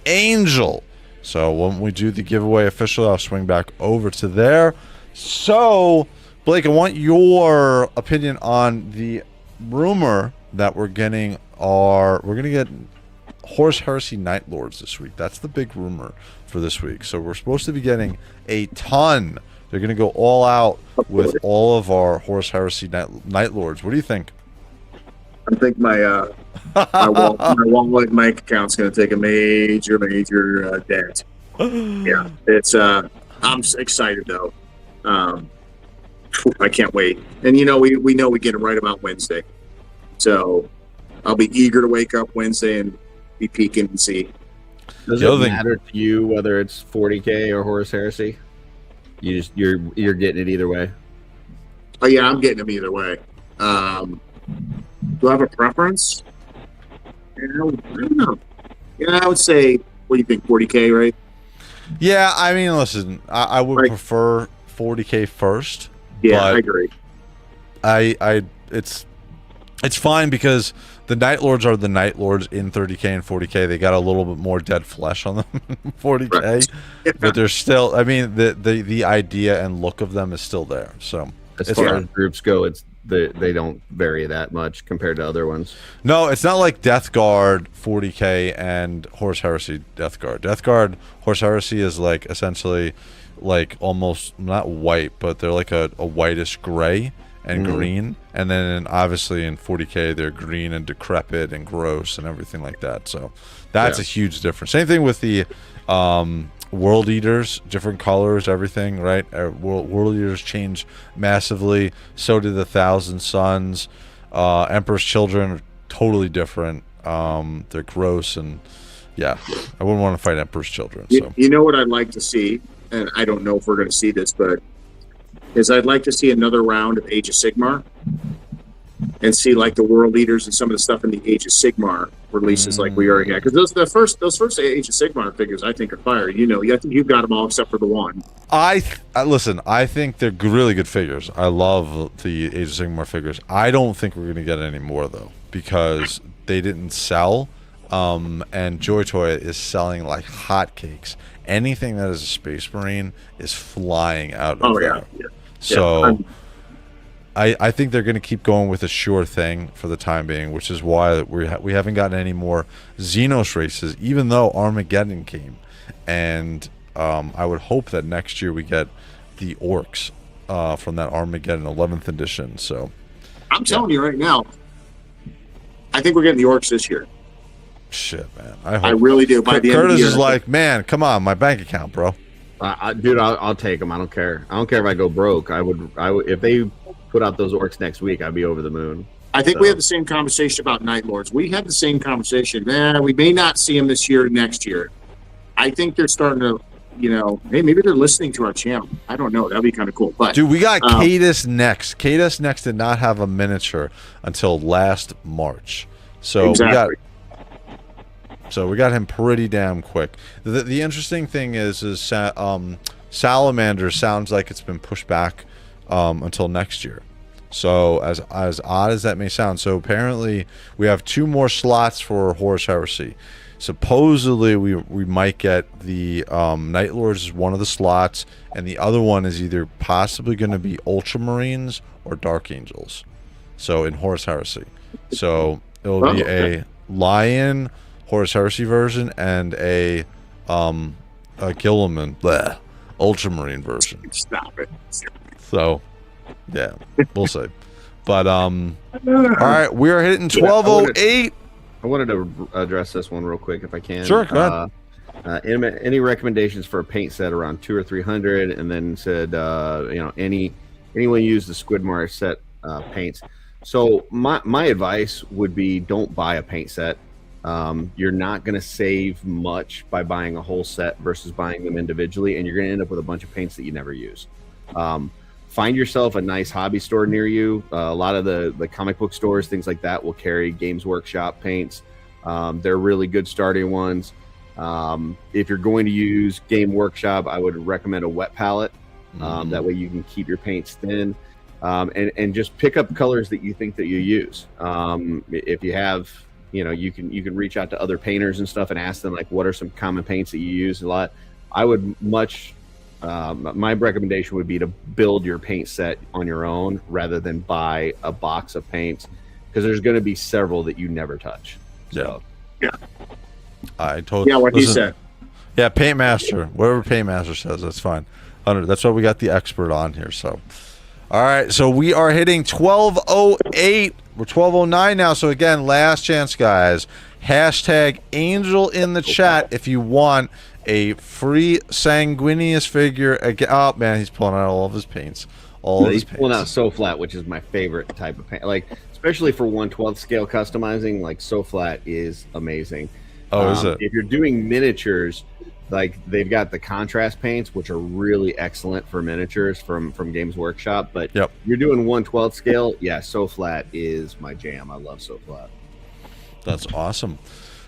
Angel. So when we do the giveaway officially, I'll swing back over to there. So, Blake, I want your opinion on the rumor that we're going to get Horus Heresy Night Lords this week. That's the big rumor for this week. So we're supposed to be getting a ton. They're going to go all out with all of our Horus Heresy Night Lords. What do you think? I think my wallet mic account's going to take a major dent. Yeah, it's I'm excited though. I can't wait. And we know we get it right about Wednesday, so I'll be eager to wake up Wednesday and be peeking and see. Does it matter to you whether it's 40K or Horus Heresy? You're getting it either way. Oh yeah, I'm getting them either way. Do I have a preference? I don't know. Yeah, I would say, what do you think, 40K, right? Yeah, I mean, listen, I would prefer 40K first, Yeah, but I agree. It's fine because the Night Lords are the Night Lords in 30K and 40K. They got a little bit more dead flesh on them in 40K, Right. Yeah. but they're still. I mean, the idea and look of them is still there. So As far as groups go, they don't vary that much compared to other ones. No, it's not like Death Guard 40K and Horus Heresy Death Guard. Death Guard Horus Heresy is like essentially like almost not white, but they're like a whitish gray and green, and then obviously in 40K they're green and decrepit and gross and everything like that. So that's a huge difference. Same thing with the World Eaters, different colors, everything, right? World Eaters change massively. So did the Thousand Suns. Emperor's Children are totally different. They're gross, and I wouldn't want to fight Emperor's Children. So you know what I'd like to see, and I don't know if we're going to see this, but I'd like to see another round of Age of Sigmar and see like the World Leaders and some of the stuff in the Age of Sigmar releases like we already had. Because those first Age of Sigmar figures I think are fire. You know, I think you've got them all except for the one. Listen, I think they're really good figures. I love the Age of Sigmar figures. I don't think we're going to get any more though because they didn't sell. And JOYTOY is selling like hotcakes. Anything that is a Space Marine is flying out of there. Yeah. So I think they're going to keep going with a sure thing for the time being, which is why we haven't gotten any more Xenos races, even though Armageddon came. And I would hope that next year we get the Orcs from that Armageddon 11th edition. So I'm telling you right now, I think we're getting the Orcs this year. Shit, man. I really do. By the end of the year, Curtis is like, man, come on, my bank account, bro. Dude, I'll take them. I don't care. I don't care if I go broke. I would if they put out those Orcs next week, I'd be over the moon. I think we had the same conversation about Night Lords. We had the same conversation. We may not see them this year, next year. I think they're starting to, hey, maybe they're listening to our channel. I don't know. That'd be kind of cool. But dude, we got Cadus next. Cadus next did not have a miniature until last March. So exactly. we got him pretty damn quick. The interesting thing is Salamander sounds like it's been pushed back until next year. So as odd as that may sound, so apparently we have 2 more slots for Horus Heresy. Supposedly we might get the Night Lords as one of the slots, and the other one is either possibly going to be Ultramarines or Dark Angels. So in Horus Heresy, so it'll be a Lion Horus Heresy version and a Gilliman Ultramarine version. Stop it. So yeah, we'll see. But all right, we are hitting 12:08. I wanted to address this one real quick if I can. Sure, go ahead. Any recommendations for a paint set around 200 or 300, and then said anyone use the Squidmar set paints. So my advice would be don't buy a paint set. You're not going to save much by buying a whole set versus buying them individually, and you're going to end up with a bunch of paints that you never use. Find yourself a nice hobby store near you. A lot of the comic book stores, things like that, will carry Games Workshop paints. They're really good starting ones. If you're going to use Game Workshop, I would recommend a wet palette. That way you can keep your paints thin. And just pick up colors that you think that you use. If you have, you can reach out to other painters and stuff and ask them like, what are some common paints that you use a lot. I would my recommendation would be to build your paint set on your own rather than buy a box of paints, because there's going to be several that you never touch. So yeah, I told what he said. Yeah, Paint Master, whatever Paint Master says, that's fine. That's why we got the expert on here. So all right, so we are hitting 12:08. We're 12:09 now. So again, last chance, guys. Hashtag Angel in the chat if you want a free Sanguinius figure. Again, oh man, he's pulling out all of his paints. He's pulling out So Flat, which is my favorite type of paint. Like, especially for 1/12 scale customizing, like So Flat is amazing. Oh, is it? If you're doing miniatures, like they've got the contrast paints, which are really excellent for miniatures from Games Workshop. But you're doing 1/12 scale, So Flat is my jam. I love So Flat. That's awesome.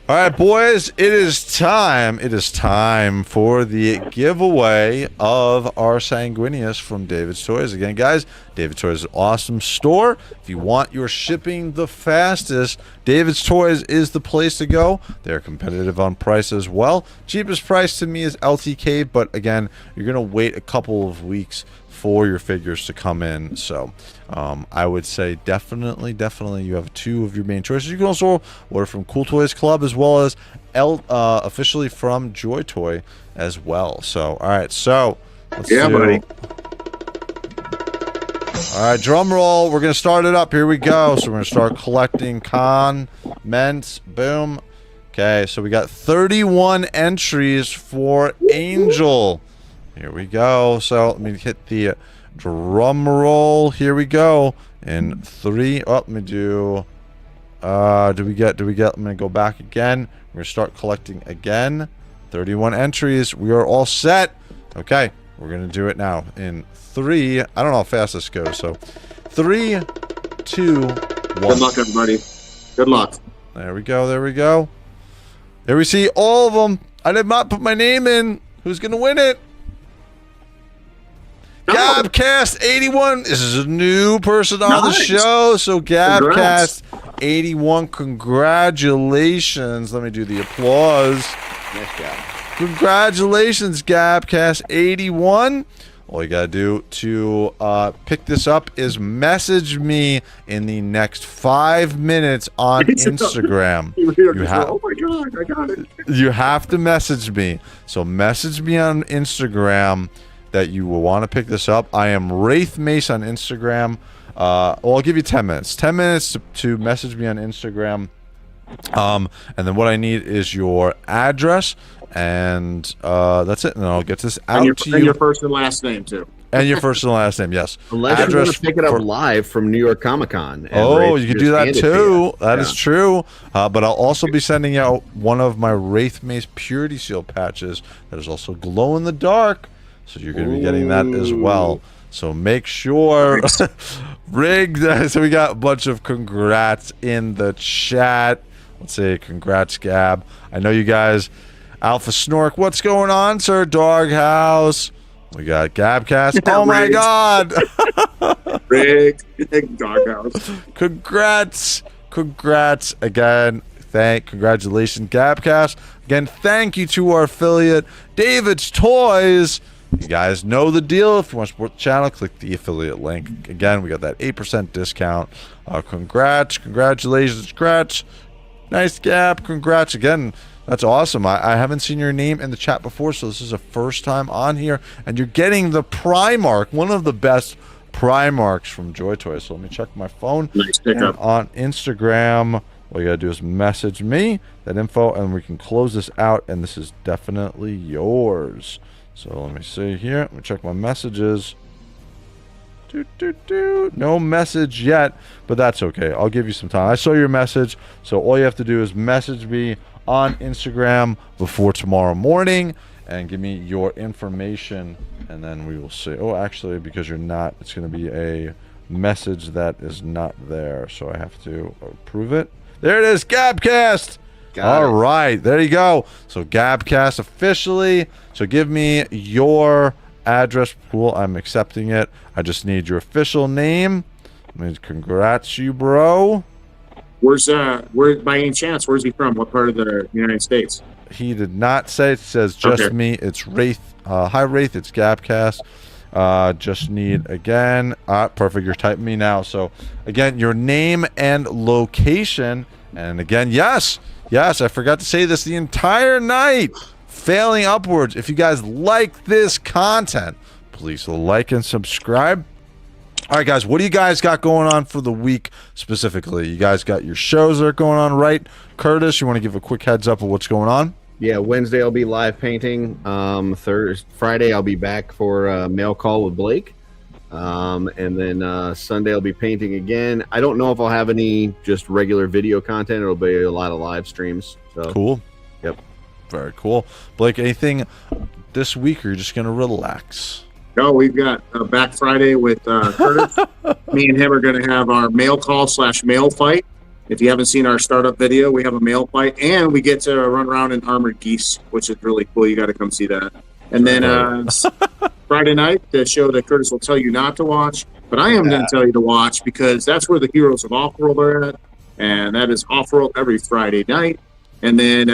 All right, boys, it is time. It is time for the giveaway of our Sanguinius from David's Toys. Again, guys, David's Toys is an awesome store. If you want your shipping the fastest, David's Toys is the place to go. They're competitive on price as well. Cheapest price to me is LTK, but again, you're going to wait a couple of weeks for your figures to come in. So I would say definitely you have two of your main choices. You can also order from Cool Toys Club as well as officially from JOYTOY as well. So all right, so let's buddy. All right, drum roll. We're gonna start it up. Here we go. So we're gonna start collecting comments. Boom. Okay, so we got 31 entries for Angel. Here we go. So let me hit the drum roll. Here we go. In 3. Oh, let me do. Do we get? I'm gonna go back again. We're gonna start collecting again. 31 entries. We are all set. Okay, we're gonna do it now. In 3. I don't know how fast this goes. So 3, 2, 1. Good luck, everybody. Good luck. There we go. There we go. There we see all of them. I did not put my name in. Who's gonna win it? Gabcast81. This is a new person on the show. So Gabcast81, congratulations. Let me do the applause. Nice job. Congratulations, Gabcast81. All you gotta do to pick this up is message me in the next 5 minutes on Instagram. Oh my god, I got it. You have to message me. So message me on Instagram that you will want to pick this up. I am Wraith Mace on Instagram. Well, I'll give you 10 minutes. 10 minutes to message me on Instagram. And then what I need is your address, and that's it. And then I'll get this out to you. And your first and last name, too. And your first and last name, yes. Unless you want to pick it up live from New York Comic Con. Oh, you can do that too. That is true. But I'll also be sending out one of my Wraith Mace Purity Seal patches that is also glow in the dark. So you're going to be getting that as well. So make sure. Rigged. So we got a bunch of congrats in the chat. Let's say congrats, Gab. I know you guys. Alpha Snork, what's going on, sir? Doghouse. We got Gabcast. Oh my god. Rigged. Doghouse. Congrats. Congrats again. Congratulations, Gabcast. Again, thank you to our affiliate, David's Toys. You guys know the deal. If you want to support the channel, click the affiliate link. Again, we got that 8% discount. Congrats. Congratulations. Congrats. Nice, Gab. Congrats. Again, that's awesome. I haven't seen your name in the chat before, so this is a first time on here. And you're getting the Primarch, one of the best Primarchs from JOYTOY. So let me check my phone. Nice pickup. On Instagram, all you got to do is message me that info, and we can close this out. And this is definitely yours. So let me see here. Let me check my messages. No message yet, but that's okay. I'll give you some time. I saw your message, so all you have to do is message me on Instagram before tomorrow morning and give me your information, and then we will see. Oh, actually, because you're not, it's going to be a message that is not there, so I have to approve it. There it is, Gabcast. All right, there you go. So Gabcast officially. So give me your address. Cool, I'm accepting it. I just need your official name. I mean, congrats, you bro. Where by any chance? Where's he from? What part of the United States? He did not say. It says just okay. Me. It's Wraith. Hi Wraith. It's Gabcast. Just need again. Perfect. You're typing me now. So again, your name and location. And again, yes, I forgot to say this the entire night. Failing upwards. If you guys like this content, please like and subscribe. All right, guys, what do you guys got going on for the week specifically? You guys got your shows that are going on, right? Curtis, you want to give a quick heads up of what's going on? Yeah, Wednesday I'll be live painting. Friday I'll be back for a mail call with Blake. And then Sunday I'll be painting again. I don't know if I'll have any just regular video content. It'll be a lot of live streams. So cool. Yep. Very cool. Blake, anything this week, or you're just going to relax? No, we've got Back Friday with Curtis. Me and him are going to have our mail call / mail fight. If you haven't seen our startup video, we have a male fight, and we get to run around in armored geese, which is really cool. You got to come see that. And then Friday night, the show that Curtis will tell you not to watch, but I am going to tell you to watch, because that's where the heroes of Offworld are at, and that is Offworld every Friday night. And then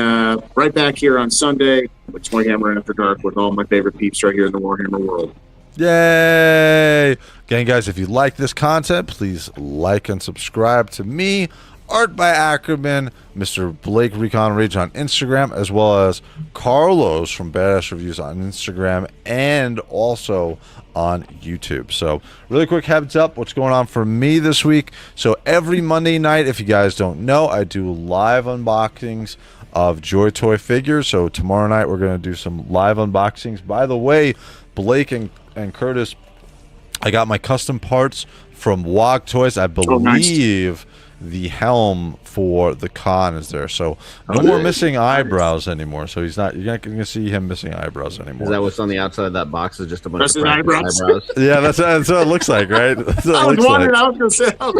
right back here on Sunday with ToyHammer After Dark with all my favorite peeps right here in the Warhammer world. Yay! Again, guys, if you like this content, please like and subscribe to me, Art by Ackerman, Mr. Blake Recon Rage on Instagram, as well as Carlos from Badass Reviews on Instagram and also on YouTube. So really quick heads up what's going on for me this week. So every Monday night, if you guys don't know, I do live unboxings of Joy Toy figures. So tomorrow night we're going to do some live unboxings. By the way, Blake and Curtis, I got my custom parts from WOG Toys. I believe the helm for the con is there, so no more missing eyebrows anymore. So he's not, you're not going to see him missing eyebrows anymore. Is that what's on the outside of that box? Is just a bunch of eyebrows? Yeah, that's what it looks like, right? That's what I was wondering. I was going to say, I was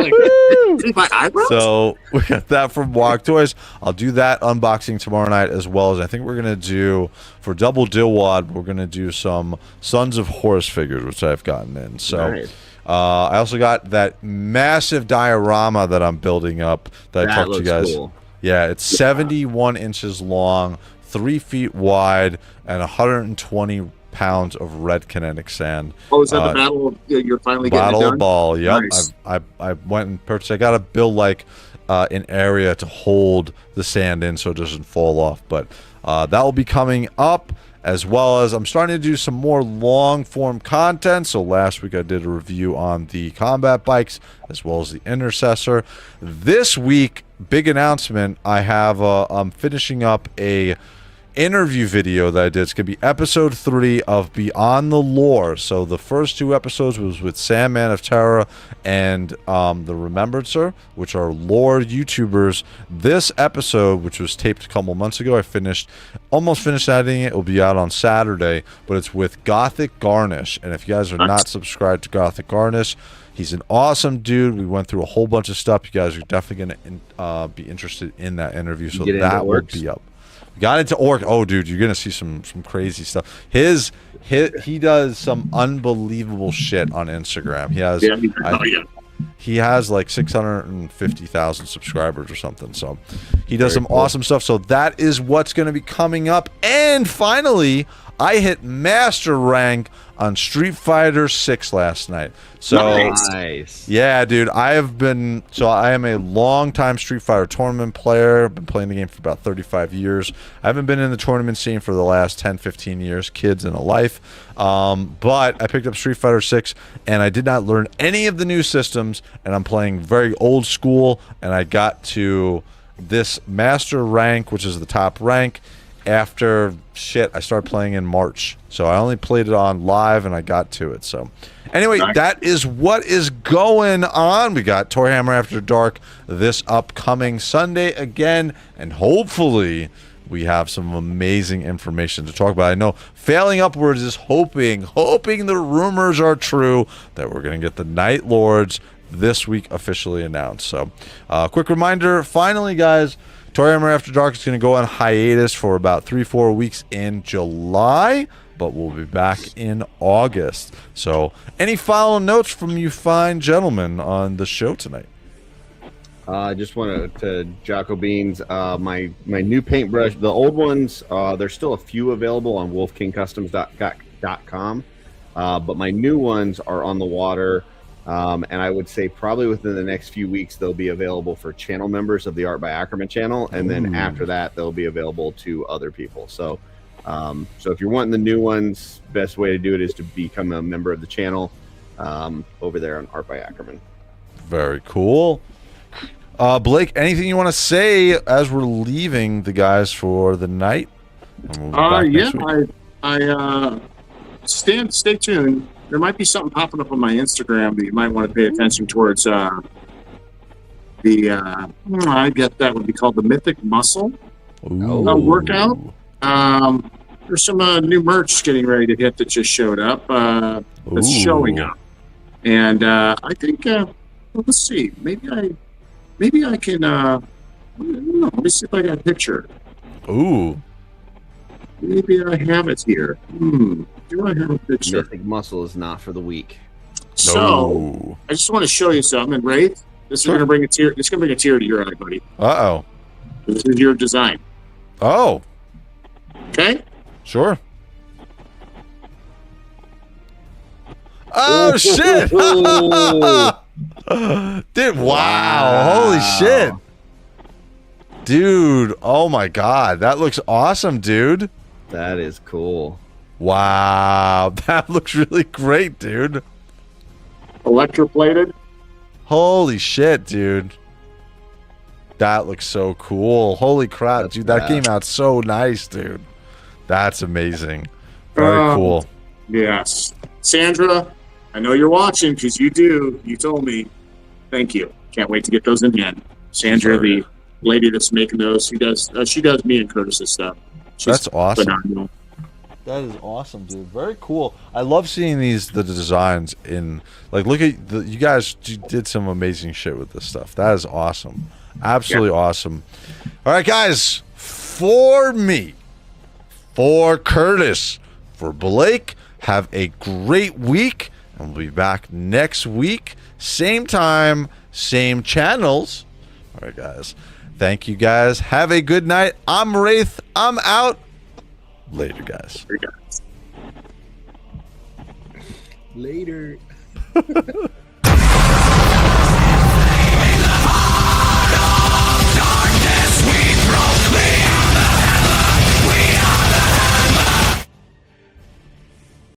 like, my eyebrows. So we got that from WOG Toys. I'll do that unboxing tomorrow night, as well as I think we're going to do for Double Dillwad. We're going to do some Sons of Horus figures, which I've gotten in. So. Nice. I also got that massive diorama that I'm building up that I talked to you guys. Cool. Yeah, it's 71 inches long, 3 feet wide, and 120 pounds of red kinetic sand. Oh, is that the battle you're finally getting Battle it done? Ball, yep. Nice. I went and purchased. I got to build like an area to hold the sand in so it doesn't fall off. But that will be coming up, as well as I'm starting to do some more long-form content. So last week I did a review on the combat bikes as well as the Intercessor. This week, big announcement, I have I'm finishing up a interview video that I did. It's going to be episode 3 of Beyond the Lore. So the first 2 episodes was with Sam Man of Terror and the Remembrancer, which are lore YouTubers. This episode, which was taped a couple months ago, I almost finished editing it. It will be out on Saturday, but it's with Gothic Garnish. And if you guys are not subscribed to Gothic Garnish, he's an awesome dude. We went through a whole bunch of stuff. You guys are definitely going to be interested in that interview. So that will be up. Got into Orc. Oh, dude, you're gonna see some crazy stuff. He does some unbelievable shit on Instagram. He has like 650,000 subscribers or something. So he does some awesome stuff. So that is what's gonna be coming up. And finally, I hit master rank on Street Fighter 6 last night. So nice. Yeah, dude, I am a long-time Street Fighter tournament player. I've been playing the game for about 35 years. I haven't been in the tournament scene for the last 10-15 years, kids and a life. But I picked up Street Fighter 6 and I did not learn any of the new systems, and I'm playing very old school, and I got to this master rank, which is the top rank. After I started playing in March, so I only played it on live and I got to it. So anyway, that is what is going on. We got ToyHammer After Dark this upcoming Sunday again, and hopefully we have some amazing information to talk about. I know Failing Upwards is hoping the rumors are true that we're going to get the Night Lords this week officially announced. So quick reminder, finally, guys, ToyHammer After Dark is going to go on hiatus for about 3-4 weeks in July, but we'll be back in August. So any final notes from you fine gentlemen on the show tonight? I just wanted to Jocko Beans, my new paintbrush. The old ones, there's still a few available on wolfkingcustoms.com, but my new ones are on the water. And I would say probably within the next few weeks, they'll be available for channel members of the Art by Ackerman channel. And then after that, they'll be available to other people. So if you're wanting the new ones, best way to do it is to become a member of the channel over there on Art by Ackerman. Very cool. Blake, anything you want to say as we're leaving the guys for the night? Stay tuned. There might be something popping up on my Instagram that you might want to pay attention towards. I get that would be called the Mythic Muscle workout. There's some new merch getting ready to hit that just showed up. That's showing up, and I think let's see. Maybe maybe I can. I don't know, let me see if I got a picture. Ooh. Maybe I have it here. Do I have a picture? Mythic muscle is not for the weak. So No. I just want to show you something, and Wraith, this is gonna bring a tear. It's gonna bring a tear to your eye, buddy. Uh-oh. This is your design. Oh. Okay. Sure. Oh, shit. Dude, wow. Holy shit. Dude, oh my god. That looks awesome, dude. That is cool. Wow. That looks really great, dude. Electroplated. Holy shit, dude. That looks so cool. Holy crap, That's dude. That bad. came out so nice, dude. That's amazing. Very cool. Yes. Sandra, I know you're watching because you do. You told me. Thank you. Can't wait to get those in hand. Sandra, Sure. the lady that's making those, she does me and Curtis's stuff. She's That's awesome. phenomenal. That is awesome, dude. Very cool. I love seeing the designs in, like, look at you guys did some amazing shit with this stuff. That is awesome. Absolutely awesome. All right, guys, for me, for Curtis, for Blake, have a great week, and we'll be back next week. Same time, same channels. All right, guys. Thank you, guys. Have a good night. I'm Wraith. I'm out. Later, guys. Later.